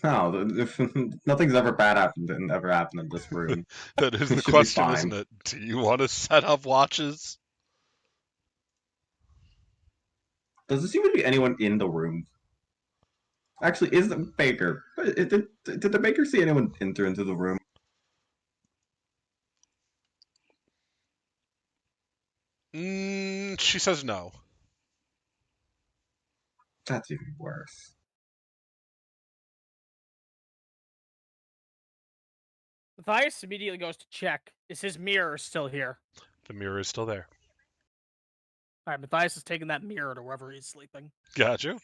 No, nothing's ever bad happened and ever happened in this room. That is It the should be question, fine. isn't it? Do you want to set up watches? Does there seem to be anyone in the room? Actually, is the baker? Did the baker see anyone enter into the room? She says no. That's even worse. Matthias immediately goes to check. Is his mirror still here? The mirror is still there. Alright, Matthias is taking that mirror to wherever he's sleeping. Got you.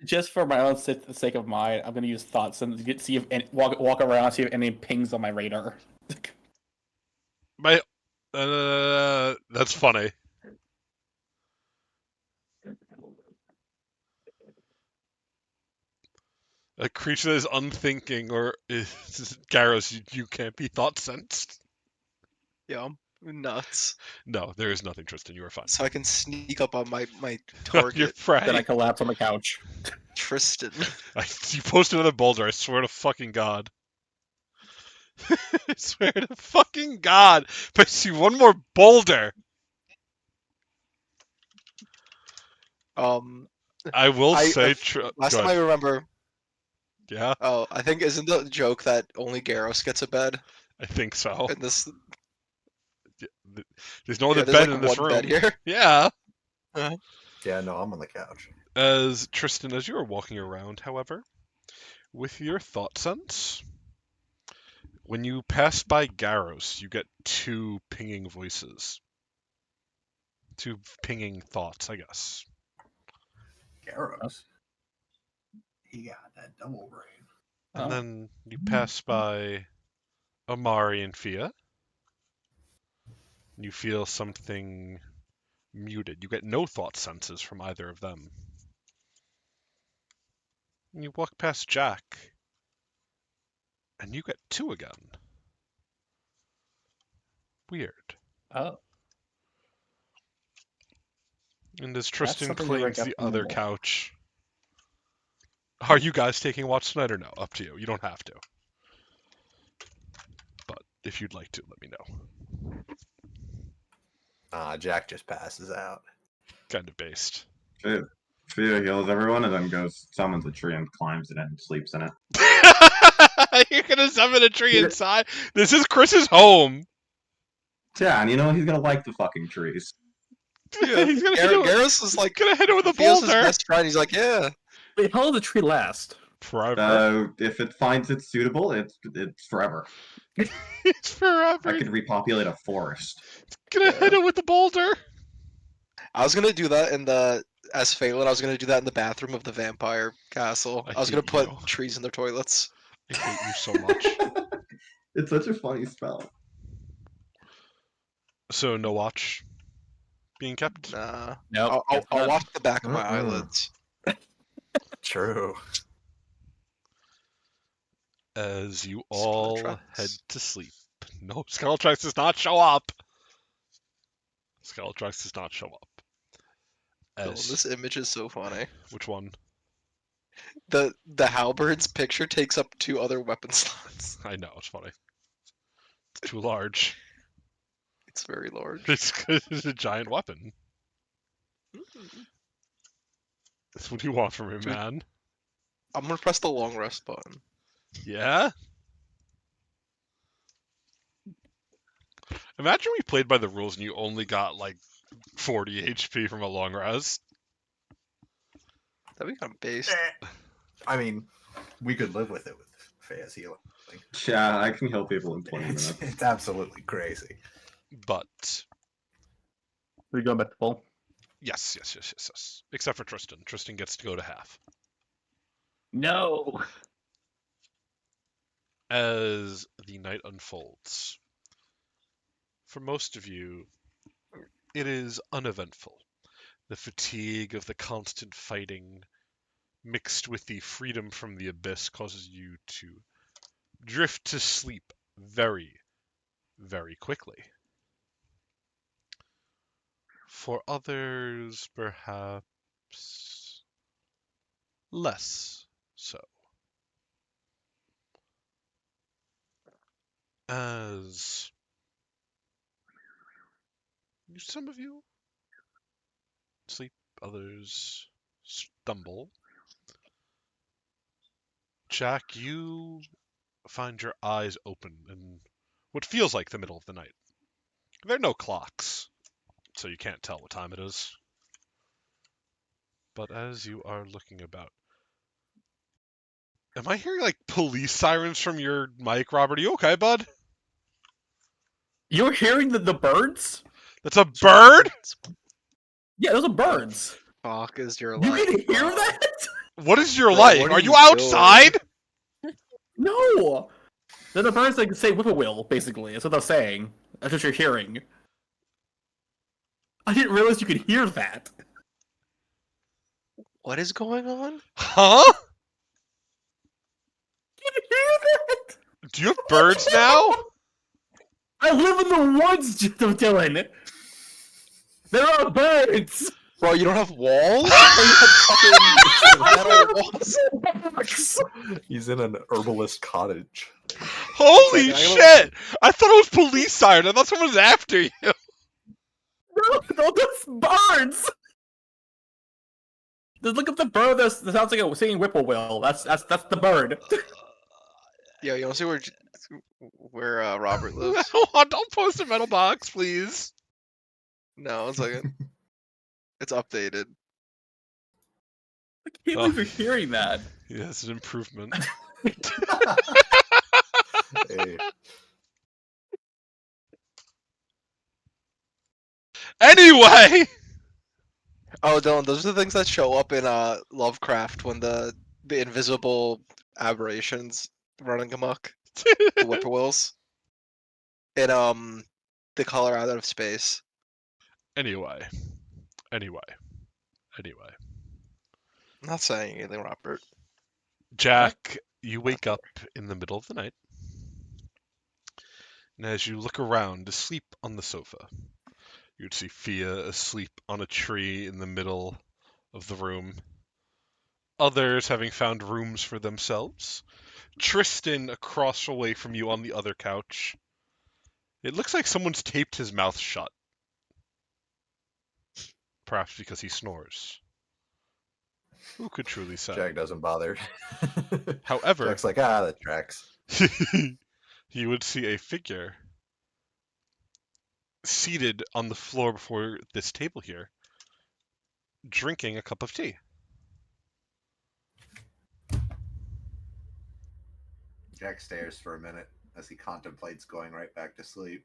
Just for my own sake of mine, I'm gonna use thoughts and see if any, walk around, see if any pings on my radar. My, that's funny. A creature that is unthinking or is Garos, you can't be thought sensed. Yeah, I'm nuts. No, there is nothing, Tristan. You are fine. So I can sneak up on my Your target, Then I prey. collapse on the couch. Tristan. You post another boulder. I swear to fucking God. I swear to fucking God. If I see one more boulder, I will say. Last Go time I ahead. remember, Yeah, I think isn't the joke that only Garos gets a bed I think so. in this? There's no other Yeah, there's bed like in this one room. bed here. Yeah. Yeah, no, I'm on the couch. As Tristan, as you are walking around, however, with your thought sense, when you pass by Garos, you get two pinging voices. Two pinging thoughts, I guess. Garos. He got that double brain. And Oh. then you pass by Amari and Fia. And you feel something muted. You get no thought senses from either of them. You walk past Jack, and you get 2 again. Weird. Oh, And as Tristan something to claims break up the from other the wall. couch. Are you guys taking watch tonight or no? Up to you. You don't have to. But if you'd like to, let me know. Jack just passes out. Kind of based. Theo heals everyone and then goes, summons a tree and climbs it and sleeps in it. You're gonna summon a tree inside? This is Chris's home. Yeah, and you know, he's gonna like the fucking trees. Yeah, He's gonna hit it with, Garrus is like gonna hit it with a Theo's his boulder. best friend. He's like, yeah. Wait, how long does the tree last? Forever. If it finds it suitable, it's forever. It's forever. I could repopulate a forest. Gonna hit it with the boulder. I was gonna do that in the as Phelan. I was gonna do that in the bathroom of the vampire castle. I was gonna hate put you. trees in their toilets. I hate you so much. It's such a funny spell. So no watch being kept. Nah. Nope. I'll watch the back of my Mm-mm. eyelids. True. As you Skull all Tracks. head to sleep. No, Skulltrax does not show up. Skulltrax does not show up. Oh, As this image is so funny. which one? The halberd's picture takes up 2 other weapon slots. I know it's funny. It's too large. It's very large. It's a giant weapon. That's what do you want from me, man? I'm gonna press the long rest button. Yeah? Imagine we played by the rules and you only got like 40 HP from a long rest. That'd be kind of based. I mean, we could live with it with Fea's healing. Yeah, I can heal people in 20 minutes. It's absolutely crazy. But We go back to full. yes. Except for Tristan. Tristan gets to go to half. No. As the night unfolds, for most of you, it is uneventful. The fatigue of the constant fighting, mixed with the freedom from the abyss, causes you to drift to sleep very, very quickly. For others, perhaps less so. As some of you sleep, others stumble. Jack, you find your eyes open in what feels like the middle of the night. There are no clocks, so you can't tell what time it is. But as you are looking about, am I hearing like police sirens from your mic, Robert? Are you okay, bud? You're hearing the birds? That's a bird? Yeah, those are birds. Fuck is your You life? can hear that? What is your Bro, life? what Are are you you outside? No. They're the birds that can say whippoorwill, basically. That's what they're saying. That's what you're hearing. I didn't realize you could hear that. What is going on? Huh? You can hear that? Do you have birds now? I live in the woods, Dylan. There are birds. Bro, you don't have walls? Or you have fucking metal walls? He's in an herbalist cottage. Holy It's like, shit! I thought it was police siren. I thought someone was after you. No, that's birds. Just look at the bird that sounds like a singing whippoorwill. That's the bird. Yo, you wanna see where Robert lives? No, don't post a metal box, please. No, one second. It's updated. I can't believe you're hearing that. Yeah, it's an improvement. Hey, Anyway! Oh, Dylan, those are the things that show up in Lovecraft when the invisible aberrations running amok, the whippoorwills, in the color out of space. Anyway. I'm not saying anything, Robert. Jack, you wake up in the middle of the night, and as you look around, asleep on the sofa, you'd see Fia asleep on a tree in the middle of the room. Others having found rooms for themselves. Tristan across away from you on the other couch. It looks like someone's taped his mouth shut. Perhaps because he snores. Who could truly say? Jack doesn't bother. However, Jack's like, that tracks. you would see a figure seated on the floor before this table here, drinking a cup of tea. Jack stares for a minute as he contemplates going right back to sleep.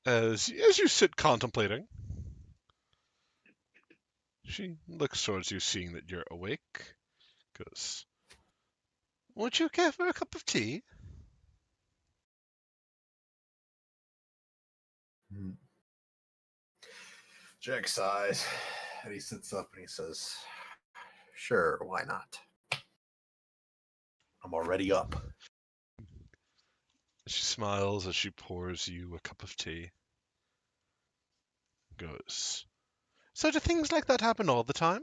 As you sit contemplating, she looks towards you, seeing that you're awake. Goes, would you care for a cup of tea? Jack sighs and he sits up and he says, sure, why not? I'm already up. She smiles as she pours you a cup of tea. Goes, so do things like that happen all the time?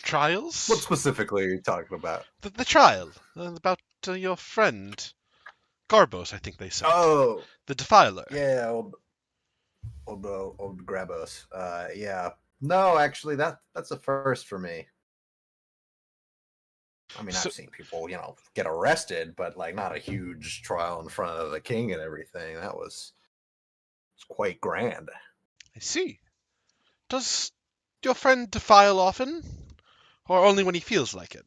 Trials? What specifically are you talking about? The trial. About your friend. Garbos, I think they said. Oh, The Defiler. yeah, old Grabos. Yeah. No, actually, that's a first for me. I mean, So- I've seen people, get arrested, but like not a huge trial in front of the king and everything. That was quite grand. I see. Does your friend defile often? Or only when he feels like it?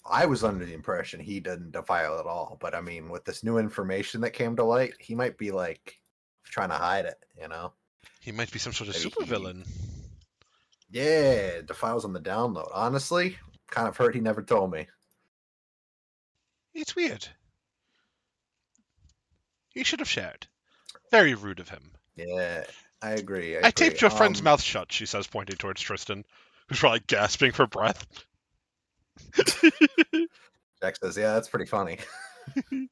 I was under the impression he didn't defile at all, but I mean, with this new information that came to light, he might be like trying to hide it, He might be some sort of Maybe supervillain. Yeah, defiles on the download. Honestly, kind of hurt he never told me. It's weird. He should have shared. Very rude of him. Yeah, I agree. I taped your friend's mouth shut, she says, pointing towards Tristan, who's probably gasping for breath. Jack says, "Yeah, that's pretty funny." If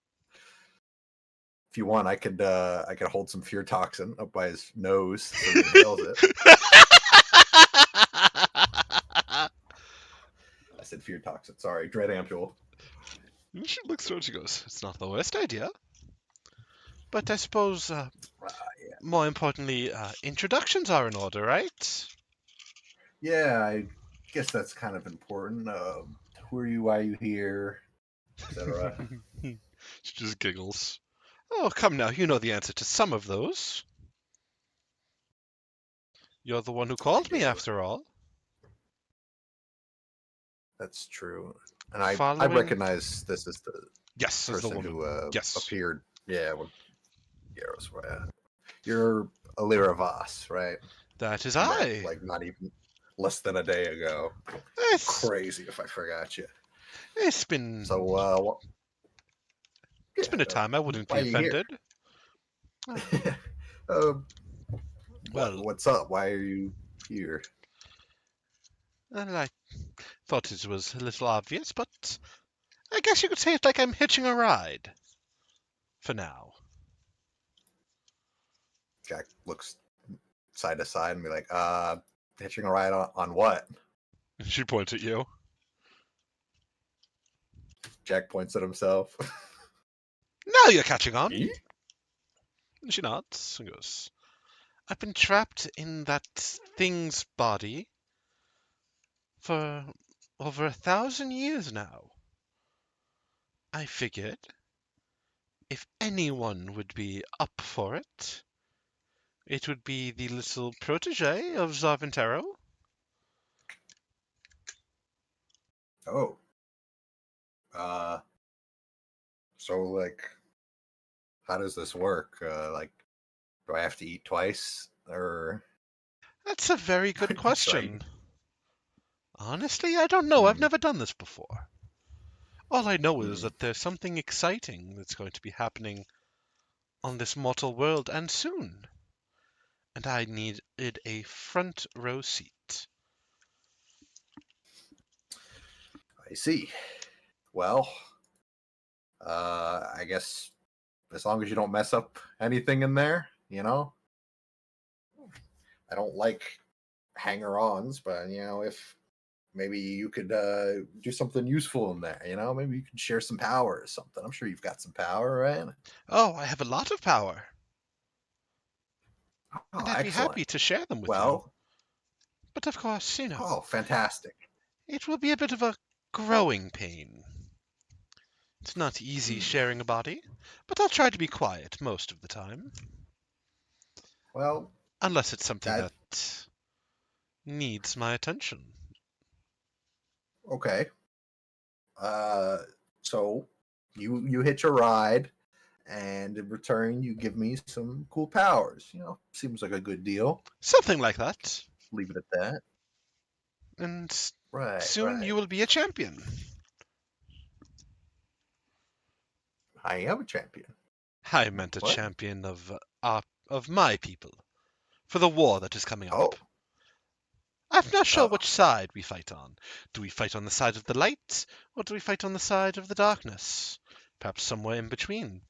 you want, I could hold some fear toxin up by his nose so he inhales it. I said fear toxin. Sorry, dread ampule. She looks towards you and goes, it's not the worst idea. But I suppose, Yeah. more importantly, introductions are in order, right? Yeah, I guess that's kind of important. Who are you? Why are you here? Etc. She just giggles. Oh, come now, you know the answer to some of those. You're the one who called me, after all. That's true. And I Following- recognize this as the Yes, as the person woman. who Yes. appeared. Yeah, when Garos were at. You're Alira Voss, right? That is Met, I. like not even less than a day ago. It's, Crazy if I forgot you. it's been So, it's been a time. I wouldn't be why are you here? offended. Well, what's up? Why are you here? well, I thought it was a little obvious, but I guess you could say it like I'm hitching a ride. For now. Jack looks side to side and be like, hitching a ride on what? She points at you. Jack points at himself. Now you're catching on. Me? She nods and goes, I've been trapped in that thing's body for over 1,000 years now. I figured if anyone would be up for it, it would be the little protege of Zarventero. Oh. So like, how does this work? Like, do I have to eat twice or? That's a very good That's question. Honestly, I don't know. I've never done this before. All I know is that there's something exciting that's going to be happening on this mortal world, and soon. and I needed a front row seat. I see. Well, I guess as long as you don't mess up anything in there, you know. I don't like hanger-ons, but if maybe you could do something useful in there, maybe you could share some power or something. I'm sure you've got some power, right? Oh, I have a lot of power, Oh, and I'd be excellent. happy to share them with you. Well, But of course, oh, fantastic. it will be a bit of a growing pain. It's not easy Hmm. sharing a body, but I'll try to be quiet most of the time. Well, Unless it's something that that needs my attention. okay. So you hitch a ride, and in return you give me some cool powers. Seems like a good deal. Something like that. Leave it at that. And Right. soon Right. you will be a champion. I am a champion. I meant a What? champion of my people, for the war that is coming up. Oh. I'm not sure Oh. which side we fight on. Do we fight on the side of the light, or do we fight on the side of the darkness? Perhaps somewhere in between.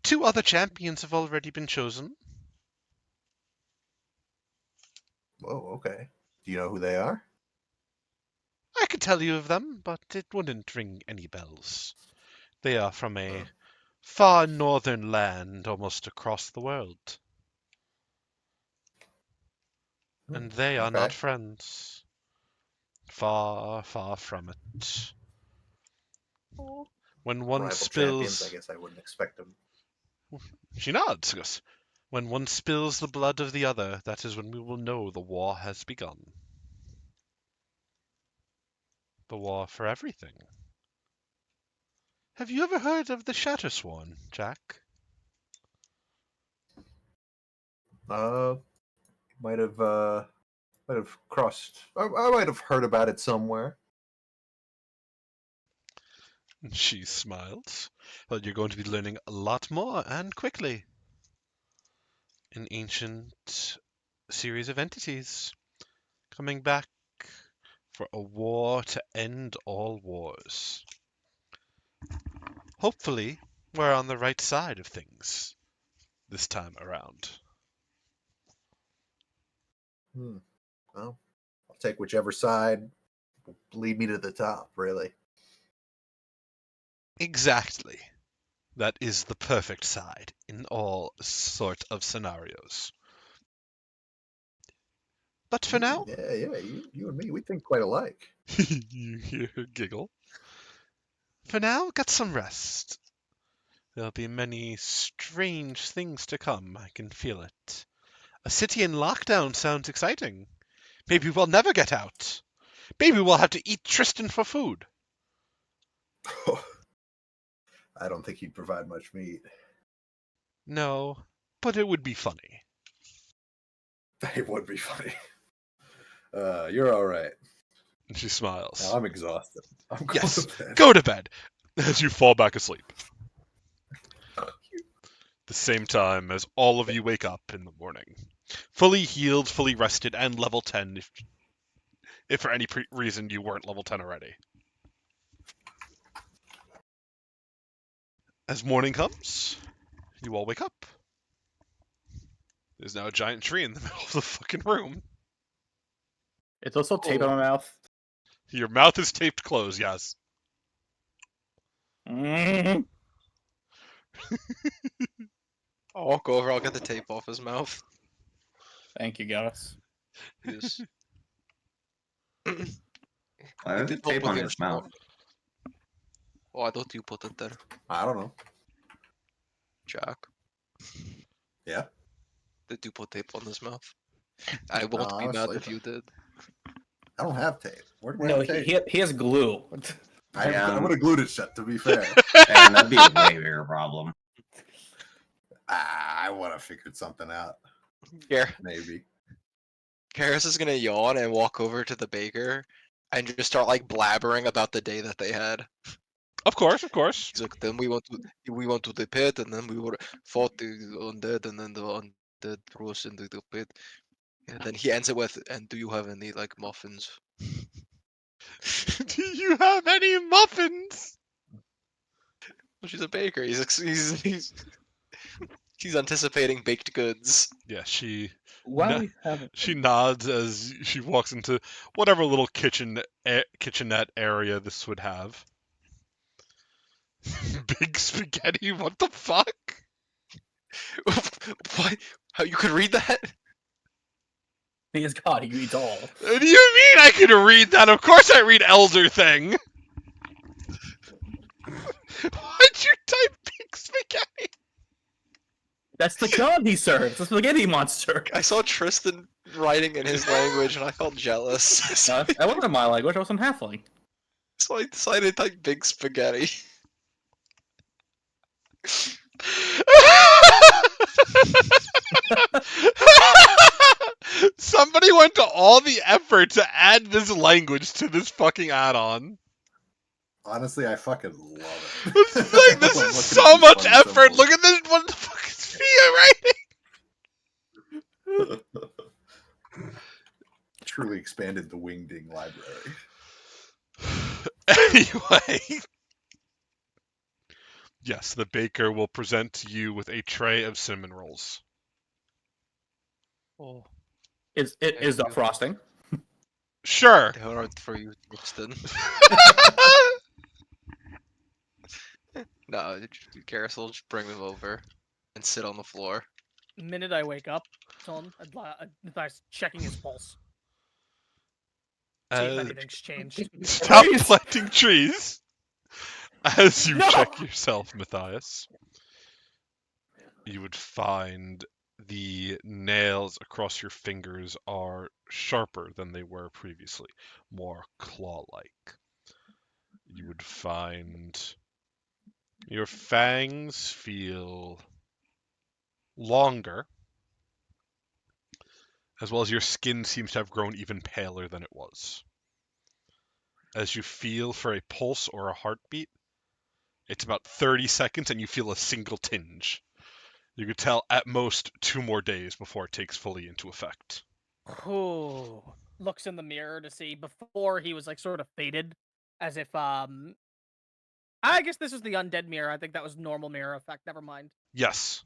2 other champions have already been chosen. Whoa. Okay. Do you know who they are? I could tell you of them, but it wouldn't ring any bells. They are from a far northern land almost across the world. And they are not Okay. friends. Far, far from it. Oh. When one Rival champions. I spills... guess I wouldn't expect them. She nods. She goes, when one spills the blood of the other, that is when we will know the war has begun. The war for everything. Have you ever heard of the Shattersworn, Jack? Might have crossed. I might have heard about it somewhere. She smiled. Well, you're going to be learning a lot more, and quickly. An ancient series of entities coming back for a war to end all wars. Hopefully, we're on the right side of things this time around. Well, I'll take whichever side will lead me to the top, really. Exactly. That is the perfect side in all sorts of scenarios. But for now, Yeah, you and me, we think quite alike. you hear her giggle. For now, get some rest. There'll be many strange things to come, I can feel it. A city in lockdown sounds exciting. Maybe we'll never get out. Maybe we'll have to eat Tristan for food. I don't think he'd provide much meat. No, but it would be funny. It would be funny. You're all right. And she smiles. Now I'm exhausted. I'm going Yes, to bed. go to bed as you fall back asleep. The same time as all of you wake up in the morning. Fully healed, fully rested, and level 10 if for any reason you weren't level 10 already. As morning comes, you all wake up. There's now a giant tree in the middle of the fucking room. It's also tape on my mouth. Your mouth is taped closed, yes. Mm. I'll walk over. I'll get the tape off his mouth. Thank you, Garos. Yes. Why is did it tape help on with his your mouth? Oh, I thought you put it there, I don't know. Jack. Yeah. Did you put tape on his mouth? I won't be mad honestly, if you did. I don't have tape. Where do I No, have tape? he has glue. I would have glued it shut, to be fair. Man, that'd be a way bigger problem. I would have figured something out. Yeah. Maybe. Karis is gonna yawn and walk over to the baker and just start like blabbering about the day that they had. Of course, of course. He's like, then we went to the pit, and then we fought the undead, and then the undead dead throws into the pit. And then he ends it with, "And do you have any like muffins?" Do you have any muffins? Well, she's a baker. He's anticipating baked goods. Yeah, she Why we have she nods as she walks into whatever little kitchenette area this would have. Big spaghetti. What the fuck? What? How you could read that? He is God, he eats all. What do you mean I can read that? Of course I read Elder Thing. Why'd you type big spaghetti? That's the god he serves, the spaghetti monster. I saw Tristan writing in his language, and I felt jealous. No, that wasn't my language, I was in halfling. So I decided to type big spaghetti. Somebody went to all the effort to add this language to this fucking add-on. Honestly, I fucking love it. It's like, this I'm is looking so at these much funny effort. symbols. Look at this. What the fuck is Fia writing? Truly expanded the Wingding library. Anyway. Yes, the baker will present to you with a tray of cinnamon rolls. Oh, Is the frosting? Sure. they aren't for you, Tristan. No, Garos will just bring them over and sit on the floor. Minute I wake up, Matthias checking his pulse. See if anything's changed. Stop planting trees. As you check yourself, Matthias, you would find the nails across your fingers are sharper than they were previously, more claw-like. You would find your fangs feel longer, as well as your skin seems to have grown even paler than it was. As you feel for a pulse or a heartbeat, it's about 30 seconds and you feel a single tinge. You could tell at most 2 more days before it takes fully into effect. Ooh. Looks in the mirror to see before he was like sort of faded, as if I guess this is the undead mirror. I think that was normal mirror effect. Never mind. Yes.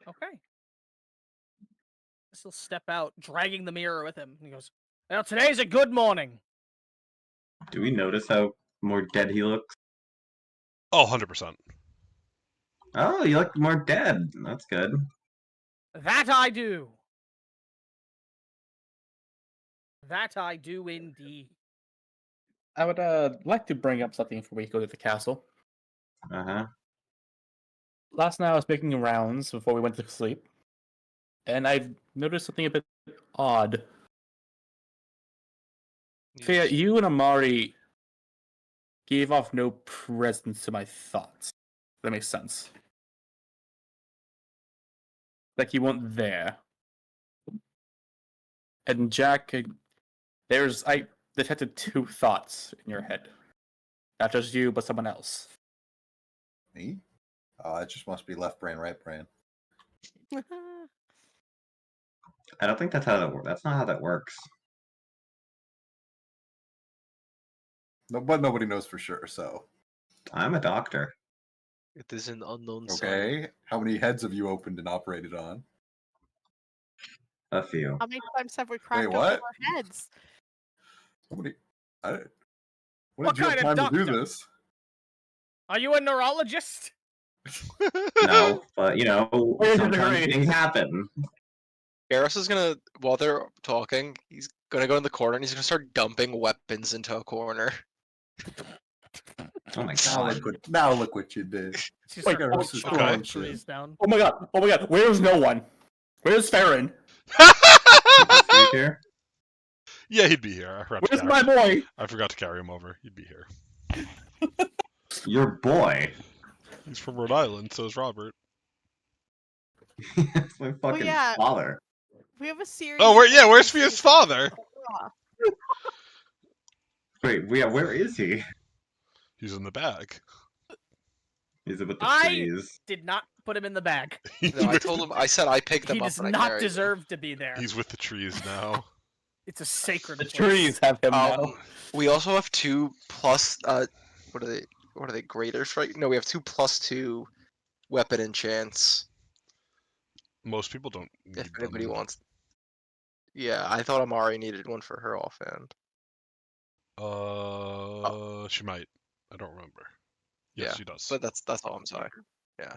Okay. He'll step out, dragging the mirror with him. He goes, "Well, today's a good morning." Do we notice how more dead he looks? Oh, 100%. Oh, you look more dead. That's good. That I do. That I do indeed. I would like to bring up something before we go to the castle. Uh-huh. Last night I was making rounds before we went to sleep, and I noticed something a bit odd. Fia, you and Amari gave off no presence to my thoughts. That makes sense. Like you weren't there. And Jack, I detected 2 thoughts in your head. Not just you, but someone else. Me? Oh, it just must be left brain, right brain. I don't think that's how that works. That's not how that works. No, but nobody knows for sure, so. I'm a doctor. It is an unknown sign. Okay. How many heads have you opened and operated on? A few. How many times have we cracked open what? our heads? When What did you have kind of time to do doctor? this? Are you a neurologist? No, but Where's the sometimes degree? things happen. Garos is gonna, while they're talking, he's gonna go in the corner and he's gonna start dumping weapons into a corner. Oh my Now god. look what you did. She Wait, starts Garos is putting going trees to. down. Oh my god, where's no one? Where's Farron? Is he here? Yeah, he'd be here. Where's my boy? I forgot to carry him over. He'd be here. Your boy. He's from Rhode Island, so is Robert. It's my fucking yeah. father. We have a series. Oh, of where's episodes Fia's father? of- Wait, yeah, where is he? He's in the bag. Is it with the I trees? did not put him in the bag. No, I told him. I said I picked He them up does and I not carried them. deserve to be there. He's with the trees now. It's a sacred The place. trees have him now. We also have 2 plus. What are they? What are they? Greater strike? No, we have 2 +2 weapon enchants. Most people don't need If anybody them. wants. Yeah, I thought Amari needed one for her offhand. She might. I don't remember. Yes, Yeah, she does. But that's all I'm saying. Yeah.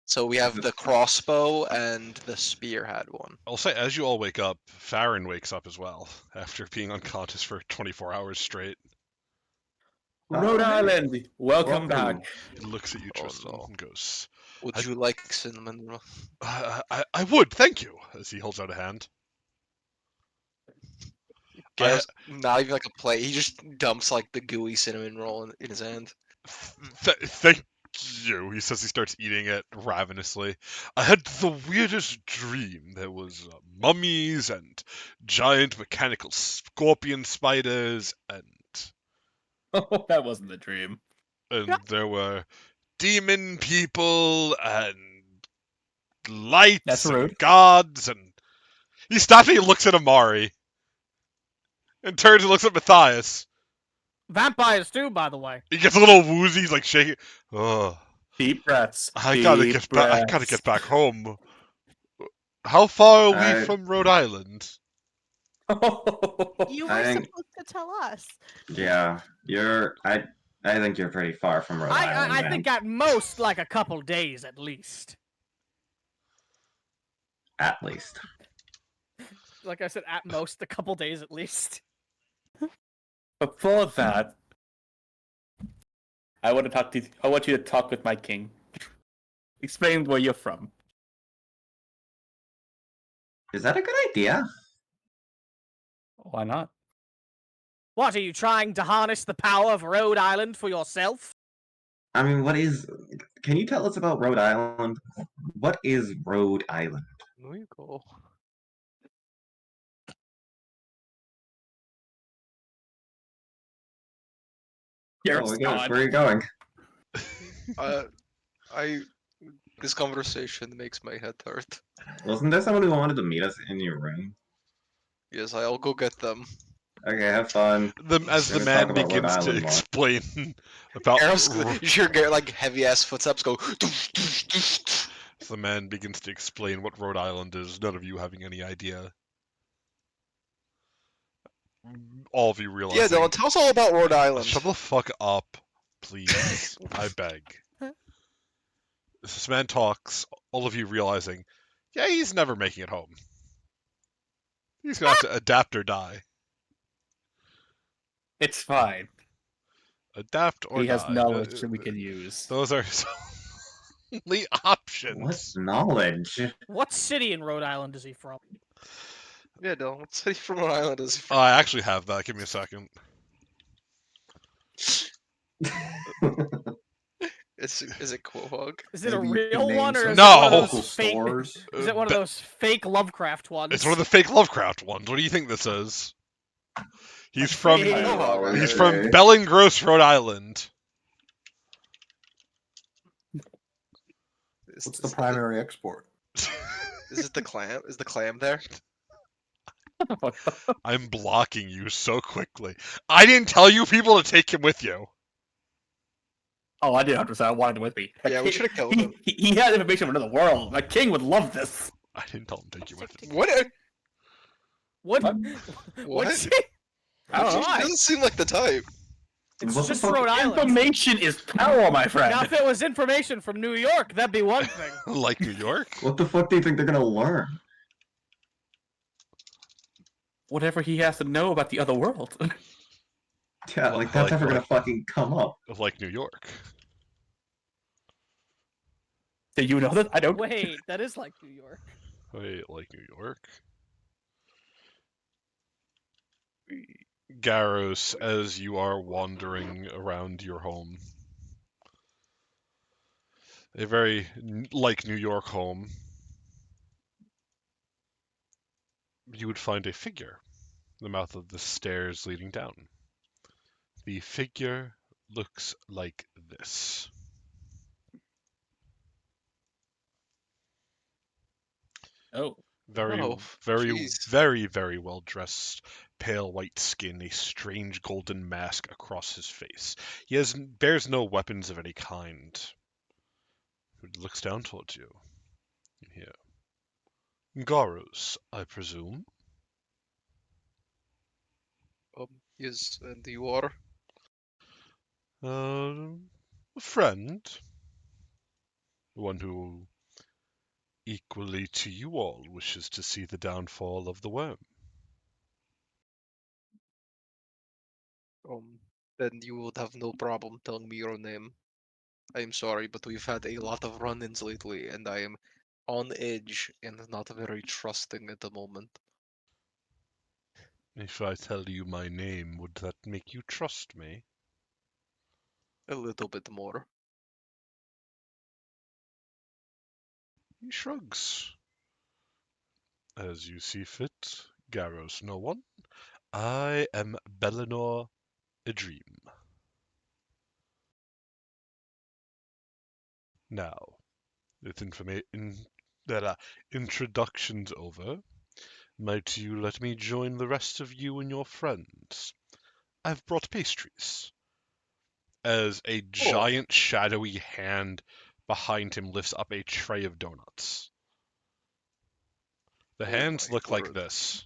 So we have the crossbow and the spear had one. I'll say, as you all wake up, Farron wakes up as well after being unconscious for 24 hours straight. Rhode hey. Island, welcome back. He looks at you, Oh, Tristan, no. and goes, Would you like cinnamon roll? I would, thank you, as he holds out a hand. Garos, not even like a plate. He just dumps like the gooey cinnamon roll in his hand. Thank you, he says. He starts eating it ravenously. I had the weirdest dream. There was mummies and giant mechanical scorpion spiders, and Oh, that wasn't the dream. there were demon people and lights That's and rude. gods, and he stops and he looks at Amari and turns and looks at Matthias. Vampires too, by the way. He gets a little woozy. He's like shaking. Oh, Deep breaths. I gotta Deep get back. I gotta breaths. get back home. How far are we I- from Rhode Island? You I were think- supposed to tell us. Yeah, I think you're pretty far from Rhode Island. I man. think at most like a couple days at least. At least. Like I said, at most a couple days at least. Before that, I want you to talk with my king. Explain where you're from. Is that a good idea? Why not? What, are you trying to harness the power of Rhode Island for yourself? I mean, can you tell us about Rhode Island? What is Rhode Island? There you go. You're Oh my gosh, gone. where are you going? This conversation makes my head hurt. Wasn't there someone who wanted to meet us in your room? Yes, I'll go get them. Okay, have fun. As We're the gonna talk man about Rhode begins to Island more. explain about Garos, you sure get like heavy ass footsteps go. as the man begins to explain what Rhode Island is, none of you having any idea. All of you realize. Yeah, Dylan, tell us all about Rhode Island. Shut the fuck up, please. I beg. This man talks, all of you realizing, yeah, he's never making it home. He's gonna have to adapt or die. It's fine. Adapt or He has die. knowledge that we can use. Those are only options. What knowledge? What city in Rhode Island is he from? Yeah, Dylan, what city from Rhode Island is he Oh, from? I actually have that. Give me a second. Is it Quahog? Is it a Maybe you can real name one or some is No! it one of local those fake? stores. Is it one of those fake Lovecraft ones? It's one of the fake Lovecraft ones. What do you think this is? He's from Hey. Quahog, he's right? from Bellingrosse, Rhode Island. What's the primary export? Is it the clam? Is the clam there? I'm blocking you so quickly. I didn't tell you people to take him with you. Oh, I didn't understand. I wanted him with me. My Yeah, we king- should have killed him. He had information from another world. My king would love this. I didn't tell him to take you with him. What? What? What? What? I don't know. He doesn't seem like the type. It's What the just fuck? Rhode Island. Information is power, my friend. Now, if it was information from New York, that'd be one thing. Like New York? What the fuck do you think they're gonna learn? Whatever he has to know about the other world. Yeah, like that's never gonna fucking come up. Like New York. Do you know that? I don't. Wait, that is like New York. Wait, like New York? Garos, as you are wandering around your home. A very like New York home. You would find a figure in the mouth of the stairs leading down. The figure looks like this. Oh. Very, Oh, very, jeez. very, very well dressed, pale white skin, a strange golden mask across his face. He bears no weapons of any kind. He looks down towards you. Here. Garos, I presume. Yes, and you are? A friend. One who, equally to you all, wishes to see the downfall of the worm. Then you would have no problem telling me your name. I am sorry, but we've had a lot of run-ins lately, and I am on edge and not very trusting at the moment. If I tell you my name, would that make you trust me? A little bit more. He shrugs. As you see fit, Garos no one. I am Belenor a dream. Now, with introductions over, might you let me join the rest of you and your friends? I've brought pastries. As a giant shadowy hand behind him lifts up a tray of donuts. The Oh hands my look like word. this.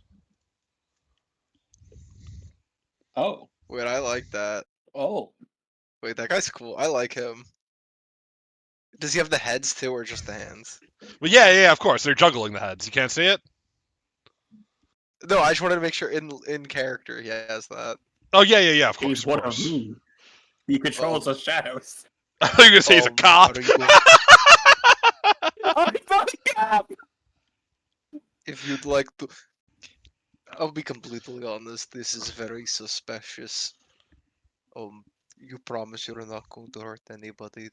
Oh. Wait, I like that. Oh. Wait, that guy's cool. I like him. Does he have the heads too, or just the hands? Well, yeah, of course. They're juggling the heads. You can't see it? No, I just wanted to make sure in character he has that. Oh, yeah, of course, He's of one course. of me. He controls Oh. the shadows. I thought you were going to say he's a cop. Are you going, Oh, he's not a cop! if you'd like to, I'll be completely honest. This is very suspicious. You promise you're not going to hurt anybody.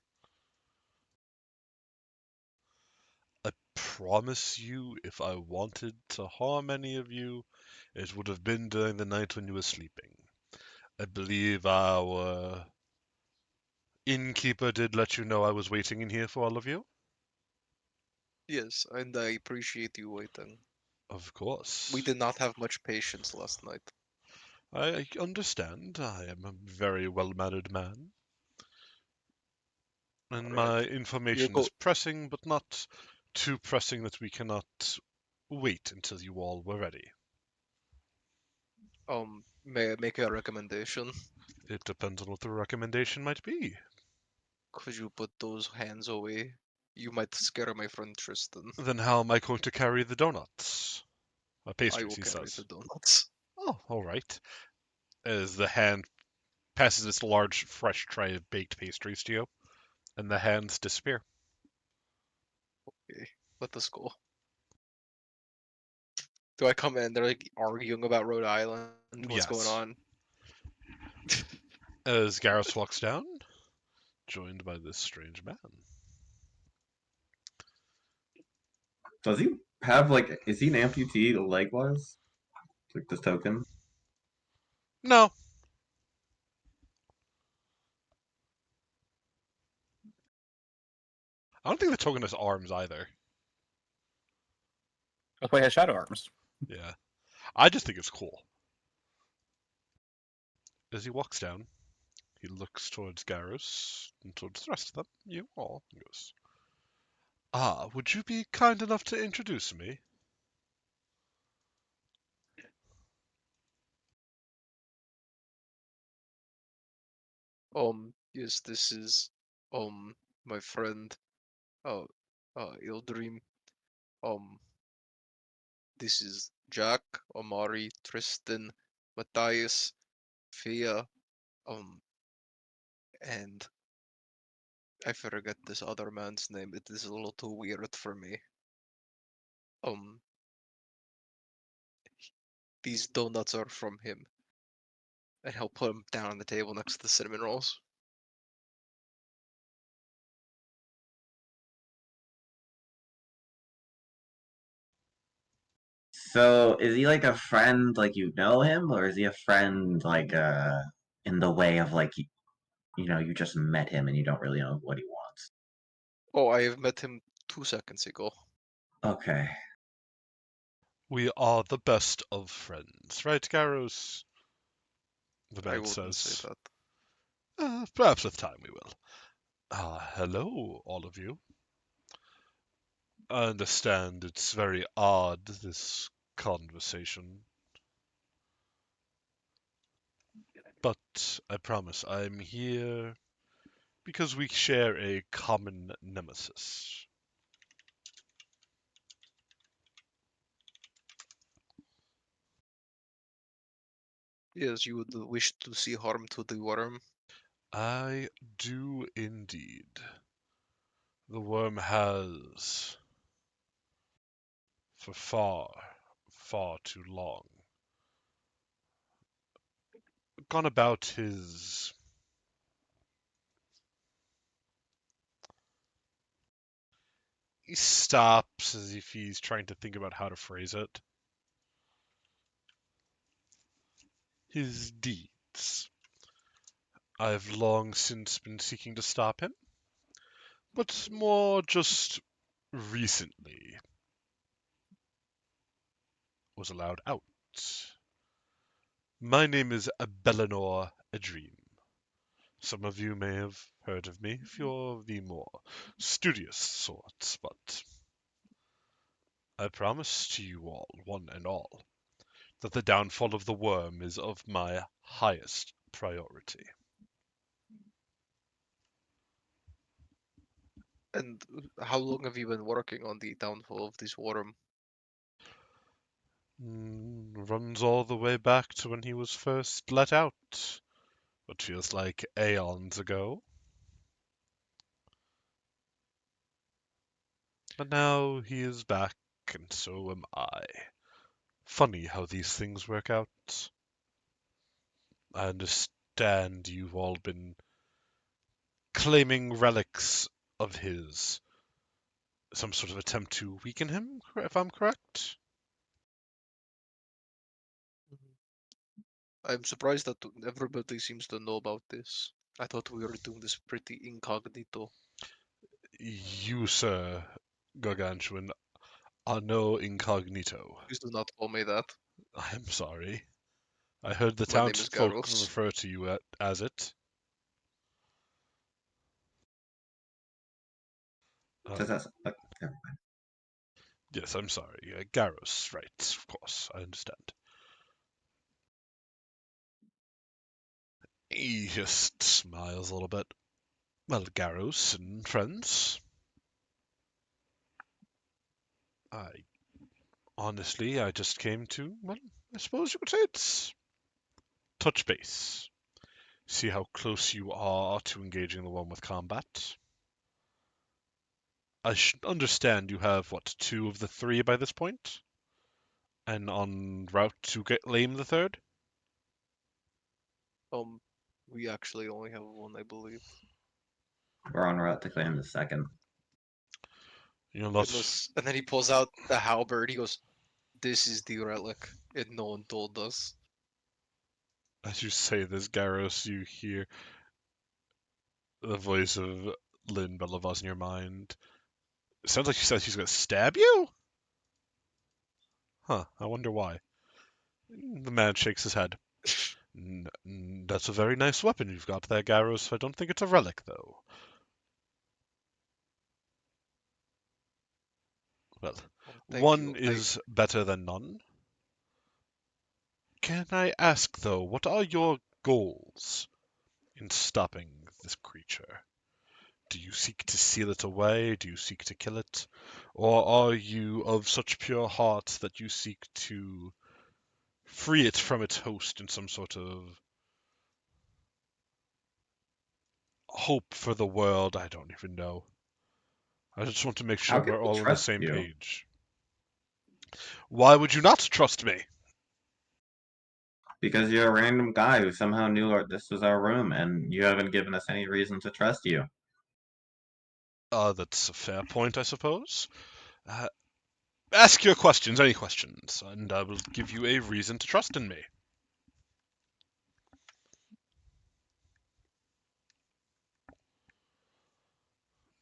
I promise you, if I wanted to harm any of you, it would have been during the night when you were sleeping. I believe our innkeeper did let you know I was waiting in here for all of you. Yes, and I appreciate you waiting. Of course. We did not have much patience last night. I understand. I am a very well-mannered man. And my Alright. information is pressing, but not too pressing that we cannot wait until you all were ready. May I make a recommendation? It depends on what the recommendation might be. Could you put those hands away? You might scare my friend Tristan. Then how am I going to carry the donuts? I Pastries, will he carry says. the donuts. Oh, all right. As the hand passes this large, fresh tray of baked pastries to you, and the hands disappear. Okay, let us go. Do I come in? They're like arguing about Rhode Island. What's going Yes. on? As Garos walks down, joined by this strange man. Does he have like? Is he an amputee leg-wise? Like this token? No. I don't think the token has arms either. That's why he has shadow arms. Yeah. I just think it's cool. As he walks down, he looks towards Garos and towards the rest of them, you all, and goes, "Ah, would you be kind enough to introduce me?" Yes, this is my friend Ildream. This is Jack, Omari, Tristan, Matthias, Fia, and I forget this other man's name. It is a little too weird for me. These donuts are from him. And he'll put them down on the table next to the cinnamon rolls. So is he like a friend, like you know him, or is he a friend like in the way of like you know you just met him and you don't really know what he wants? Oh, I have met him 2 seconds ago. Okay. We are the best of friends, right, Garos? The I man wouldn't say says. that. Perhaps with time we will. Hello, all of you. I understand it's very odd, this conversation. But I promise I'm here because we share a common nemesis. Yes, you would wish to see harm to the worm. I do indeed. The worm has, for far, far too long, gone about his. He stops as if he's trying to think about how to phrase it. His deeds. I've long since been seeking to stop him, but more just recently was allowed out. My name is Belenor Adream. Some of you may have heard of me if you're the more studious sorts, but I promise to you all, one and all, that the downfall of the worm is of my highest priority. And how long have you been working on the downfall of this worm? Runs all the way back to when he was first let out. What feels like aeons ago. But now he is back, and so am I. Funny how these things work out. I understand you've all been claiming relics of his. Some sort of attempt to weaken him, if I'm correct? I'm surprised that everybody seems to know about this. I thought we were doing this pretty incognito. You, sir, Gargantuan, are no incognito. Please do not call me that. I am sorry. I heard the My name is townsfolk Garos. refer to you as it. Does that? Never mind. Yes, I'm sorry. Garos, right, of course, I understand. He just smiles a little bit. Well, Garos and friends, I honestly, I just came to, well, I suppose you could say it's touch base. See how close you are to engaging the one with combat. I should understand you have, what, two of the three by this point? And en route to get lame the third? We actually only have one, I believe. We're on route to claim the second. You know, not. And then he pulls out the halberd. He goes, "This is the relic, and no one told us." As you say this, Garos, you hear the voice of Lynn Belavaz in your mind. It sounds like she says she's going to stab you? Huh, I wonder why. The man shakes his head. That's a very nice weapon you've got there, Garos. I don't think it's a relic, though. Well, Thank one you. is better than none. Can I ask, though, what are your goals in stopping this creature? Do you seek to seal it away? Do you seek to kill it? Or are you of such pure heart that you seek to free it from its host in some sort of hope for the world? I don't even know. I just want to make How sure can we're we all on the trust same you? page. Why would you not trust me? Because you're a random guy who somehow knew this was our room, and you haven't given us any reason to trust you. That's a fair point, I suppose. Ask your questions, any questions, and I will give you a reason to trust in me.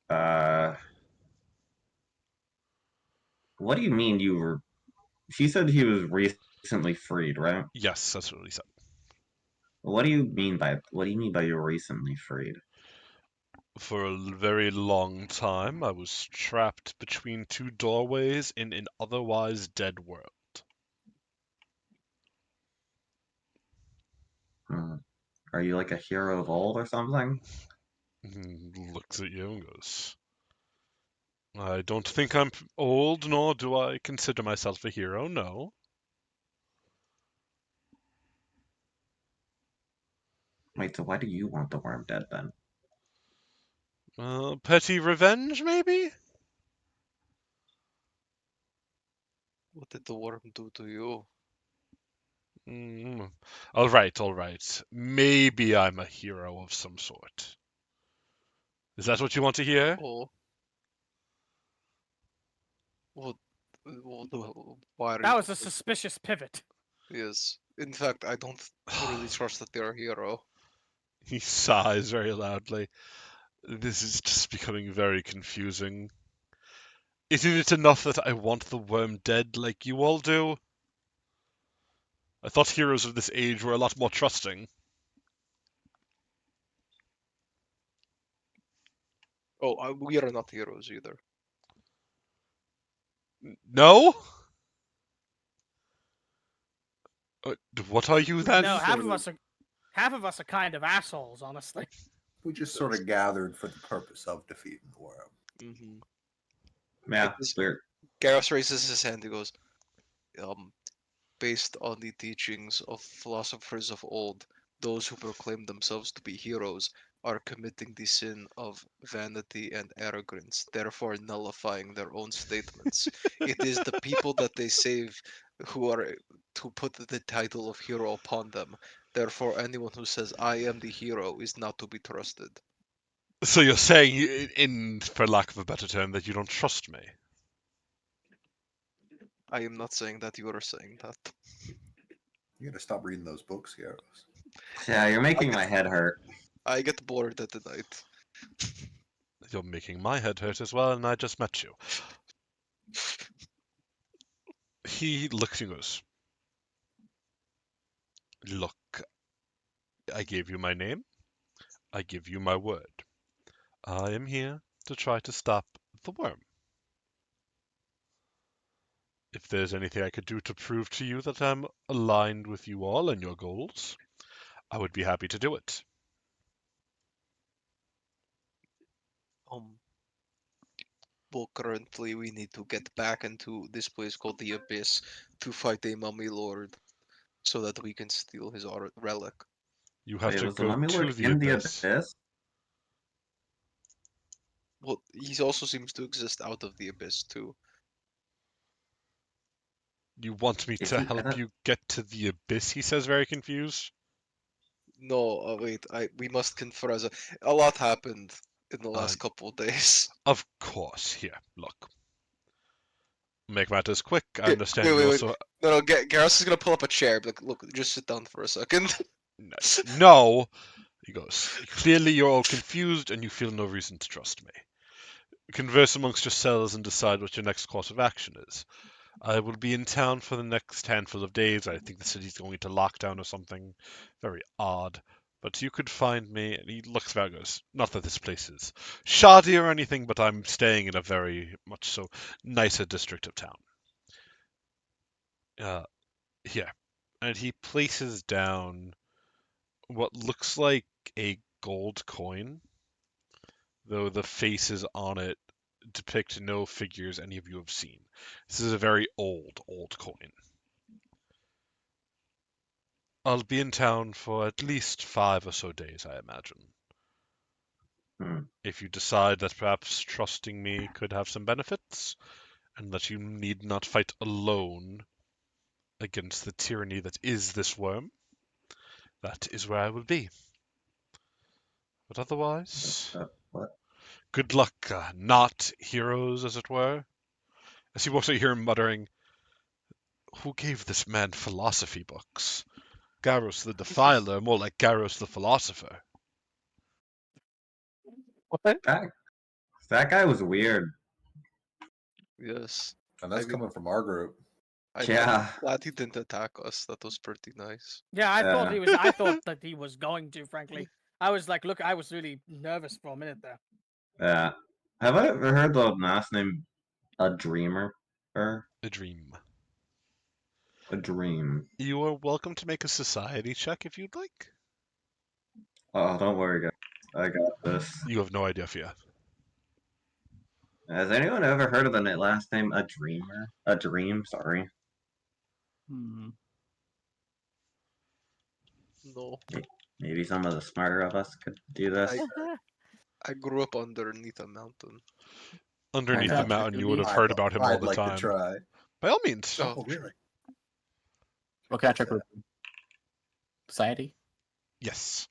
Uh, what do you mean you were He said he was recently freed, right? Yes, that's what he said. What do you mean by you're recently freed? For a very long time, I was trapped between two doorways in an otherwise dead world. Hmm. Are you like a hero of old or something? Looks at you and goes, I don't think I'm old, nor do I consider myself a hero, no. Wait, so why do you want the worm dead then? Petty revenge, maybe? What did the worm do to you? All right. Maybe I'm a hero of some sort. Is that what you want to hear? Oh, what? Why are you? That was a suspicious pivot. Yes. In fact, I don't really trust that they're a hero. He sighs very loudly. This is just becoming very confusing. Isn't it enough that I want the worm dead like you all do? I thought heroes of this age were a lot more trusting. Oh, we are not heroes either. No? What are you then? No, half of us are kind of assholes, honestly. We just sort of gathered for the purpose of defeating the worm. Mm-hmm. Yeah, weird. Garos raises his hand. He goes, based on the teachings of philosophers of old, those who proclaim themselves to be heroes are committing the sin of vanity and arrogance, therefore nullifying their own statements. It is the people that they save who are to put the title of hero upon them. Therefore, anyone who says I am the hero is not to be trusted. So you're saying, for lack of a better term, that you don't trust me? I am not saying that, you are saying that. You gotta stop reading those books, Garos. Yeah, you're making my head hurt. I get bored at the night. You're making my head hurt as well, and I just met you. He looks and goes, Look, I gave you my name. I give you my word. I am here to try to stop the worm. If there's anything I could do to prove to you that I'm aligned with you all and your goals, I would be happy to do it. Well, currently we need to get back into this place called the Abyss to fight a mummy lord, so that we can steal his relic. You have Wait, to was the go Mummy to Lord the in the abyss. abyss? Well, he also seems to exist out of the Abyss too. You want me Is to he? I help thought, you get to the abyss, he says, very confused. No, wait, we must confer as a lot happened in the last Uh, couple of days. Of course. Here, look. Make matters quick. I Wait, understand wait, you wait. also. No, Garrus is gonna pull up a chair. Be like, look, just sit down for a second. No! He goes, Clearly you're all confused and you feel no reason to trust me. Converse amongst yourselves and decide what your next course of action is. I will be in town for the next handful of days. I think the city's going into lockdown or something. Very odd. But you could find me, and he looks around and goes, Not that this place is shoddy or anything, but I'm staying in a very much so nicer district of town. Here. And he places down what looks like a gold coin, though the faces on it depict no figures any of you have seen. This is a very old coin. I'll be in town for at least 5 or so days, I imagine. If you decide that perhaps trusting me could have some benefits, and that you need not fight alone against the tyranny that is this worm, that is where I will be. But otherwise, what? good luck, not heroes, as it were. As you also hear him muttering, Who gave this man philosophy books? Garos the Defiler, more like Garos the Philosopher. What? That guy was weird. Yes. And that's I mean- coming from our group. Yeah. glad he didn't attack us. That was pretty nice. Yeah, I thought Yeah. he was. I thought that he was going to. Frankly, I was like, look, I was really nervous for a minute there. Yeah. Have I ever heard the last name a dreamer? Or A dream. a dream? You are welcome to make a society check if you'd like. Oh, don't worry, guys. I got this. You have no idea, Fia. Has anyone ever heard of the last name a dreamer? A dream, sorry. Hmm. No, Maybe some of the smarter of us could do this. I grew up underneath a mountain. Underneath I the know. mountain, you would have heard about him all I'd the like time. to try. By all means. Oh, Oh, really? What can I check with society? Yes.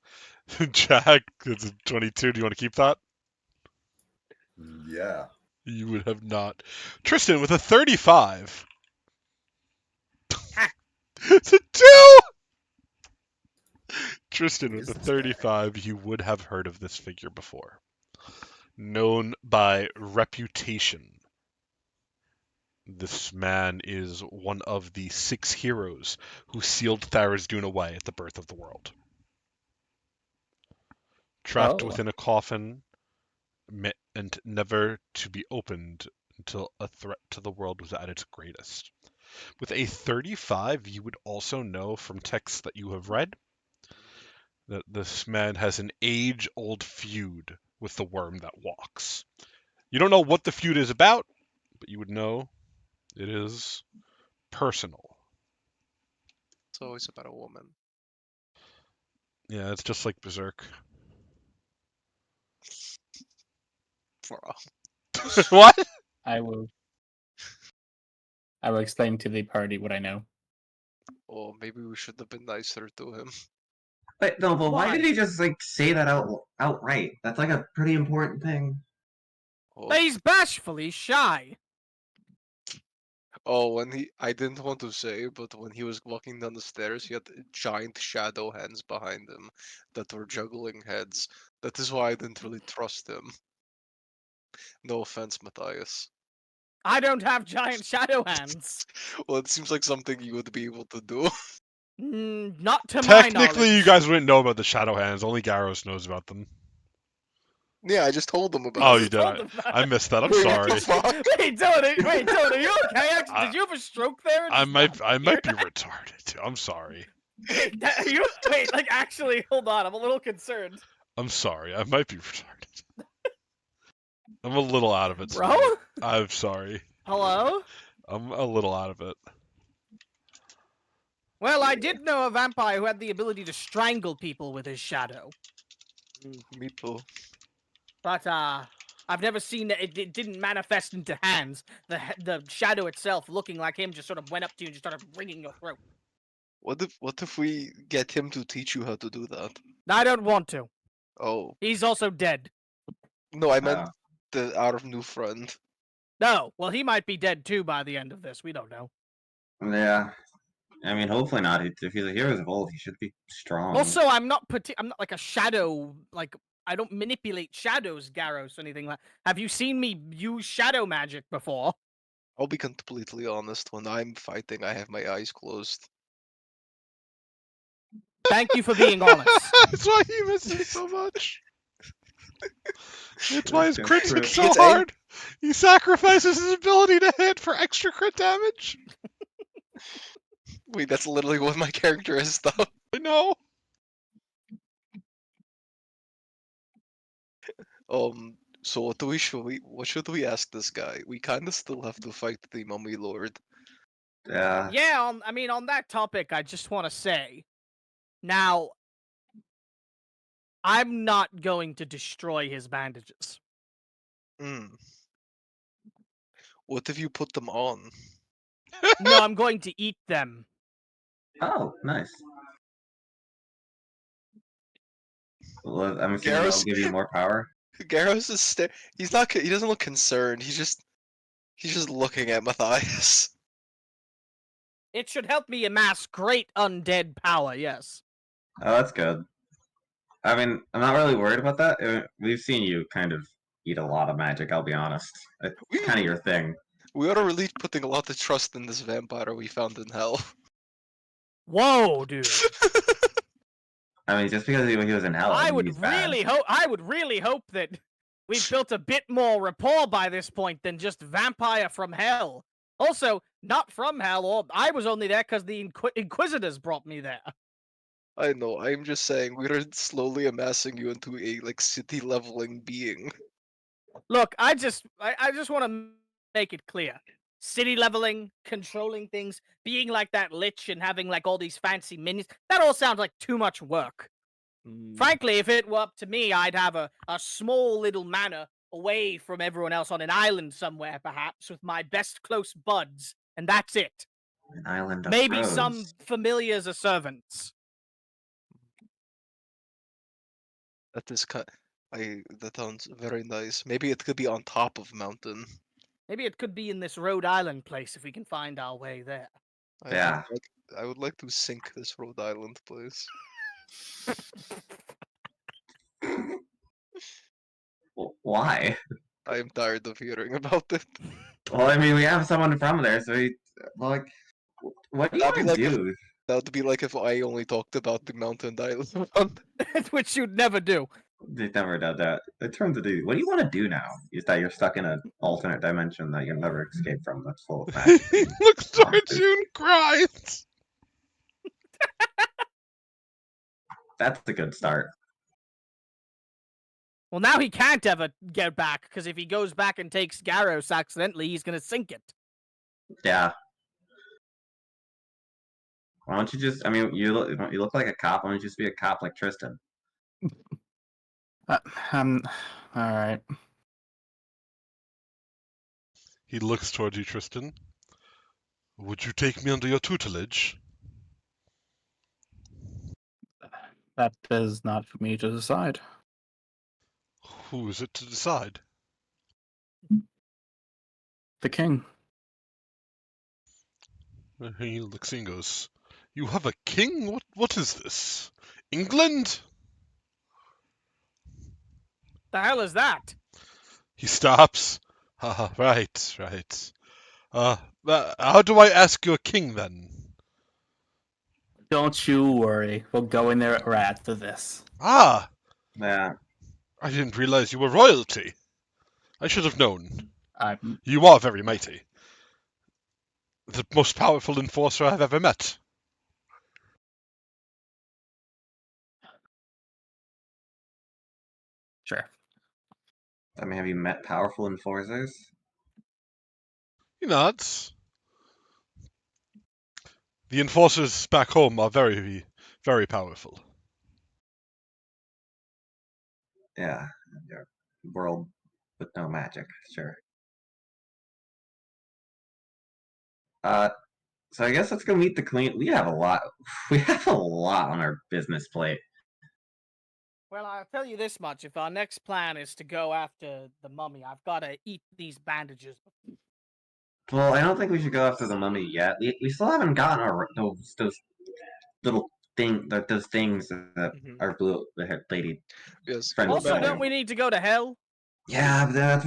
Jack, it's a 22. Do you want to keep that? Yeah. You would have not. Tristan with a 35. It's a 2! Tristan Who with is a this guy? 35, you would have heard of this figure before. Known by reputation. This man is one of the 6 heroes who sealed Tharizdun away at the birth of the world. Trapped Oh. within a coffin and never to be opened until a threat to the world was at its greatest. With a 35, you would also know from texts that you have read that this man has an age-old feud with the worm that walks. You don't know what the feud is about, but you would know it is personal. it's always about a woman. Yeah, it's just like Berserk. Bro. What? I will explain to the party what I know. Oh, maybe we should have been nicer to him. But no, but why Why? did he just like say that outright? That's like a pretty important thing. Oh, But he's bashfully shy. I didn't want to say, but when he was walking down the stairs, he had giant shadow hands behind him that were juggling heads. That is why I didn't really trust him. No offense, Matthias. I don't have giant shadow hands. Well, it seems like something you would be able to do. Not to my Technically, you knowledge. guys wouldn't know about the Shadow Hands. Only Garos knows about them. Yeah, I just told him about Oh, it. you did. told them about I it. missed that. I'm Wait, what sorry. the fuck? Wait, Dylan, are you okay? Did you have a stroke there? and I just might not be hear retarded. I'm sorry. that? Wait, like actually, hold on. I'm a little concerned. I'm sorry. I might be retarded. I'm a little out of it. Bro? tonight. I'm sorry. Hello? I'm a little out of it. Well, I did know a vampire who had the ability to strangle people with his shadow. Me too. But, I've never seen that it didn't manifest into hands. The shadow itself, looking like him, just sort of went up to you and just started wringing your throat. What if we get him to teach you how to do that? I don't want to. Oh. He's also dead. No, I meant Oh. our new friend. No, well, he might be dead too by the end of this. We don't know. Yeah. I mean, hopefully not. If he's a Heroes of Old, he should be strong. Also, I'm not like a shadow. Like I don't manipulate shadows, Garos, or anything like. Have you seen me use shadow magic before? I'll be completely honest. When I'm fighting, I have my eyes closed. Thank you for being honest. That's why he misses so much. That's why his That's crits true. hit so It's hard. He sacrifices his ability to hit for extra crit damage. Wait, that's literally what my character is, though. I know. So what should we ask this guy? We kind of still have to fight the Mummy Lord. Yeah. Yeah, on that topic, I just want to say, now, I'm not going to destroy his bandages. Hmm. What if you put them on? No, I'm going to eat them. Oh, nice. Well, I'm assuming that'll Garrus- give you more power. Garos is He doesn't look concerned. He's just looking at Matthias. It should help me amass great undead power, yes. Oh, that's good. I mean, I'm not really worried about that. We've seen you kind of eat a lot of magic, I'll be honest. It's kind of your thing. We are really putting a lot of trust in this vampire we found in hell. Whoa, dude. I mean, just because he was in hell, I I mean, would he's bad. really hope that we've built a bit more rapport by this point than just vampire from hell. Also, not from hell, or I was only there because the Inquisitors brought me there. I know, I'm just saying, we're slowly amassing you into a, like, city-leveling being. Look, I just want to make it clear. City leveling, controlling things, being like that lich and having like all these fancy minions, that all sounds like too much work. Frankly, if it were up to me, I'd have a small little manor away from everyone else on an island somewhere, perhaps, with my best close buds, and that's it. An island of Maybe crows. some familiars or servants. That is that sounds very nice. Maybe it could be on top of mountain. Maybe it could be in this Rhode Island place if we can find our way there. Yeah. I would like to sink this Rhode Island place. Why? I am tired of hearing about it. Well, I mean, we have someone from there, so like, what do you That'd be want to like do? That would be like if I only talked about the mountain island one. Which you'd never do. They never did that. It turns to do. What do you want to do now? Is that you're stuck in an alternate dimension that you'll never escape from? That's full of magic. He and looks towards monsters. you and cries. That's a good start. Well, now he can't ever get back, because if he goes back and takes Garos accidentally, he's going to sink it. Yeah. Why don't you just? I mean, you look like a cop. Why don't you just be a cop like Tristan? All right. He looks towards you, Tristan. Would you take me under your tutelage? That is not for me to decide. Who is it to decide? The king. He looks and goes, "You have a king? What is this? England?" The hell is that? He stops. Right. How do I ask your king then? Don't you worry. We'll go in there right after this. Ah, Yeah. I didn't realize you were royalty. I should have known. I'm You are very mighty. The most powerful enforcer I've ever met. sure. I mean, have you met powerful enforcers? He nods. The enforcers back home are very, very powerful. Yeah. Your world with no magic. Sure. So I guess let's go meet the queen. We have a lot. We have a lot on our business plate. Well, I'll tell you this much. If our next plan is to go after the mummy, I've got to eat these bandages. Well, I don't think we should go after the mummy yet. We still haven't gotten our those little those things that our blue lady Yes. friend was Also, telling don't you. we need to go to hell? Yeah, but that's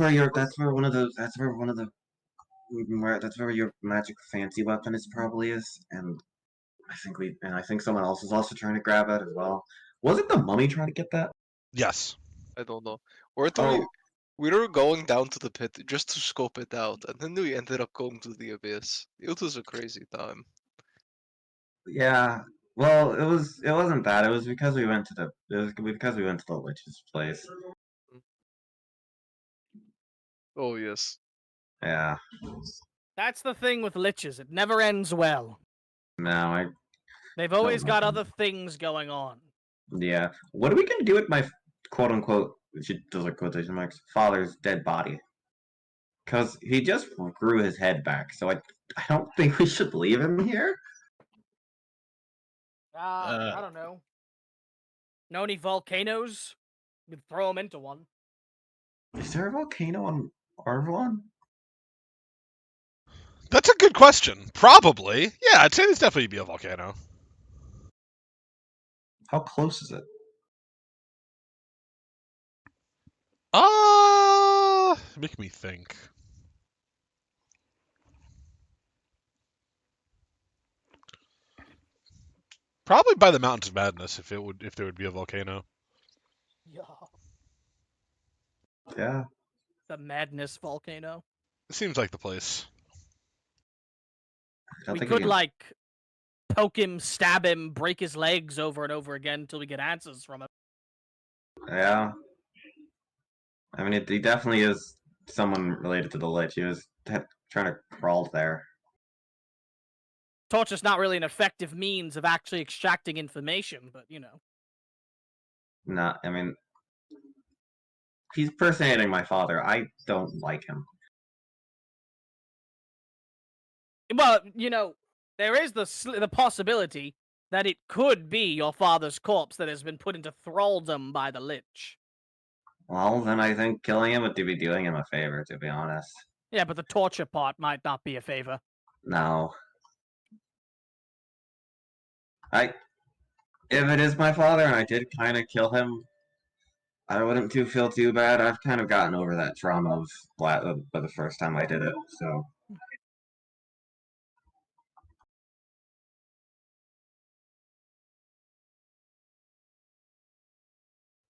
where one of the that's where your magic fancy weapon is probably is, and I think someone else is also trying to grab it as well. Wasn't the mummy trying to get that? Yes. I don't know. Weren't Oh, we were going down to the pit just to scope it out, and then we ended up going to the abyss. It was a crazy time. yeah. Well, it wasn't that. It was because we went to the witch's place. Oh yes. Yeah. That's the thing with liches. It never ends well. No, I They've always got nothing. other things going on. Yeah. What are we gonna do with my quote unquote, those are quotation marks, father's dead body? Because he just grew his head back, so I don't think we should leave him here. I don't know. Know any volcanoes? You could throw them into one. Is there a volcano on Arvalon? That's a good question. Probably. Yeah, I'd say there's definitely be a volcano. How close is it? Make me think. Probably by the Mountains of Madness if there would be a volcano. Yeah. Yeah. The Madness volcano. It seems like the place. I don't We think could can... like poke him, stab him, break his legs over and over again until we get answers from him. Yeah. I mean, he definitely is someone related to the Lich. He was trying to crawl there. Torture's not really an effective means of actually extracting information, but you know. Not, I mean, he's personating my father. I don't like him. Well, you know, there is the possibility that it could be your father's corpse that has been put into thraldom by the Lich. Well, then I think killing him would be doing him a favor, to be honest. Yeah, but the torture part might not be a favor. No. If it is my father and I did kind of kill him, I wouldn't feel too bad. I've kind of gotten over that trauma of by the first time I did it, so.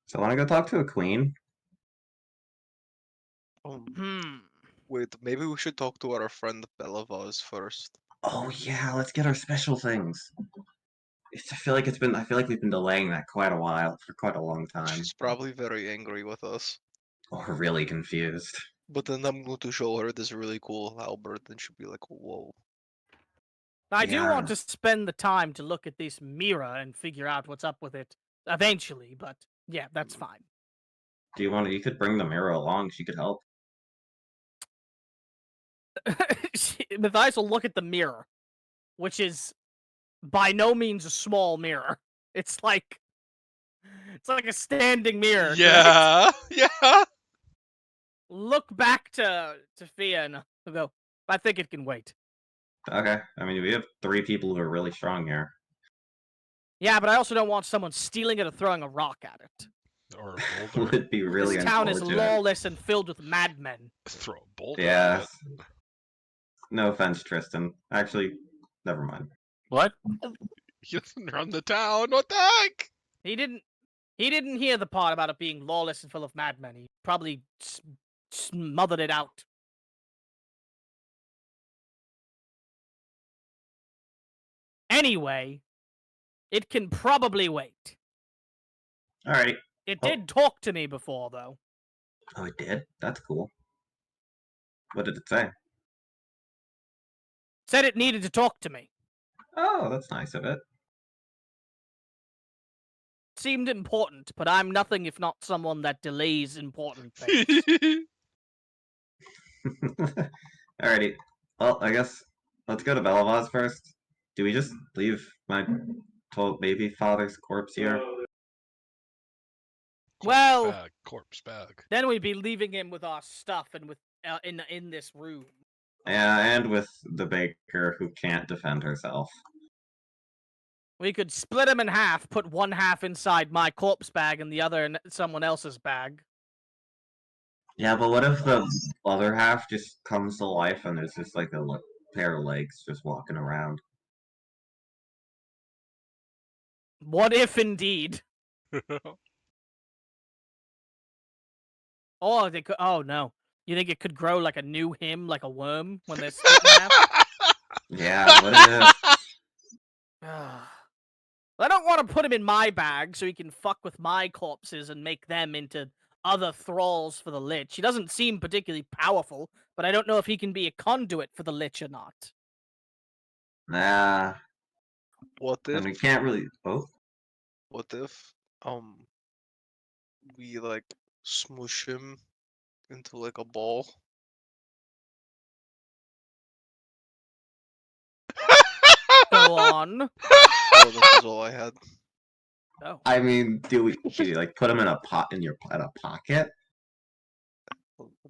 So I want to go talk to a queen. Wait, maybe we should talk to our friend Belavaz first. Oh yeah, let's get our special things. I feel like we've been delaying that quite a while, for quite a long time. She's probably very angry with us. Or really confused. But then I'm going to show her this really cool halberd, and she'll be like, whoa. I do Yeah. want to spend the time to look at this mirror and figure out what's up with it eventually, but yeah, that's fine. Do you want to? You could bring the mirror along. She could help. Matthias will look at the mirror, which is by no means a small mirror. It's like a standing mirror. correct? Yeah, yeah. Look back to Fia and he'll go, I think it can wait. Okay. I mean, we have 3 people who are really strong here. Yeah, but I also don't want someone stealing it or throwing a rock at it. Or a boulder. Would be really This town is unfortunate. lawless and filled with madmen. Throw a boulder. Yeah. At it. No offense, Tristan. Actually, never mind. What? He doesn't run the town. What the heck? He didn't hear the part about it being lawless and full of madmen. He probably smothered it out. Anyway, it can probably wait. Alright. It Oh. did talk to me before, though. Oh, it did? That's cool. What did it say? Said it needed to talk to me. Oh, that's nice of it. Seemed important, but I'm nothing if not someone that delays important things. Alrighty. Well, I guess let's go to Belavaz first. Do we just leave my baby father's corpse here? Well, Corpse bag. then we'd be leaving him with our stuff and with in this room. Yeah, and with the baker who can't defend herself. We could split him in half, put one half inside my corpse bag and the other in someone else's bag. Yeah, but what if the other half just comes to life and there's just like a pair of legs just walking around? What if indeed? Oh, they could. Oh no! You think it could grow like a new him, like a worm, when they're split in half? Yeah, what if? I don't want to put him in my bag so he can fuck with my corpses and make them into other thralls for the Lich. He doesn't seem particularly powerful, but I don't know if he can be a conduit for the Lich or not. Nah. What if? And we can't really. Oh. What if? We like smoosh him into like a ball. Go on. Oh, that was all I had. Oh. I mean, do you like put him in a pocket?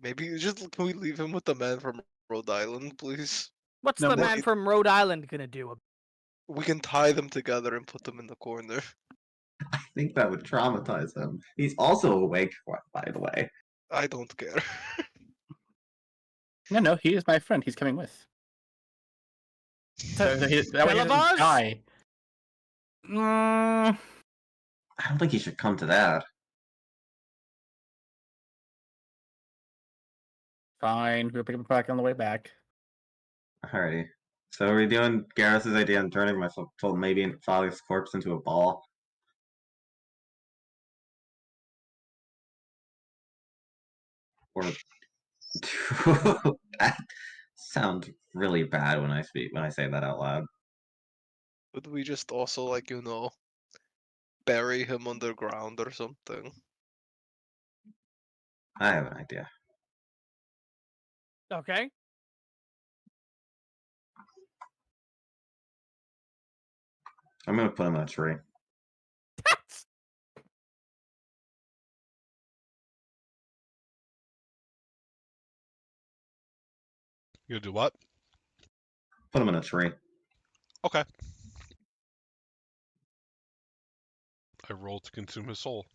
Maybe can we leave him with the man from Rhode Island, please? What's No, the but man from Rhode Island gonna do? We can tie them together and put them in the corner. I think that would traumatize him. He's also awake, by the way. I don't care. No, he is my friend. He's coming with. So that way he Belavaz? doesn't die. Mm, I don't think he should come to that. fine. We'll pick him back on the way back. Alrighty. So are we doing Garrus's idea and turning my maybe father's corpse into a ball? Or that sounds really bad when I say that out loud. Would we just also, like, bury him underground or something? I have an idea. Okay. I'm gonna put him in a tree. You gonna do what? Put him in a tree. Okay. I roll to consume his soul.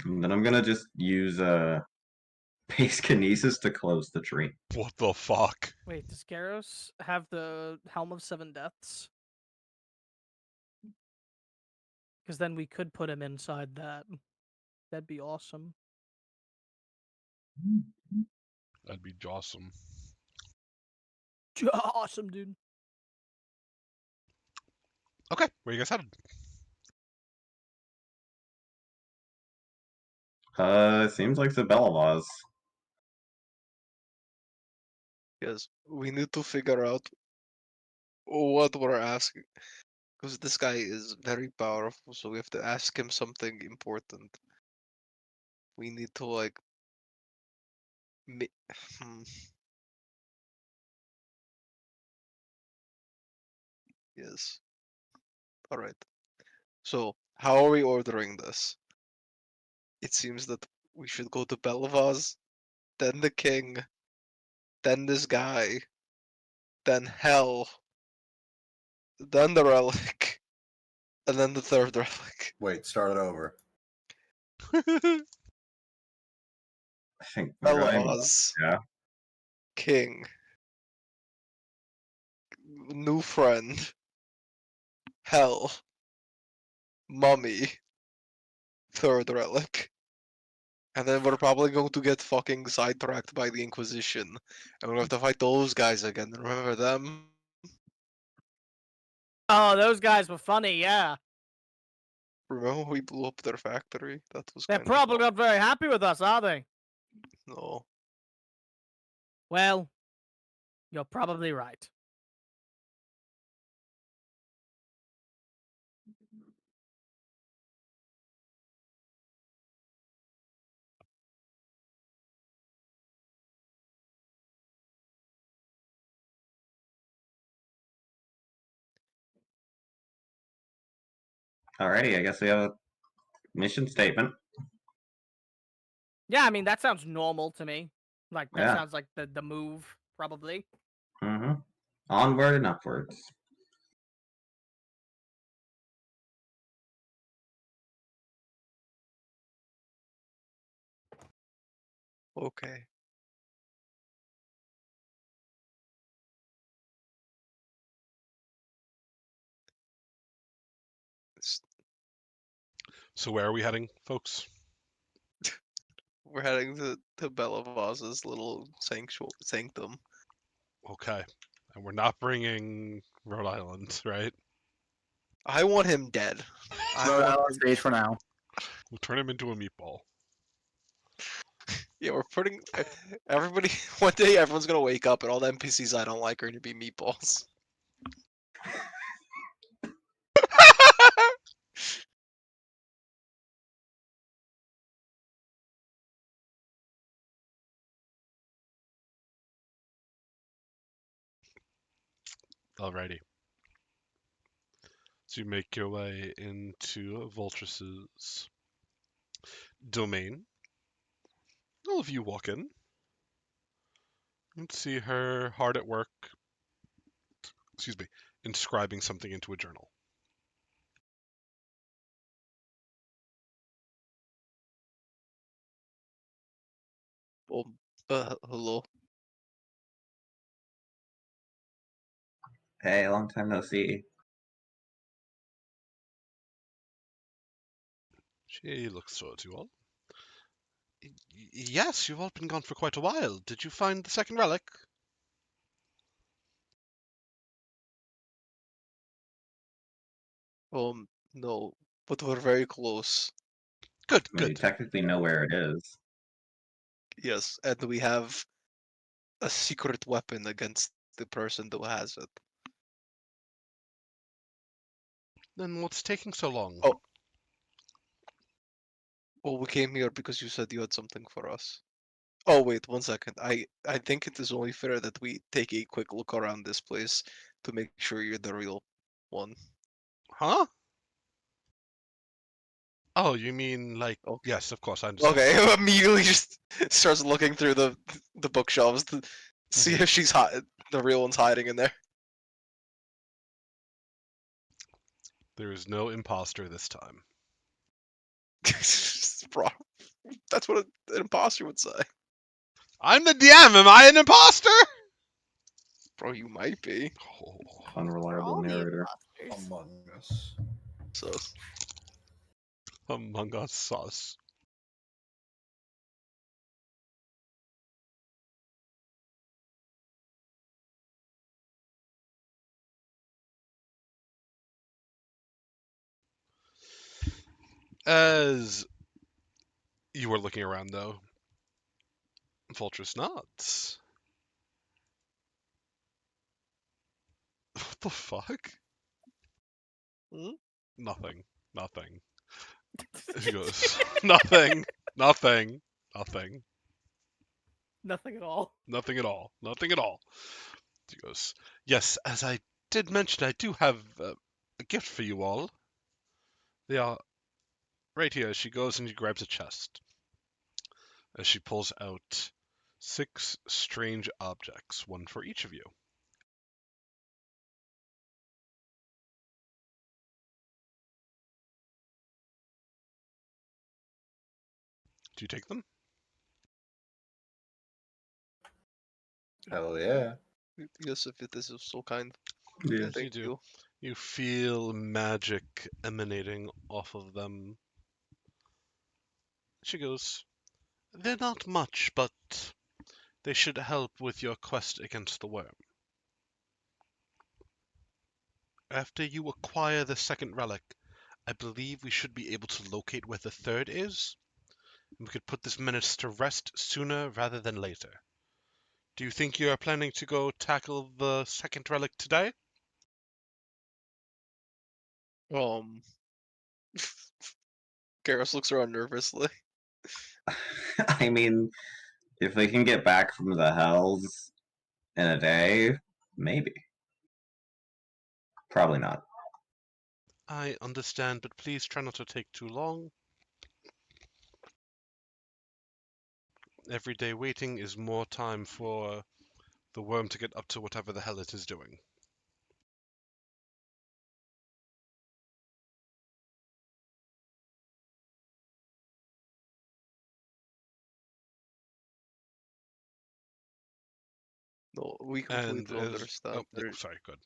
And then I'm gonna just use base kinesis to close the tree. What the fuck? Wait, does Garos have the Helm of Seven Deaths? Because then we could put him inside that. That'd be awesome. That'd be awesome. Awesome, dude. Okay, where you guys headed? Seems like the Belavaz. Yes, we need to figure out what we're asking. Because this guy is very powerful, so we have to ask him something important. We need to, like... Hmm. Yes. Alright. So, how are we ordering this? It seems that we should go to Belavaz, then the king, then this guy, then hell, then the relic, and then the third relic. Wait, start it over. I think we're going. Belavaz, Yeah. king, new friend, hell, mummy, third relic. And then we're probably going to get fucking sidetracked by the Inquisition. And we're going to have to fight those guys again. Remember them? Oh, those guys were funny, yeah. Remember when we blew up their factory? That was They're kind of probably fun. not very happy with us, are they? No. Well, you're probably right. Alrighty, I guess we have a mission statement. Yeah, I mean, that sounds normal to me. Like, that Yeah. sounds like the move, probably. Mm-hmm. Onward and upwards. Okay. S- So where are we heading, folks? We're heading to Belavaz's little sanctum. Okay. And we're not bringing Rhode Island, right? I want him dead. I Rhode want Island him- stage for now. We'll turn him into a meatball. Yeah, we're putting everybody. One day, everyone's gonna wake up, and all the NPCs I don't like are gonna be meatballs. Alrighty. So you make your way into Voltress's domain. All of you walk in and see her hard at work, excuse me, inscribing something into a journal. Hello. Hey, long time no see. She looks towards you all. Yes, you've all been gone for quite a while. Did you find the second relic? No, but we're very close. Good, Well, you good. technically know where it is. Yes, and we have a secret weapon against the person who has it. Then what's taking so long? Oh. Well, we came here because you said you had something for us. Oh, wait, 1 second. I think it is only fair that we take a quick look around this place to make sure you're the real one. Huh? Oh, you mean like... Oh. Yes, of course, I understand. Okay, immediately just starts looking through the bookshelves to see if she's the real one's hiding in there. There is no imposter this time. Bro, that's what an imposter would say. I'm the DM! Am I an imposter? Bro, you might be. Oh. We're Unreliable all the narrator. imposters. Among Us. So, Among Us sauce. As you were looking around, though, Vultrus nods. What the fuck? Hmm? Nothing. Nothing. He goes, nothing. Nothing. Nothing. Nothing at all. Nothing at all. Nothing at all. He goes, yes, as I did mention, I do have a gift for you all. They are right here. She goes and she grabs a chest. As she pulls out 6 strange objects, one for each of you. Do you take them? Hell yeah. yes, if it is so kind. Yes. Thank do. you. You feel magic emanating off of them. She goes, they're not much, but they should help with your quest against the worm. After you acquire the second relic, I believe we should be able to locate where the third is. We could put this menace to rest sooner rather than later. Do you think you are planning to go tackle the second relic today? Garrus looks around nervously. I mean, if they can get back from the hells in a day, maybe. Probably not. I understand, but please try not to take too long. Every day waiting is more time for the worm to get up to whatever the hell it is doing. No, we And completely understand. sorry, good.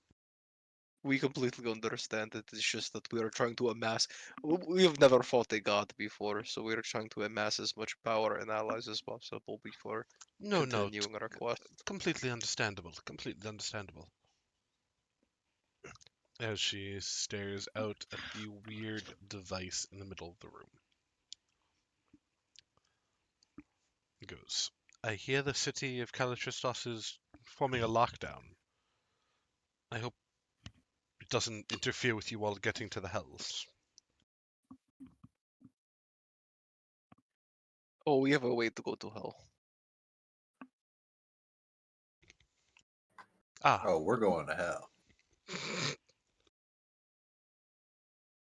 We completely understand it. It's just that we are trying to amass. We have never fought a god before, so we are trying to amass as much power and allies as possible before No, continuing our quest. completely understandable. Completely understandable. As she stares out at the weird device in the middle of the room. Goes, I hear the city of Kalitristos is forming a lockdown. I hope it doesn't interfere with you all getting to the Hells. Oh, we have a way to go to hell. Ah. Oh, we're going to hell.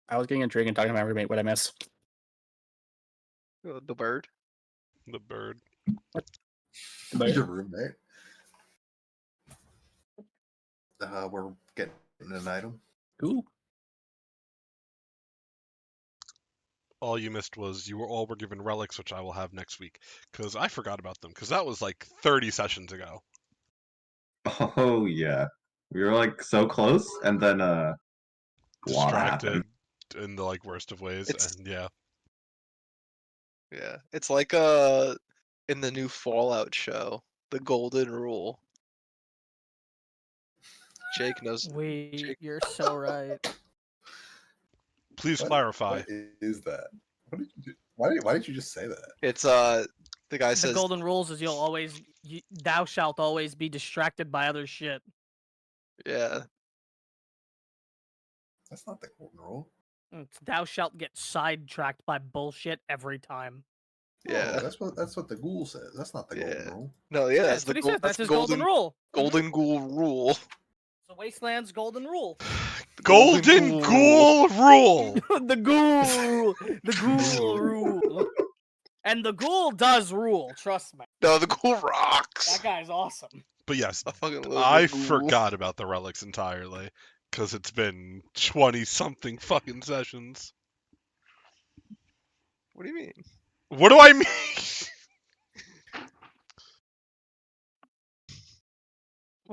I was getting a drink and talking to my roommate. What I miss? The bird. The bird. But Your roommate. We're getting an item. ooh, All you missed was you were given relics, which I will have next week, because I forgot about them, because that was like 30 sessions ago. Oh yeah, we were like so close, and then lot Distracted happened. in the like worst of ways, It's- and yeah. Yeah, it's like in the new Fallout show, the Golden Rule. Jake knows. Wait, you're so right. Please What clarify. is that? What did you do? Why did you just say that? It's the guy The says golden rules is thou shalt always be distracted by other shit. yeah. That's not the golden rule. It's thou shalt get sidetracked by bullshit every time. Yeah. Oh, that's what the ghoul says. That's not the golden Yeah. rule. No, yeah, That's what he says. That's his golden rule. Golden Ghoul rule. It's the Wasteland's golden rule. The Golden Ghoul rule. The ghoul rule. And the ghoul does rule, trust me. No, the ghoul rocks. That guy's awesome. But yes, I fucking love I the ghoul. forgot about the relics entirely because it's been 20 something fucking sessions. What do you mean? What do I mean?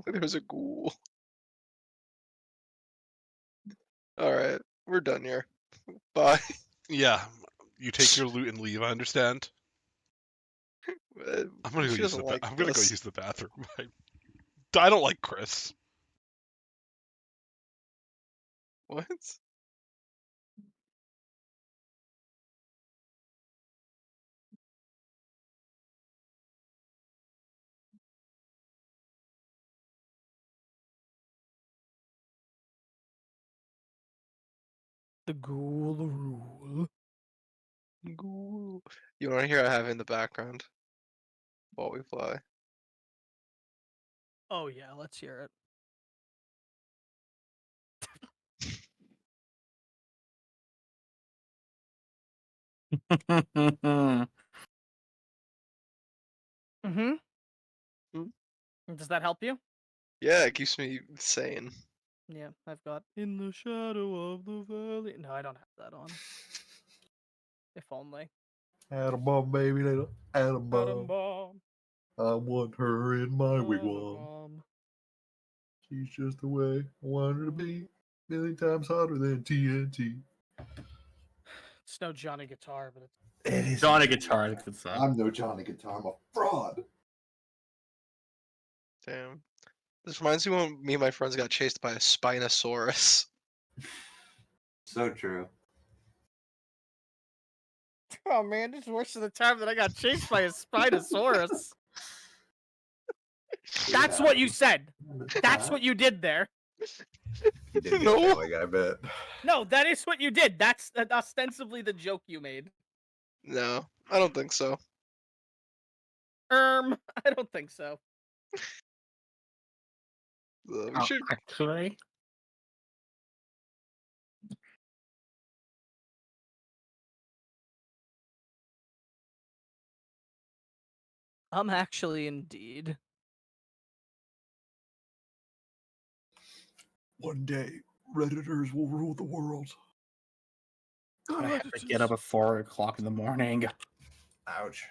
There's a ghoul. Alright, we're done here. Bye. Yeah, you take your loot and leave. I understand. I'm gonna go She use doesn't the. like I'm gonna go us. use the bathroom. I don't like Chris. What? The ghoul rule. Ghoul. You want to hear I have in the background while we fly? Oh yeah, let's hear it. Mm-hmm. Does that help you? Yeah, it keeps me sane. Yeah, I've got In the Shadow of the Valley. No, I don't have that on. If only. Atom bomb, baby, little atom Atom bomb. bomb. I want her in my Atom wigwam. bomb. She's just the way I want her to be. Million times hotter than TNT. It's no Johnny Guitar, but it's It is Johnny Guitar is a good song. I'm no Johnny Guitar. I'm a fraud. Damn. This reminds me when me and my friends got chased by a Spinosaurus. So true. Oh man, this is worse than the time that I got chased by a Spinosaurus. That's what you said. That's what you did there. You did get No. going, I bet. No, that is what you did. That's ostensibly the joke you made. No, I don't think so. I don't think so. We Oh, should. actually, Actually indeed. One day, Redditors will rule the world. I have to get up at 4 o'clock in the morning. Ouch.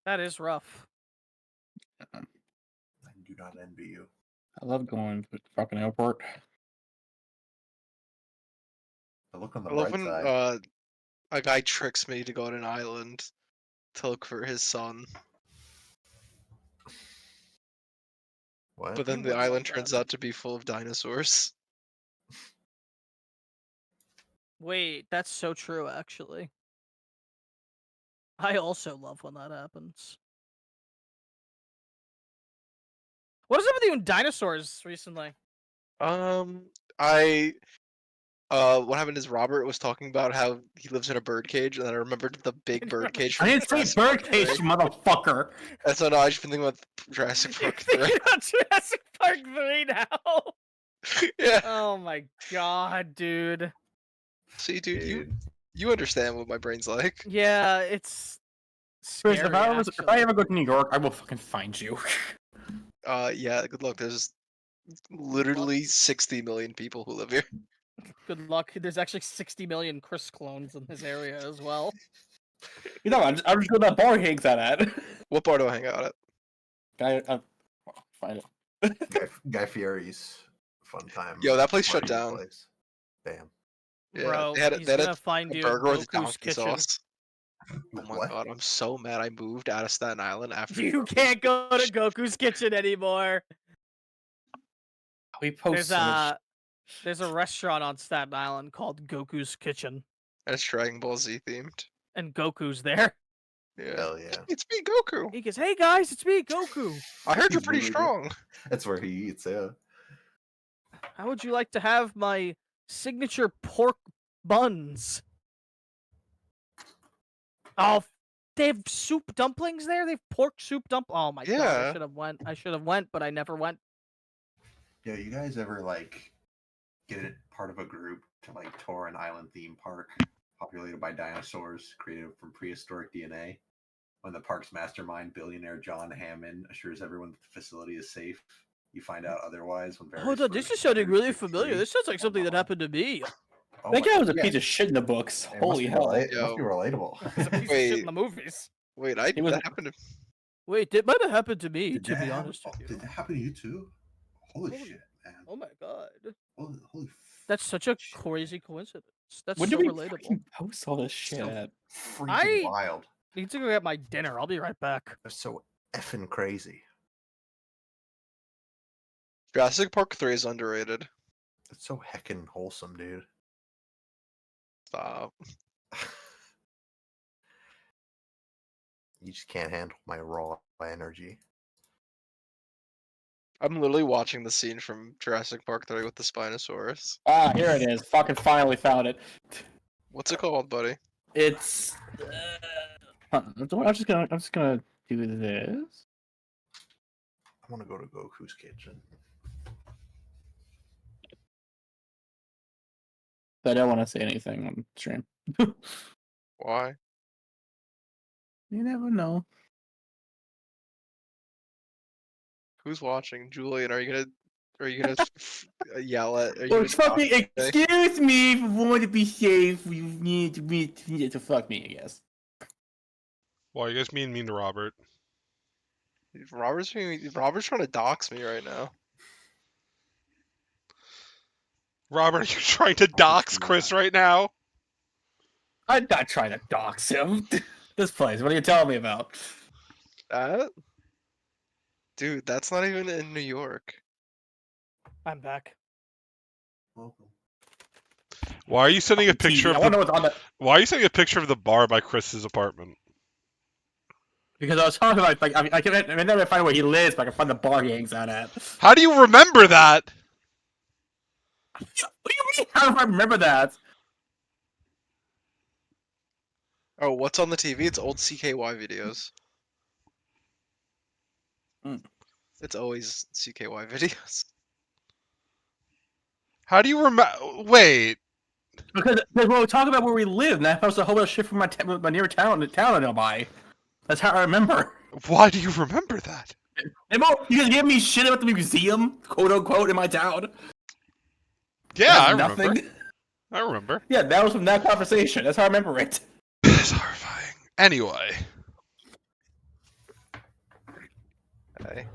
That is rough. I do not envy you. I love going to the fucking airport. I look on the I love bright when side. a guy tricks me to go on an island to look for his son, What? but then the island turns out to be full of dinosaurs. Wait, that's so true, actually. I also love when that happens. What has up with you and dinosaurs recently? What happened is Robert was talking about how he lives in a bird-cage, and then I remembered the big bird-cage I from didn't say Jurassic Park birdcage, 3. motherfucker. And so now I just been thinking about Jurassic You're Park 3. thinking about Jurassic Park 3 now? Yeah. Oh my god, dude. See, dude, you understand what my brain's like. Yeah, it's Chris, scary, if actually. I ever go to New York, I will fucking find you. Yeah, good luck. There's literally 60 million people who live here. Good luck. There's actually 60 million Chris clones in his area as well. You know, I'm just going to that bar he hangs out at. What bar do I hang out at? Find it. Guy Fieri's fun time. Yo, that place shut party down. place. Damn. Yeah, Bro, they had, he's they had gonna find a you burger at with Goku's donkey kitchen. sauce. Oh my What? god, I'm so mad I moved out of Staten Island after You can't go to Goku's kitchen anymore. We post so much. There's a restaurant on Staten Island called Goku's Kitchen, It's Dragon Ball Z themed. and Goku's there. Yeah. Hell yeah. It's me, Goku. He goes, "Hey guys, it's me, Goku. I heard you're He's pretty really good. strong. That's where he eats, yeah. How would you like to have my signature pork buns?" Oh, they have soup dumplings there. They have pork soup Oh my god, Yeah. I should have went. I should have went, but I never went. Yeah, you guys ever like get it part of a group to like tour an island theme park populated by dinosaurs created from prehistoric DNA? When the park's mastermind, billionaire John Hammond, assures everyone that the facility is safe, you find out otherwise when various Hold on, this footage is sounding really emerges familiar. free. This sounds like something that happened to me. Oh That my guy was a God, piece yeah, of shit in the books. it must Holy be hell. It must be relatable. It's a piece of shit in the movies. Wait, He was- that happened to Wait, it might have happened to me, Did to that be happen- honest with you. Did that happen to you too? Holy Holy- shit, man. Oh my god. Holy That's such a shit. crazy coincidence. That's When so do we relatable. fucking post all this shit So at? freaking wild. Need to go get my dinner. I'll be right back. They're so effing crazy. Jurassic Park 3 is underrated. It's so heckin' wholesome, dude. Stop. You just can't handle my raw energy. I'm literally watching the scene from Jurassic Park 3 with the Spinosaurus. Ah, here it is. Fucking finally found it. What's it called, buddy? It's. I'm just gonna do this. I want to go to Goku's kitchen. I don't want to say anything on stream. Why? You never know. Who's watching? Julian, are you gonna yell at? Are you Oh, gonna talk fucking today? excuse me. If you want to be safe, you need to fuck me, I guess. Why you guys being mean to Robert? Robert's trying to dox me right now. Robert, are you trying to dox Chris right now? I'm not trying to dox him. This place. What are you telling me about? Dude, that's not even in New York. I'm back. Welcome. Why are you sending a Fucking picture TV. of I want to the? know what's on the. Why are you sending a picture of the bar by Chris's apartment? Because I was talking about like I can never find where he lives, but I can find the bar he hangs out at. How do you remember that? What do you mean? How do I remember that? Oh, what's on the TV? It's old CKY videos. Hmm. It's always CKY videos. How do you remember? Wait. Because when we talk about where we live, and I post a whole bunch of shit from my near town, the town I know by. That's how I remember. Why do you remember that? And more, you guys gave me shit about the museum, quote unquote, in my town. Yeah, I That's remember. nothing. I remember. Yeah, that was from that conversation. That's how I remember it. It's horrifying. Anyway. Hey.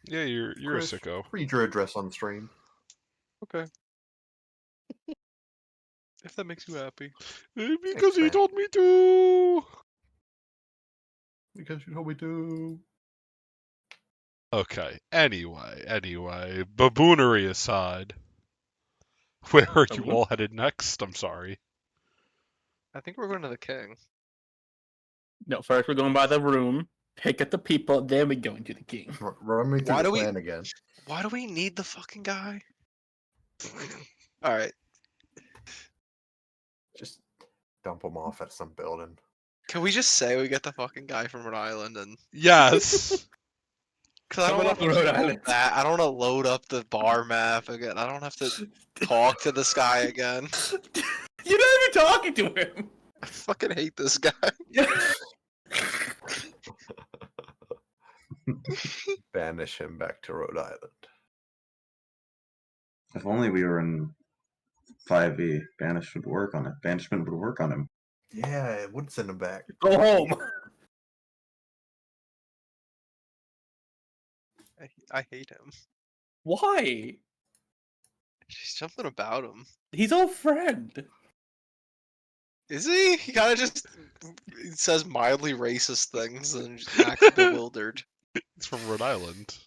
Yeah, you're Chris, a sicko. read your address on stream. Okay. If that makes you happy. Because he man. told me to. Because you told me to. Okay. Anyway. Baboonery aside. Where are you all headed next? I'm sorry. I think we're going to the king. No, first we're going by the room, pick up the people, then we're going to the king. Run me through Why the do we- plan again. Why do we need the fucking guy? Alright. Just dump them off at some building. Can we just say we get the fucking guy from Rhode Island and Yes. Cause I don't Someone have to from Rhode load Island. that. I don't want to load up the bar map again. I don't have to talk to this guy again. You're not even talking to him. I fucking hate this guy. Banish him back to Rhode Island. If only we were in 5e, banishment would work on him. Yeah, it would send him back. Go home. I hate him. Why? She's something about him. He's our friend. Is he? He kind of just says mildly racist things and just acts bewildered. He's from Rhode Island.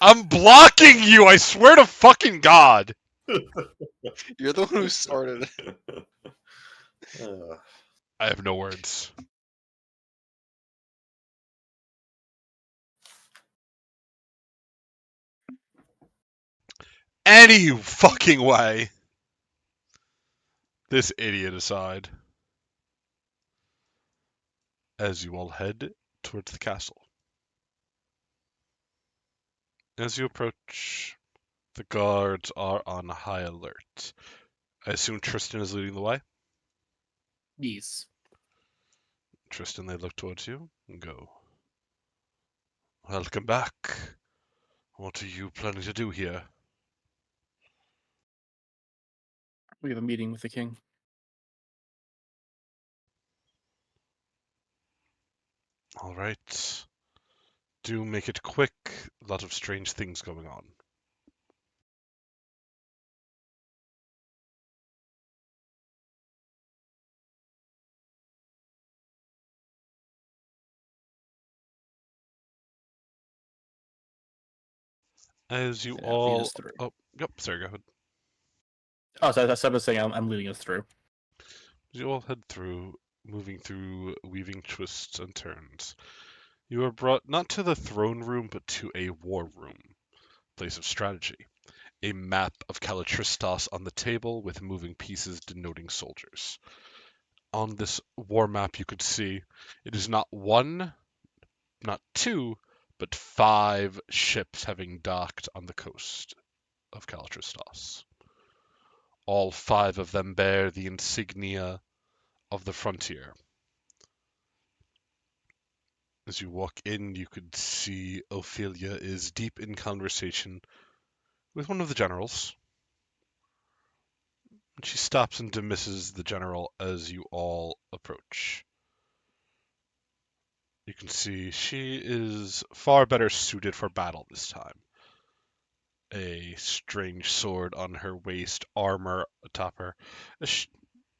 I'm blocking you, I swear to fucking God! You're the one who started it. I have no words. Any fucking way. This idiot aside. As you all head towards the castle. As you approach, the guards are on high alert. I assume Tristan is leading the way? Yes. Tristan, they look towards you and go, "Welcome back. What are you planning to do here?" We have a meeting with the king. All right. Do make it quick. A lot of strange things going on. As you Yeah, lead all... us through. Oh, yep, sorry, go ahead. Oh, so that's what I was saying. I'm leading us through. As you all head through, moving through, weaving twists and turns, you are brought not to the throne room, but to a war room, place of strategy. A map of Calistristos on the table with moving pieces denoting soldiers. On this war map, you could see it is not one, not two, but 5 ships having docked on the coast of Calistristos. All 5 of them bear the insignia of the frontier. As you walk in, you could see Ophelia is deep in conversation with one of the generals. She stops and dismisses the general as you all approach. You can see she is far better suited for battle this time. A strange sword on her waist, armor atop her.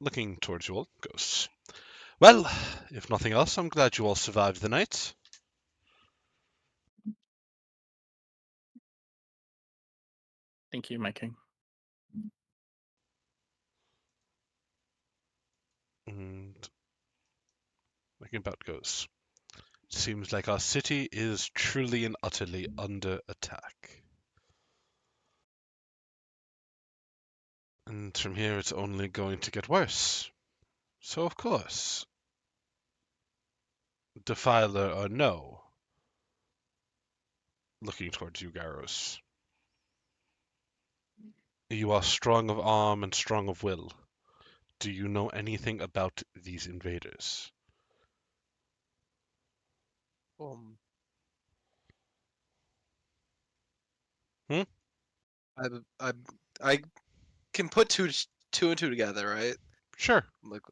Looking towards you all, goes, "Well, if nothing else, I'm glad you all survived the night." Thank you, my king. And looking about goes, "Seems like our city is truly and utterly under attack. And from here it's only going to get worse. So of course, Defiler or no," looking towards you, Garos, "you are strong of arm and strong of will. Do you know anything about these invaders?" Um, Hmm? I I I can put two and two together, right? Sure. Like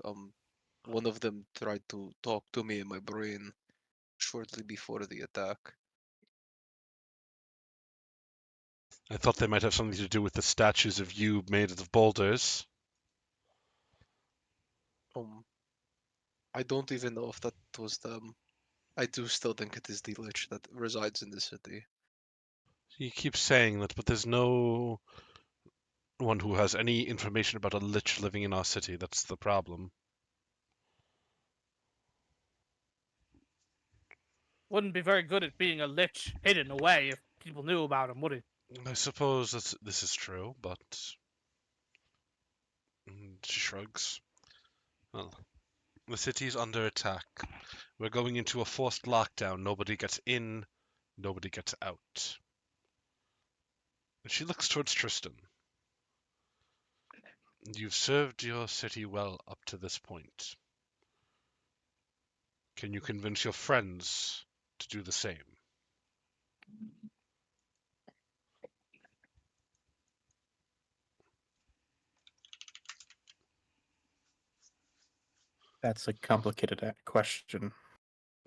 one of them tried to talk to me in my brain shortly before the attack. I thought they might have something to do with the statues of you made of boulders. I don't even know if that was them. I do still think it is the Lich that resides in the city. You keep saying that, but there's no one who has any information about a lich living in our city. That's the problem. Wouldn't be very good at being a lich hidden away if people knew about him, would he? I suppose this is true, but she shrugs. Well, the city's under attack. We're going into a forced lockdown. Nobody gets in, nobody gets out. And she looks towards Tristan. You've served your city well up to this point. Can you convince your friends to do the same? That's a complicated question.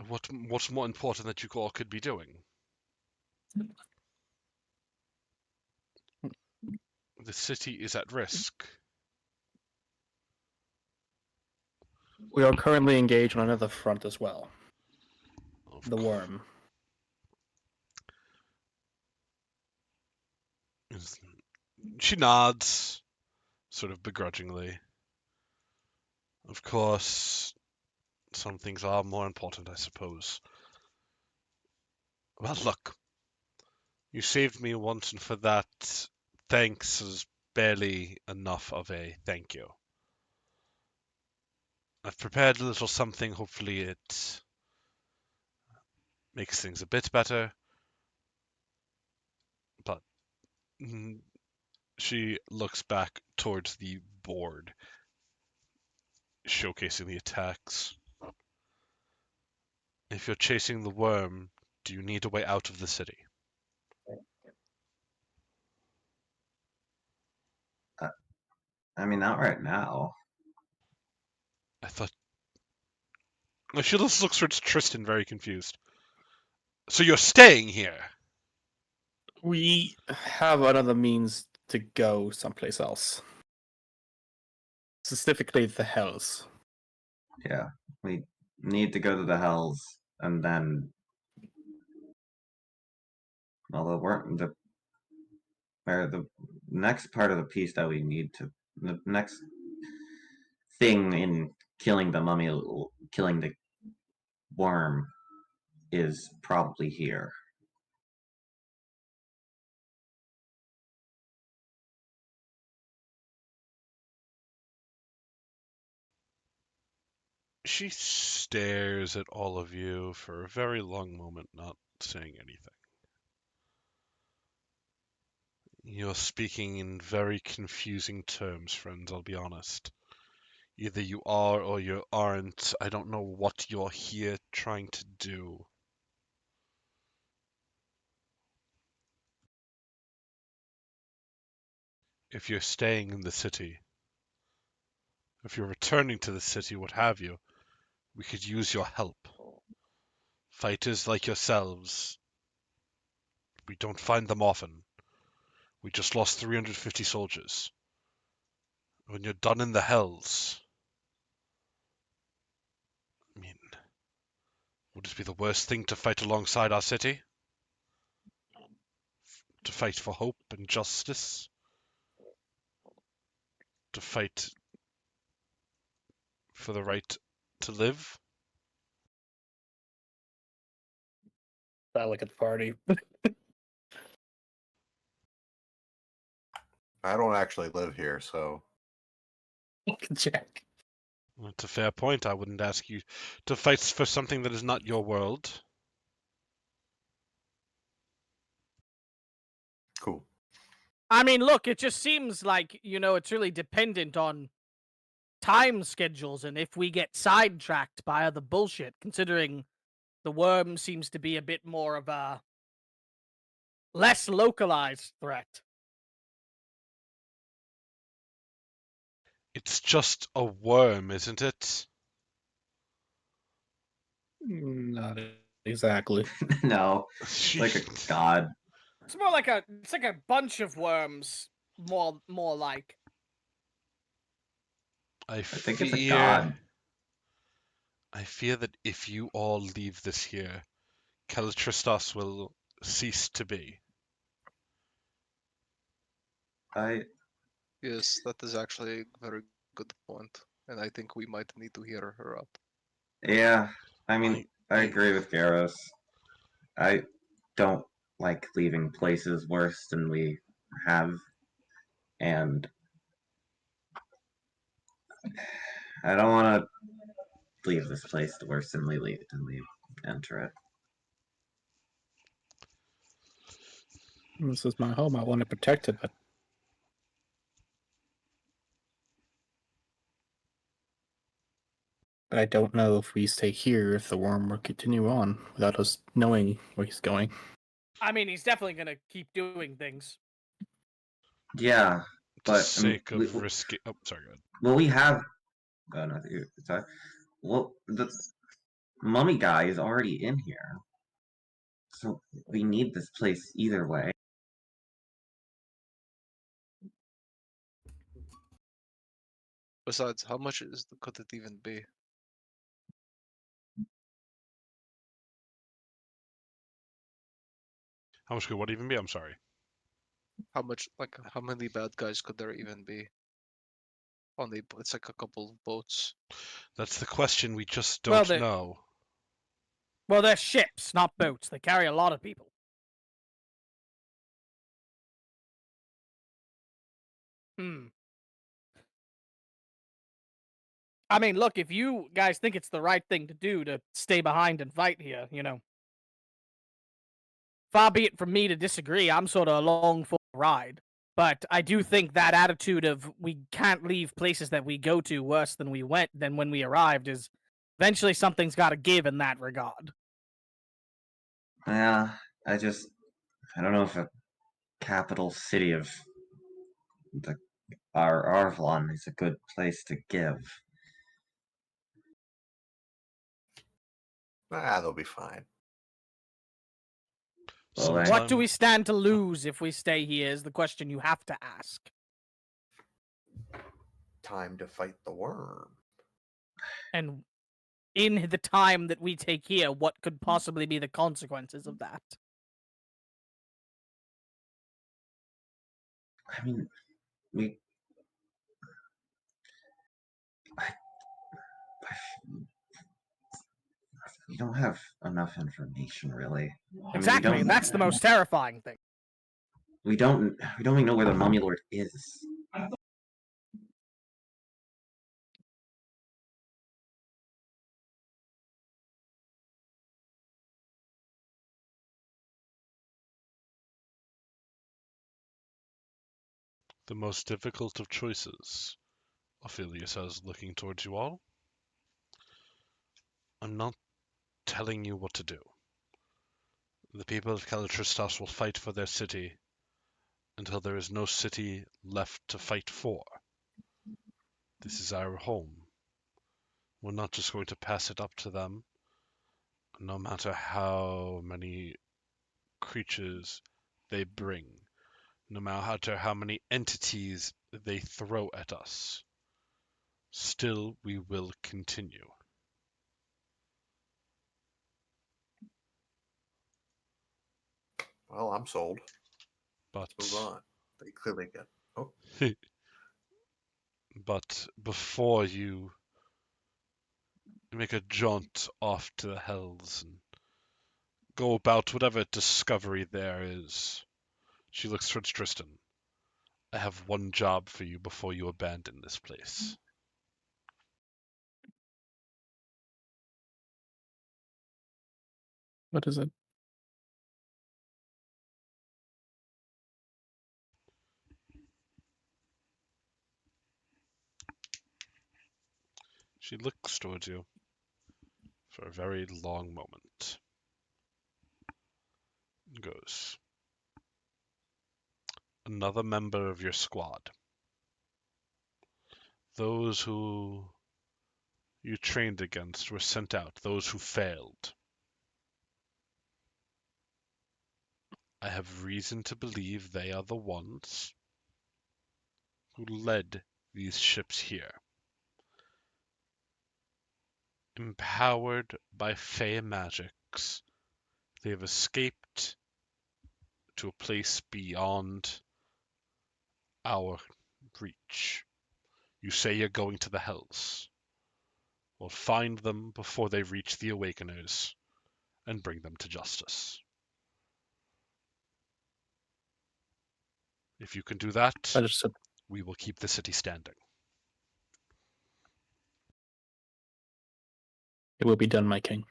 What's more important that you all could be doing? The city is at risk. We are currently engaged on another front as well. Of The cou- worm. She nods, sort of begrudgingly. Of course, some things are more important, I suppose. Well, look, you saved me once, and for that, thanks is barely enough of a thank you. I've prepared a little something. Hopefully, it makes things a bit better. But she looks back towards the board, showcasing the attacks. If you're chasing the worm, do you need a way out of the city? I mean, not right now. I thought. She just looks towards Tristan, very confused. So you're staying here? We have another means to go someplace else. Specifically, the Hells. Yeah, we need to go to the Hells, and then, although the next part of the piece that we need to, the next thing in killing the mummy, killing the worm, is probably here. She stares at all of you for a very long moment, not saying anything. You're speaking in very confusing terms, friends, I'll be honest. Either you are or you aren't. I don't know what you're here trying to do. If you're staying in the city, if you're returning to the city, what have you, we could use your help. Fighters like yourselves, we don't find them often. We just lost 350 soldiers. When you're done in the Hells, I mean, would it be the worst thing to fight alongside our city? To fight for hope and justice? To fight for the right to live? I look at the party. I don't actually live here, so Jack. That's a fair point. I wouldn't ask you to fight for something that is not your world. cool. I mean, look, it just seems like, it's really dependent on time schedules and if we get sidetracked by other bullshit, considering the worm seems to be a bit more of a less localized threat. It's just a worm, isn't it? Not exactly. No, it's like a god. It's more like it's like a bunch of worms, more like. I think it's a god. I fear that if you all leave this here, Caltristos will cease to be. Yes, that is actually a very good point, and I think we might need to hear her out. Yeah, I mean, I I- agree with Garos. I don't like leaving places worse than we have, and I don't want to leave this place worse than we enter it. This is my home. I want to protect it, but I don't know if we stay here if the worm will continue on without us knowing where he's going. I mean, he's definitely gonna keep doing things. Yeah, For the but I mean, sake of risking. Oh, sorry, go ahead. well, we have. Oh no, sorry. Well, mummy guy is already in here. So we need this place either way. Besides, how much could it even be? How much could what even be? I'm sorry. How much, like, how many bad guys could there even be? It's like a couple of boats. That's the question we just Well, don't know. Well, they're ships, not boats. They carry a lot of people. I mean, look, if you guys think it's the right thing to do to stay behind and fight here, far be it from me to disagree. I'm sort of along for the ride. But I do think that attitude of we can't leave places that we go to worse than when we arrived is eventually something's got to give in that regard. Yeah, I don't know if a capital city of our Arvlon is a good place to give. They'll be fine. Well, then, What do we stand to lose if we stay here is the question you have to ask. Time to fight the worm. And in the time that we take here, what could possibly be the consequences of that? I mean, we don't have enough information, really. Exactly, I mean, and that's the most terrifying thing. we don't even know where the Mummy Lord is. The most difficult of choices, Ophelia says, looking towards you all. I'm not telling you what to do. The people of Calistristos will fight for their city until there is no city left to fight for. This is our home. We're not just going to pass it up to them, no matter how many creatures they bring, no matter how many entities they throw at us. Still, we will continue. Well, I'm sold. But Let's move on. They clearly get. Oh, but before you make a jaunt off to the hells and go about whatever discovery there is, she looks towards Tristan. I have one job for you before you abandon this place. What is it? She looks towards you for a very long moment. And goes, another member of your squad. Those who you trained against were sent out, those who failed. I have reason to believe they are the ones who led these ships here. Empowered by Fey magics, they have escaped to a place beyond our reach. You say you're going to the Hells. Well, find them before they reach the Awakeners and bring them to justice. If you can do that, Understood. we will keep the city standing. It will be done, my king.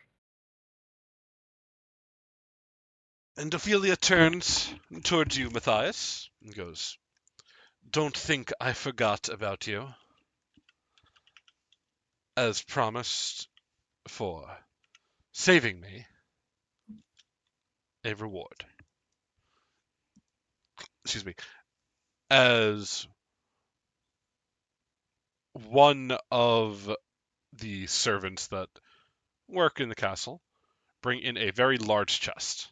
And Ophelia turns towards you, Matthias, and goes, don't think I forgot about you. As promised, for saving me, a reward. Excuse me. As one of the servants that work in the castle, bring in a very large chest.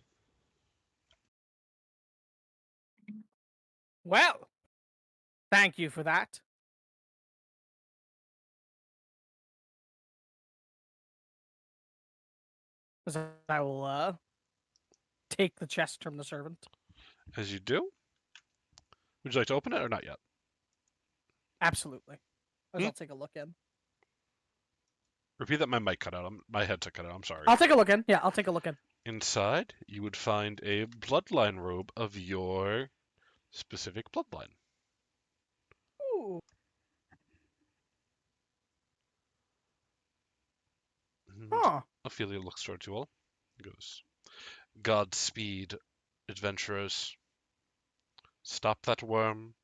Well, thank you for that. As I will take the chest from the servant. As you do, would you like to open it or not yet? Absolutely. As Hmm? I'll take a look in. Repeat that. My mic cut out. My headset cut out. I'm sorry. I'll take a look in. Yeah, I'll take a look in. Inside, you would find a bloodline robe of your specific bloodline. Ooh. And Huh. Ophelia looks towards you all and goes, Godspeed, adventurers. Stop that worm,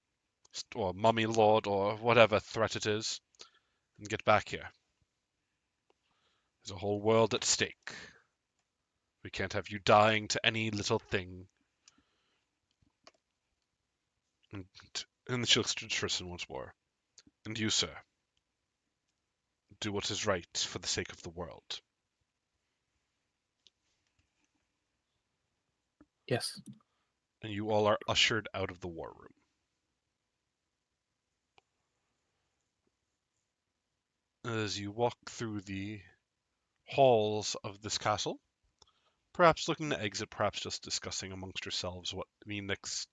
or mummy lord, or whatever threat it is, and get back here. There's a whole world at stake. We can't have you dying to any little thing. And she looks to Tristan once more. And you, sir, do what is right for the sake of the world. Yes. And you all are ushered out of the war room. As you walk through the halls of this castle, perhaps looking to exit, perhaps just discussing amongst yourselves what the next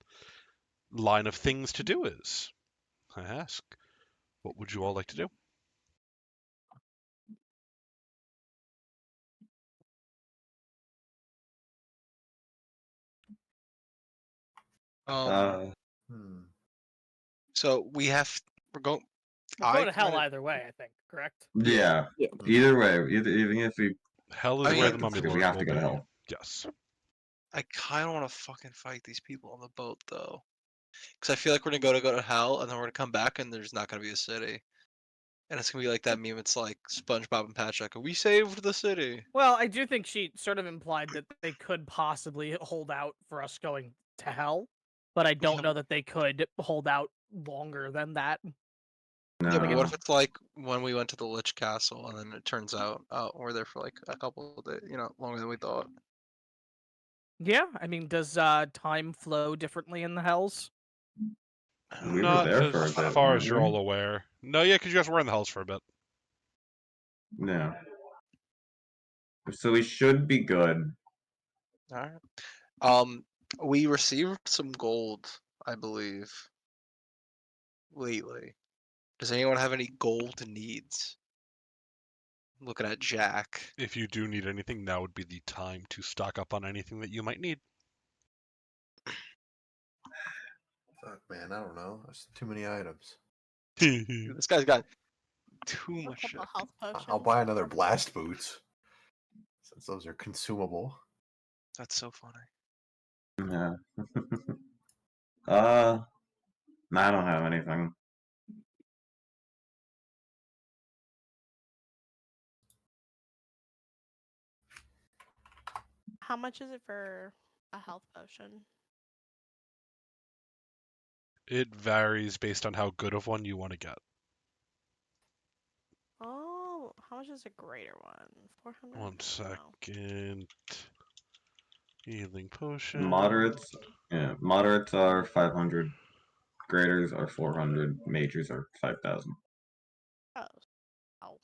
line of things to do is, I ask, what would you all like to do? Hmm. So we're going. We're going I to hell kinda- either way, I think. Correct? Yeah. Yeah. Either way, even if we Hell is I where mean- the mummy we lord have will to go to be. hell. Yes. I kind of want to fucking fight these people on the boat though, because I feel like we're gonna go to hell, and then we're gonna come back, and there's not gonna be a city, and it's gonna be like that meme. It's like SpongeBob and Patrick. We saved the city. Well, I do think she sort of implied that they could possibly hold out for us going to hell, but I don't Yeah, know that they could hold out longer than that. Yeah, but what No. if it's like when we went to the Lich Castle, and then it turns out we're there for like a couple of days, longer than we thought. Yeah, I mean, does time flow differently in the hells? We were Not there for a as bit, far weren't as you're we? all aware. No, yeah, because you guys were in the hells for a bit. No. So we should be good. All right. We received some gold, I believe, lately. Does anyone have any gold needs? I'm looking at Jack. If you do need anything, now would be the time to stock up on anything that you might need. Fuck, man, I don't know. There's too many items. Dude, this guy's got too A much shit. couple health potions. I'll buy another blast boots since those are consumable. That's so funny. Yeah. I don't have anything. How much is it for a health potion? It varies based on how good of one you want to get. Oh, how much is a greater one? 400? One Wow. second. Healing potion. Moderates, yeah, moderates are 500. Graders are 400. Majors are 5,000. Oh. Oh.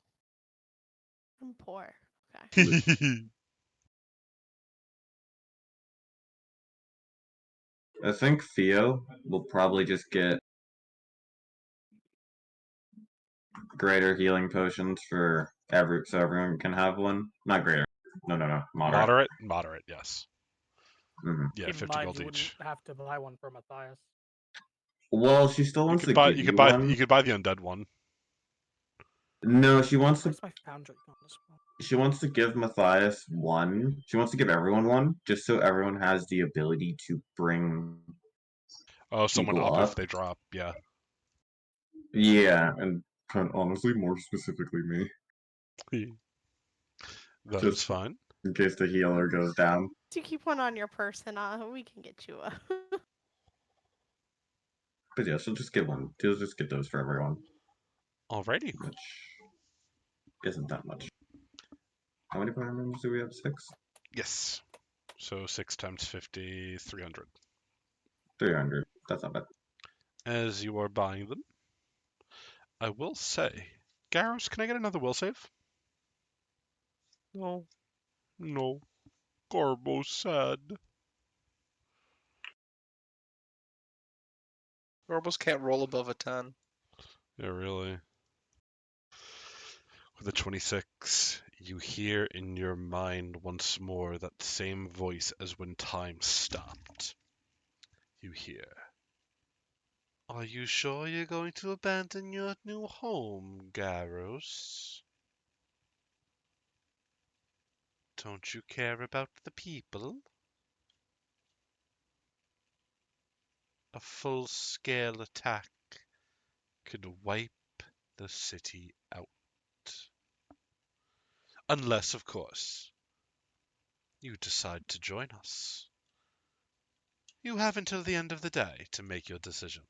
I'm poor. Okay. I think Theo will probably just get greater healing potions for so everyone can have one. Not greater. No, moderate. Moderate, yes. Hmm. Yeah, Keep in 50 mind, gold you wouldn't each. have to buy one for Matthias. Well, she still You wants could to buy give you you could buy one. you could buy the undead one. No, she wants to. Where's my foundry gone as well? She wants to give Matthias one. She wants to give everyone one, just so everyone has the ability to bring Oh, someone people up if up. they drop, yeah. Yeah, and honestly, more specifically me, That is just fine. in case the healer goes down. Do you keep one on your person? We can get you a. But yeah, she'll just get one. She'll just get those for everyone, Alrighty. which isn't that much. How many party members do we have? 6? Yes. So 6 times 50, 300. 300. That's not bad. As you are buying them, I will say, Garos, can I get another will save? No. No. Garbo's sad. Gorbos can't roll above a 10. Yeah, really. With a 26, you hear in your mind once more that same voice as when time stopped. You hear, "Are you sure you're going to abandon your new home, Garos? Don't you care about the people? A full-scale attack could wipe the city out. Unless, of course, you decide to join us. You have until the end of the day to make your decision.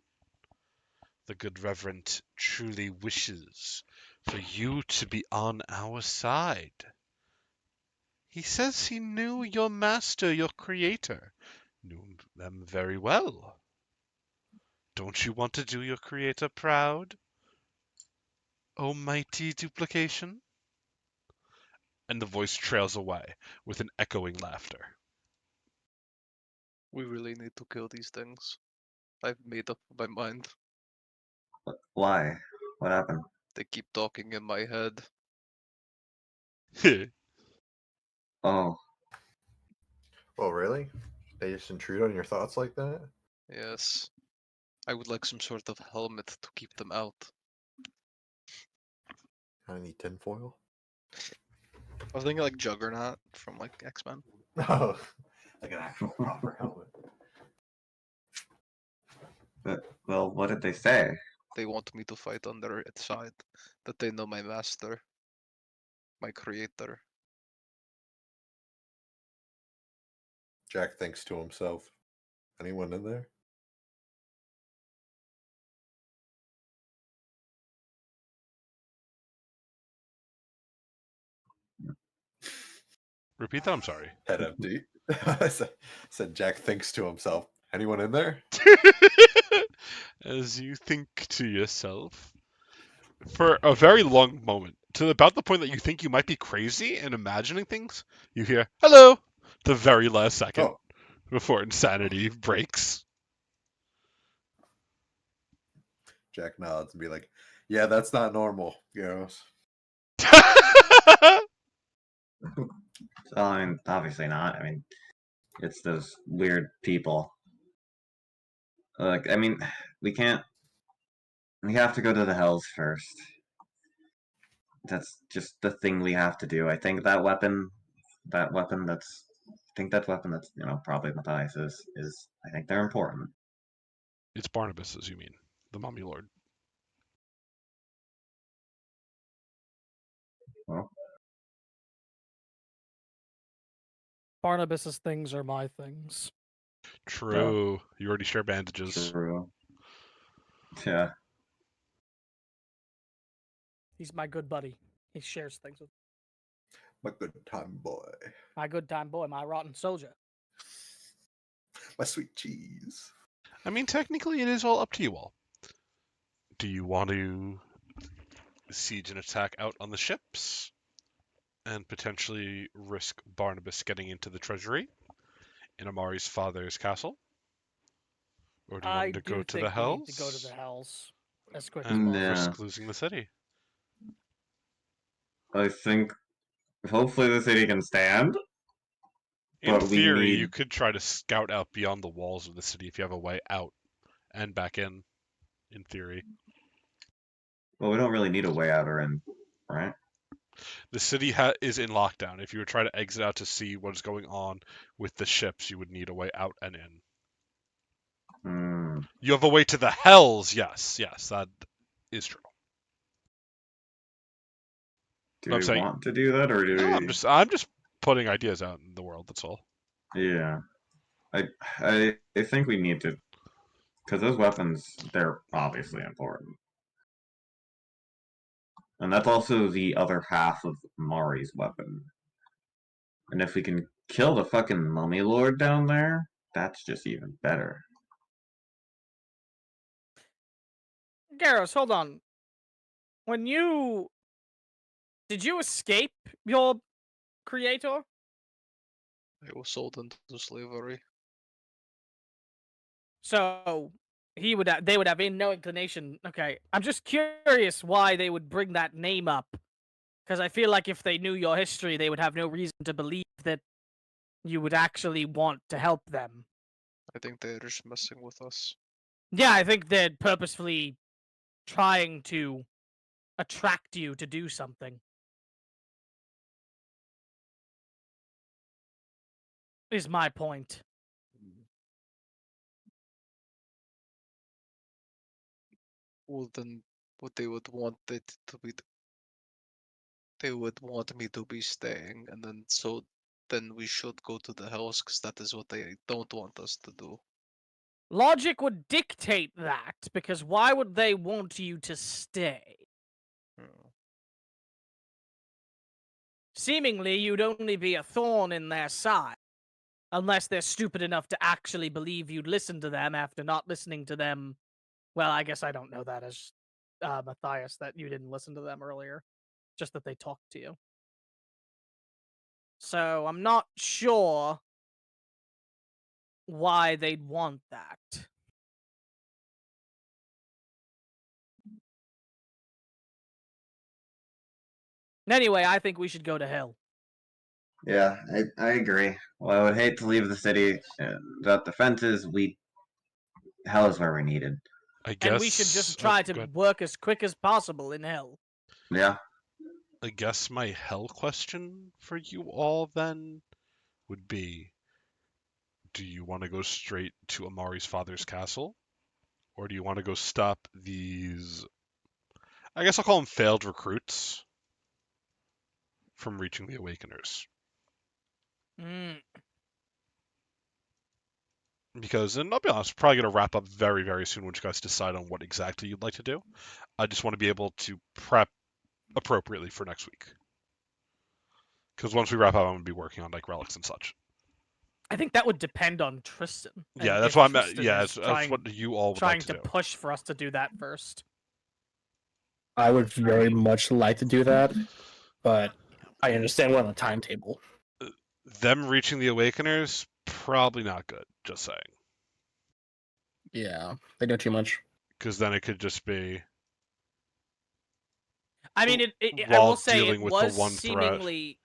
The good Reverend truly wishes for you to be on our side. He says he knew your master, your creator, knew them very well. Don't you want to do your creator proud? O mighty duplication?" And the voice trails away with an echoing laughter. We really need to kill these things. I've made up my mind. Why? What happened? They keep talking in my head. Oh, Oh, really? They just intrude on your thoughts like that? Yes. I would like some sort of helmet to keep them out. I need tinfoil. I was thinking like Juggernaut from like X-Men. Oh, like an actual proper helmet. well, what did they say? They want me to fight on their side. That they know my master. My creator. Jack thinks to himself, anyone in there? Repeat that, I'm sorry. Head empty. I said Jack thinks to himself, anyone in there? As you think to yourself, for a very long moment, to about the point that you think you might be crazy and imagining things, you hear, "Hello!" the very last second Oh, before insanity breaks. Jack nods and be like, yeah, that's not normal, Garos. I mean, obviously not. I mean, it's those weird people. Like, I mean, we can't. We have to go to the Hells first. That's just the thing we have to do. I think that weapon that's. I think that weapon that's, probably Matthias's is. I think they're important. It's Barnabas's, you mean, the Mummy Lord. Well, Barnabas's things are my things. True. You already share bandages. true. Yeah. He's my good buddy. He shares things with My good time boy. my good time boy, my rotten soldier. My sweet cheese. I mean, technically, it is all up to you all. Do you want to siege an attack out on the ships and potentially risk Barnabas getting into the treasury in Amari's father's castle? Or do you I want to go do to think the we need to go to Hells the Hells as quick as and possible. Yeah. risk losing the city? I think hopefully the city can stand. In But we theory, need. you could try to scout out beyond the walls of the city if you have a way out and back in theory. Well, we don't really need a way out or in, right? The city is in lockdown. If you were trying to exit out to see what is going on with the ships, you would need a way out and in. Hmm. You have a way to the Hells, yes, that is true. Do I'm we saying, want to do that, or do no, we? I'm just putting ideas out in the world. That's all. Yeah. I think we need to, because those weapons, they're obviously important. And that's also the other half of Mari's weapon. And if we can kill the fucking mummy lord down there, that's just even better. Garos, hold on. When you did you escape your creator? I was sold into slavery. So they would have no inclination. Okay, I'm just curious why they would bring that name up, because I feel like if they knew your history, they would have no reason to believe that you would actually want to help them. I think they're just messing with us. Yeah, I think they're purposefully trying to attract you to do something. Is my point. Well, then what they would want it to be, they would want me to be staying, and then we should go to the hells, because that is what they don't want us to do. Logic would dictate that, because why would they want you to stay? Hmm. Seemingly, you'd only be a thorn in their side, unless they're stupid enough to actually believe you'd listen to them after not listening to them. Well, I guess I don't know that as Matthias, that you didn't listen to them earlier, just that they talked to you. So I'm not sure why they'd want that. Anyway, I think we should go to hell. Yeah, I agree. Well, I would hate to leave the city without defenses. Hell is where we needed. I guess. And we should just try to work as quick as possible in hell. Yeah. I guess my hell question for you all then would be, do you want to go straight to Amari's father's castle? Or do you want to go stop these, I guess I'll call them failed recruits, from reaching the Awakeners? Because, and I'll be honest, we're probably going to wrap up very, very soon once you guys decide on what exactly you'd like to do. I just want to be able to prep appropriately for next week. Because once we wrap up, I'm going to be working on like relics and such. I think that would depend on Tristan. Yeah, and that's if what I'm. Tristan Yeah, is that's what you all would trying like to to do. push for us to do that first. I would very much like to do that, but I understand we're on the timetable. Them reaching the Awakeners, probably not good. Just saying. Yeah, they know too much. Because then it could just be. I mean, I while will say it dealing with was the one threat. seemingly.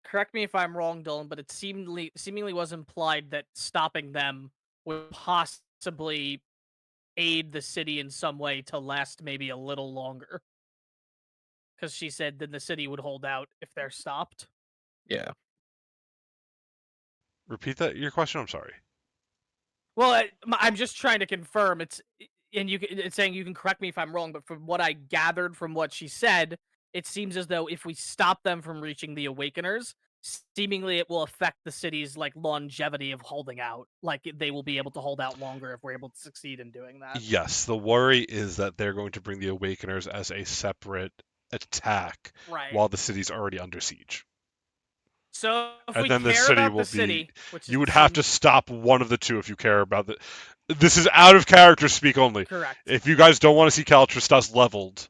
Correct me if I'm wrong, Dylan, but it seemingly was implied that stopping them would possibly aid the city in some way to last maybe a little longer. Because she said then the city would hold out if they're stopped. Yeah. Repeat that your question. I'm sorry. Well, I'm just trying to confirm. It's saying you can correct me if I'm wrong, but from what I gathered from what she said, it seems as though if we stop them from reaching the Awakeners, seemingly it will affect the city's like longevity of holding out. Like they will be able to hold out longer if we're able to succeed in doing that. Yes, the worry is that they're going to bring the Awakeners as a separate attack, Right. while the city's already under siege. So if And we then the care city about will the city, be. which You would have to stop one of the two if you care about the. This is out of character speak only. Correct. If you guys don't want to see Caltristas leveled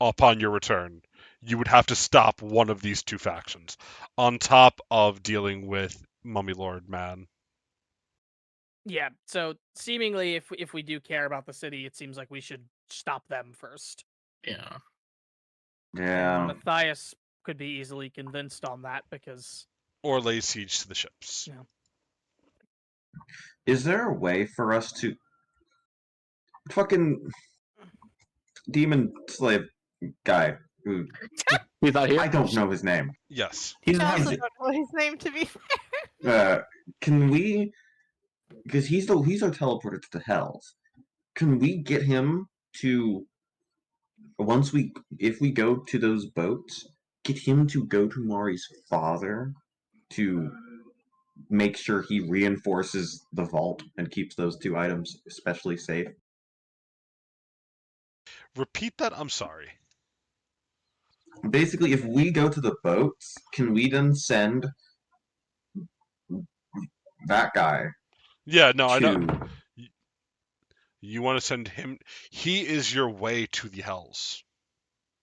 upon your return, you would have to stop one of these two factions, on top of dealing with Mummy Lord Man. Yeah. So seemingly, if we do care about the city, it seems like we should stop them first. Yeah. And Matthias could be easily convinced on that because. Or lay siege to the ships. Yeah. Is there a way for us to fucking demon slave guy who He's not here. I don't know his name. Yes. He's I not also here. don't know his name to be fair. Can we? Because he's our teleporter to the hells. Can we get him to if we go to those boats, get him to go to Mari's father to make sure he reinforces the vault and keeps those two items especially safe? Repeat that. I'm sorry. basically, if we go to the boats, can we then send that guy Yeah, no, I know. to? You want to send him. He is your way to the Hells.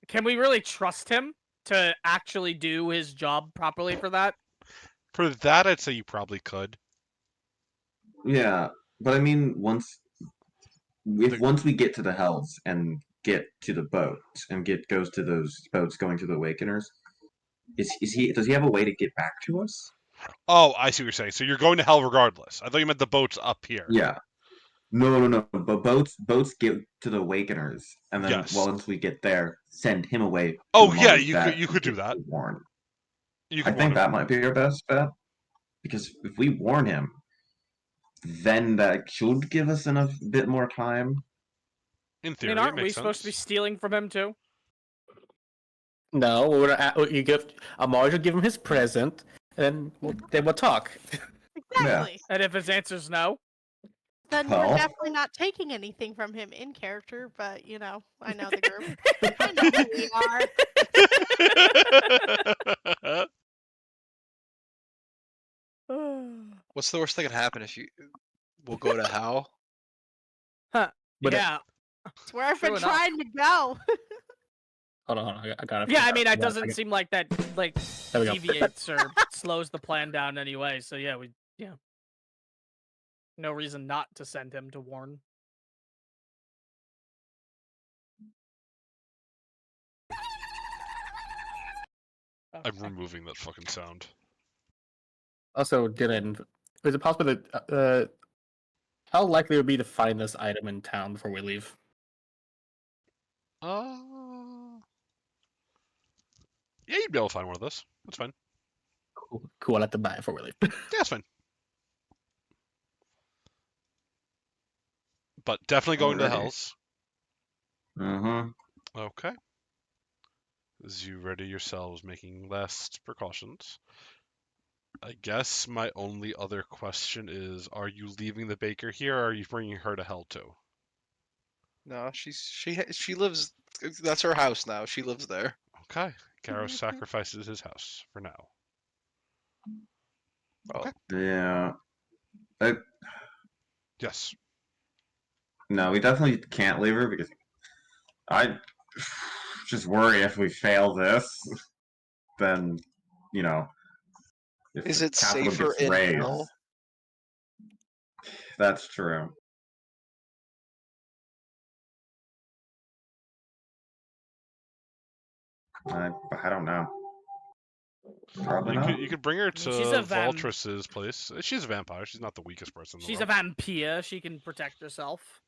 Can we really trust him to actually do his job properly for that? For that, I'd say you probably could. Yeah, but I mean, once The- we get to the Hells and get to the boat and goes to those boats going to the Awakeners, does he have a way to get back to us? Oh, I see what you're saying. So you're going to Hell regardless. I thought you meant the boat's up here. Yeah. No. But boats get to the Awakeners, and then Yes. once we get there, send him away. To Oh yeah, Mars you that could do get that. Warn. You I could warn think him. that might be our best bet, because if we warn him, then that should give us enough bit more time. In I theory, mean, it aren't we makes supposed to be sense. stealing from him too? No, you give Amar will give him his present, and then we'll talk. Exactly. And if his answer's no, Then Well- we're definitely not taking anything from him in character, but you know, I know the group. I know who we are. What's the worst that could happen if you? We'll go to Hal. But, yeah, It's where I've True been enough. trying to go. Hold on, I got it. yeah. I mean, it doesn't seem like that like There we go. deviates or slows the plan down anyway. So yeah, no reason not to send him to warn. I'm Okay. removing that fucking sound. Also, Dylan, is it possible that how likely it would be to find this item in town before we leave? Yeah, you'd be able to find one of those. That's fine. Cool, I'll have to buy it before we leave. Yeah, that's fine. But definitely going to the Alrighty. Hells. Mm-hmm. Okay. As you ready yourselves, making last precautions. I guess my only other question is: are you leaving the baker here, or are you bringing her to Hell too? No, she lives. That's her house now. She lives there. Okay. Garos sacrifices his house for now. Well, Yeah. Yes. No, we definitely can't leave her, because I just worry if we fail this, then, you know, if is the it capital safer gets in raised. Hell? That's true. I don't know. Probably not. You could bring her to she's a Voltress's place. She's a vampire. She's not the weakest person in the She's world. a vampire. She can protect herself.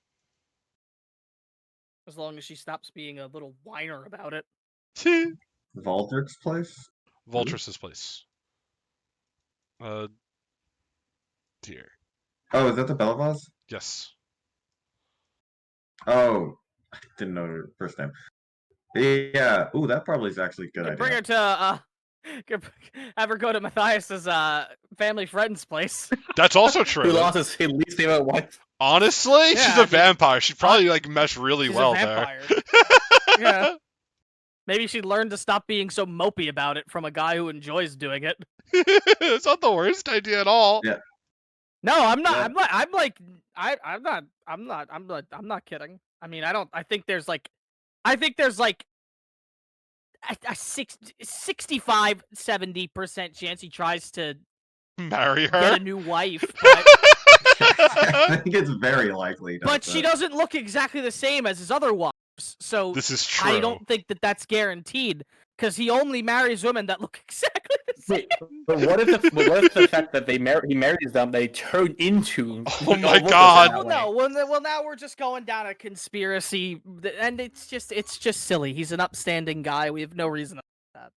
As long as she stops being a little whiner about it. Valdrick's place? Voltress's place. Here. Oh, is that the Belvaz? Yes. Oh, I didn't know her first name. Yeah. Ooh, that probably is actually a good You idea. bring her to have her go to Matthias's family friend's place. That's also Who true. lost his least favorite wife? Honestly, Yeah, she's I a mean, vampire. She'd probably like mesh really She's well a there. vampire. Yeah. Maybe she'd learn to stop being so mopey about it from a guy who enjoys doing it. It's not the worst idea at all. Yeah. No, I'm not. Yeah. I'm not kidding. I mean, I think there's like a 65-70% chance he tries to Marry get her. a new wife, but, I think it's very likely. he does but she that. doesn't look exactly the same as his other wives. So This is true. I don't think that that's guaranteed because he only marries women that look exactly the same. Wait, but what if the fact that he marries them, they turn into? Oh my look God. that Well, way? no. Well, now we're just going down a conspiracy, and it's just silly. He's an upstanding guy. We have no reason to do that.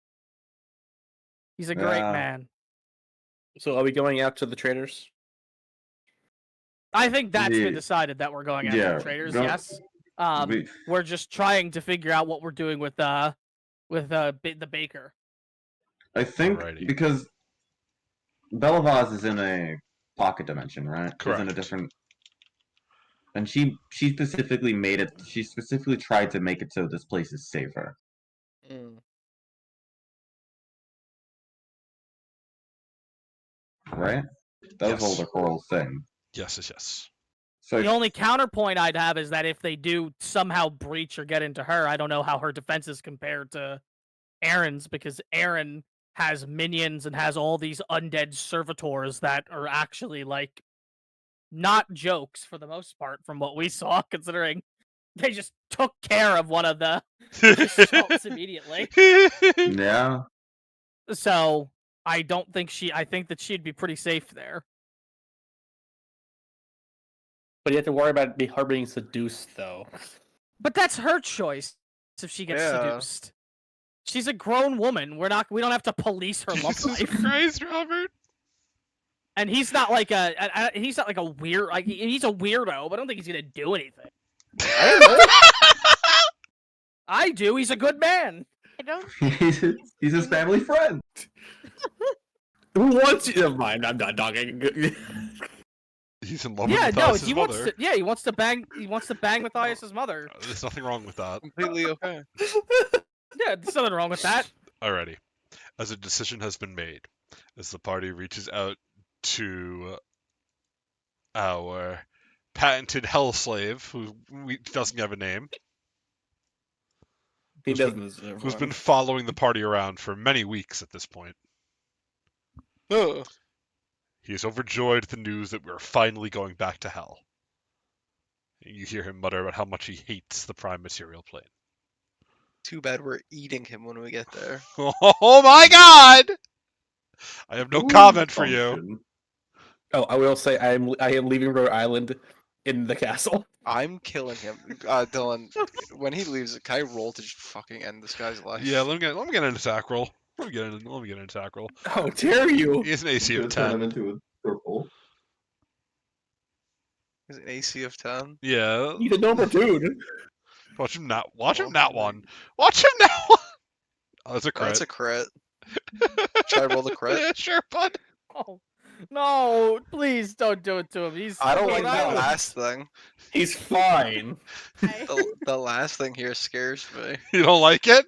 He's a great Yeah. man. So are we going out to the traders? I think that's been The- decided that we're going after yeah, the traders. don't- Yes. we- We're just trying to figure out what we're doing with the baker. I think Alrighty. because Belvaz is in a pocket dimension, right? She's in a Correct. different. And she specifically made it. She specifically tried to make it so this place is safer. Mm. right? That was all Yes. the whole thing. Yes. So The only counterpoint I'd have is that if they do somehow breach or get into her, I don't know how her defenses compare to Aaron's, because Aaron has minions and has all these undead servitors that are actually like not jokes for the most part from what we saw, considering they just took care of one of the assaults immediately. yeah, So I don't think I think that she'd be pretty safe there. But you have to worry about her being seduced, though. But that's her choice if she gets Yeah. seduced. She's a grown woman. We don't have to police her love Jesus life. Christ, Robert. And he's not like he's not like a weird, like he's a weirdo, but I don't think he's gonna do anything. I don't know. I do. He's a good man. I don't. he's his family friend. Who wants you? Never mind. I'm not talking. He's in love Yeah, with no, Matthias' he mother. wants to. Yeah, he wants to bang. He wants to bang Matthias's mother. There's nothing wrong with that. Completely okay. Yeah, there's nothing wrong with that. Alrighty. As a decision has been made, as the party reaches out to our patented hell slave, who doesn't have a name, He Who's doesn't deserve who's one. been following the party around for many weeks at this point. Ugh. He is overjoyed at the news that we're finally going back to hell. You hear him mutter about how much he hates the prime material plane. Too bad we're eating him when we get there. Oh my god! I have no comment for you. Function. Oh, I will say I am leaving Rhode Island in the castle. I'm killing him. Dylan, when he leaves, can I roll to just fucking end this guy's life? Yeah, let me get an attack roll. Let me get an attack roll. How dare you? He has an AC Gonna of turn him 10. into a purple. Is an AC of 10? Yeah. He's a noble dude. Watch him not one. Well, Watch him not one. Oh, that's a crit. That's a crit. Should I roll the crit? Yeah, sure, bud. Oh, no, please don't do it to him. He's. I don't Rhode like the Island. last thing. He's fine. The last thing here scares me. You don't like it?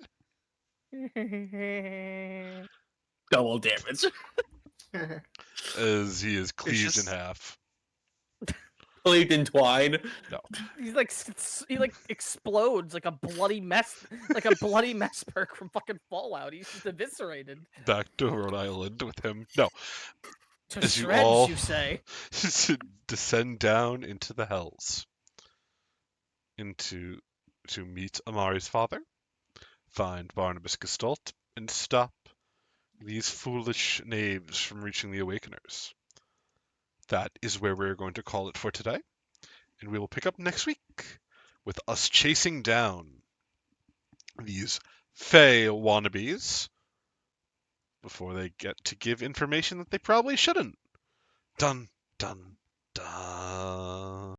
Double damage. As he is cleaved just- in half. Cleaved in twine. He's like he like explodes like a bloody mess, like a bloody mess perk from fucking Fallout. He's just eviscerated Back to Rhode Island with him. No. to As you shreds. all- You say? To descend down into the hells. To meet Amari's father. Find Barnabas Gestalt and stop these foolish knaves from reaching the Awakeners. That is where we're going to call it for today, and we will pick up next week with us chasing down these Fey wannabes before they get to give information that they probably shouldn't. Dun, dun, dun.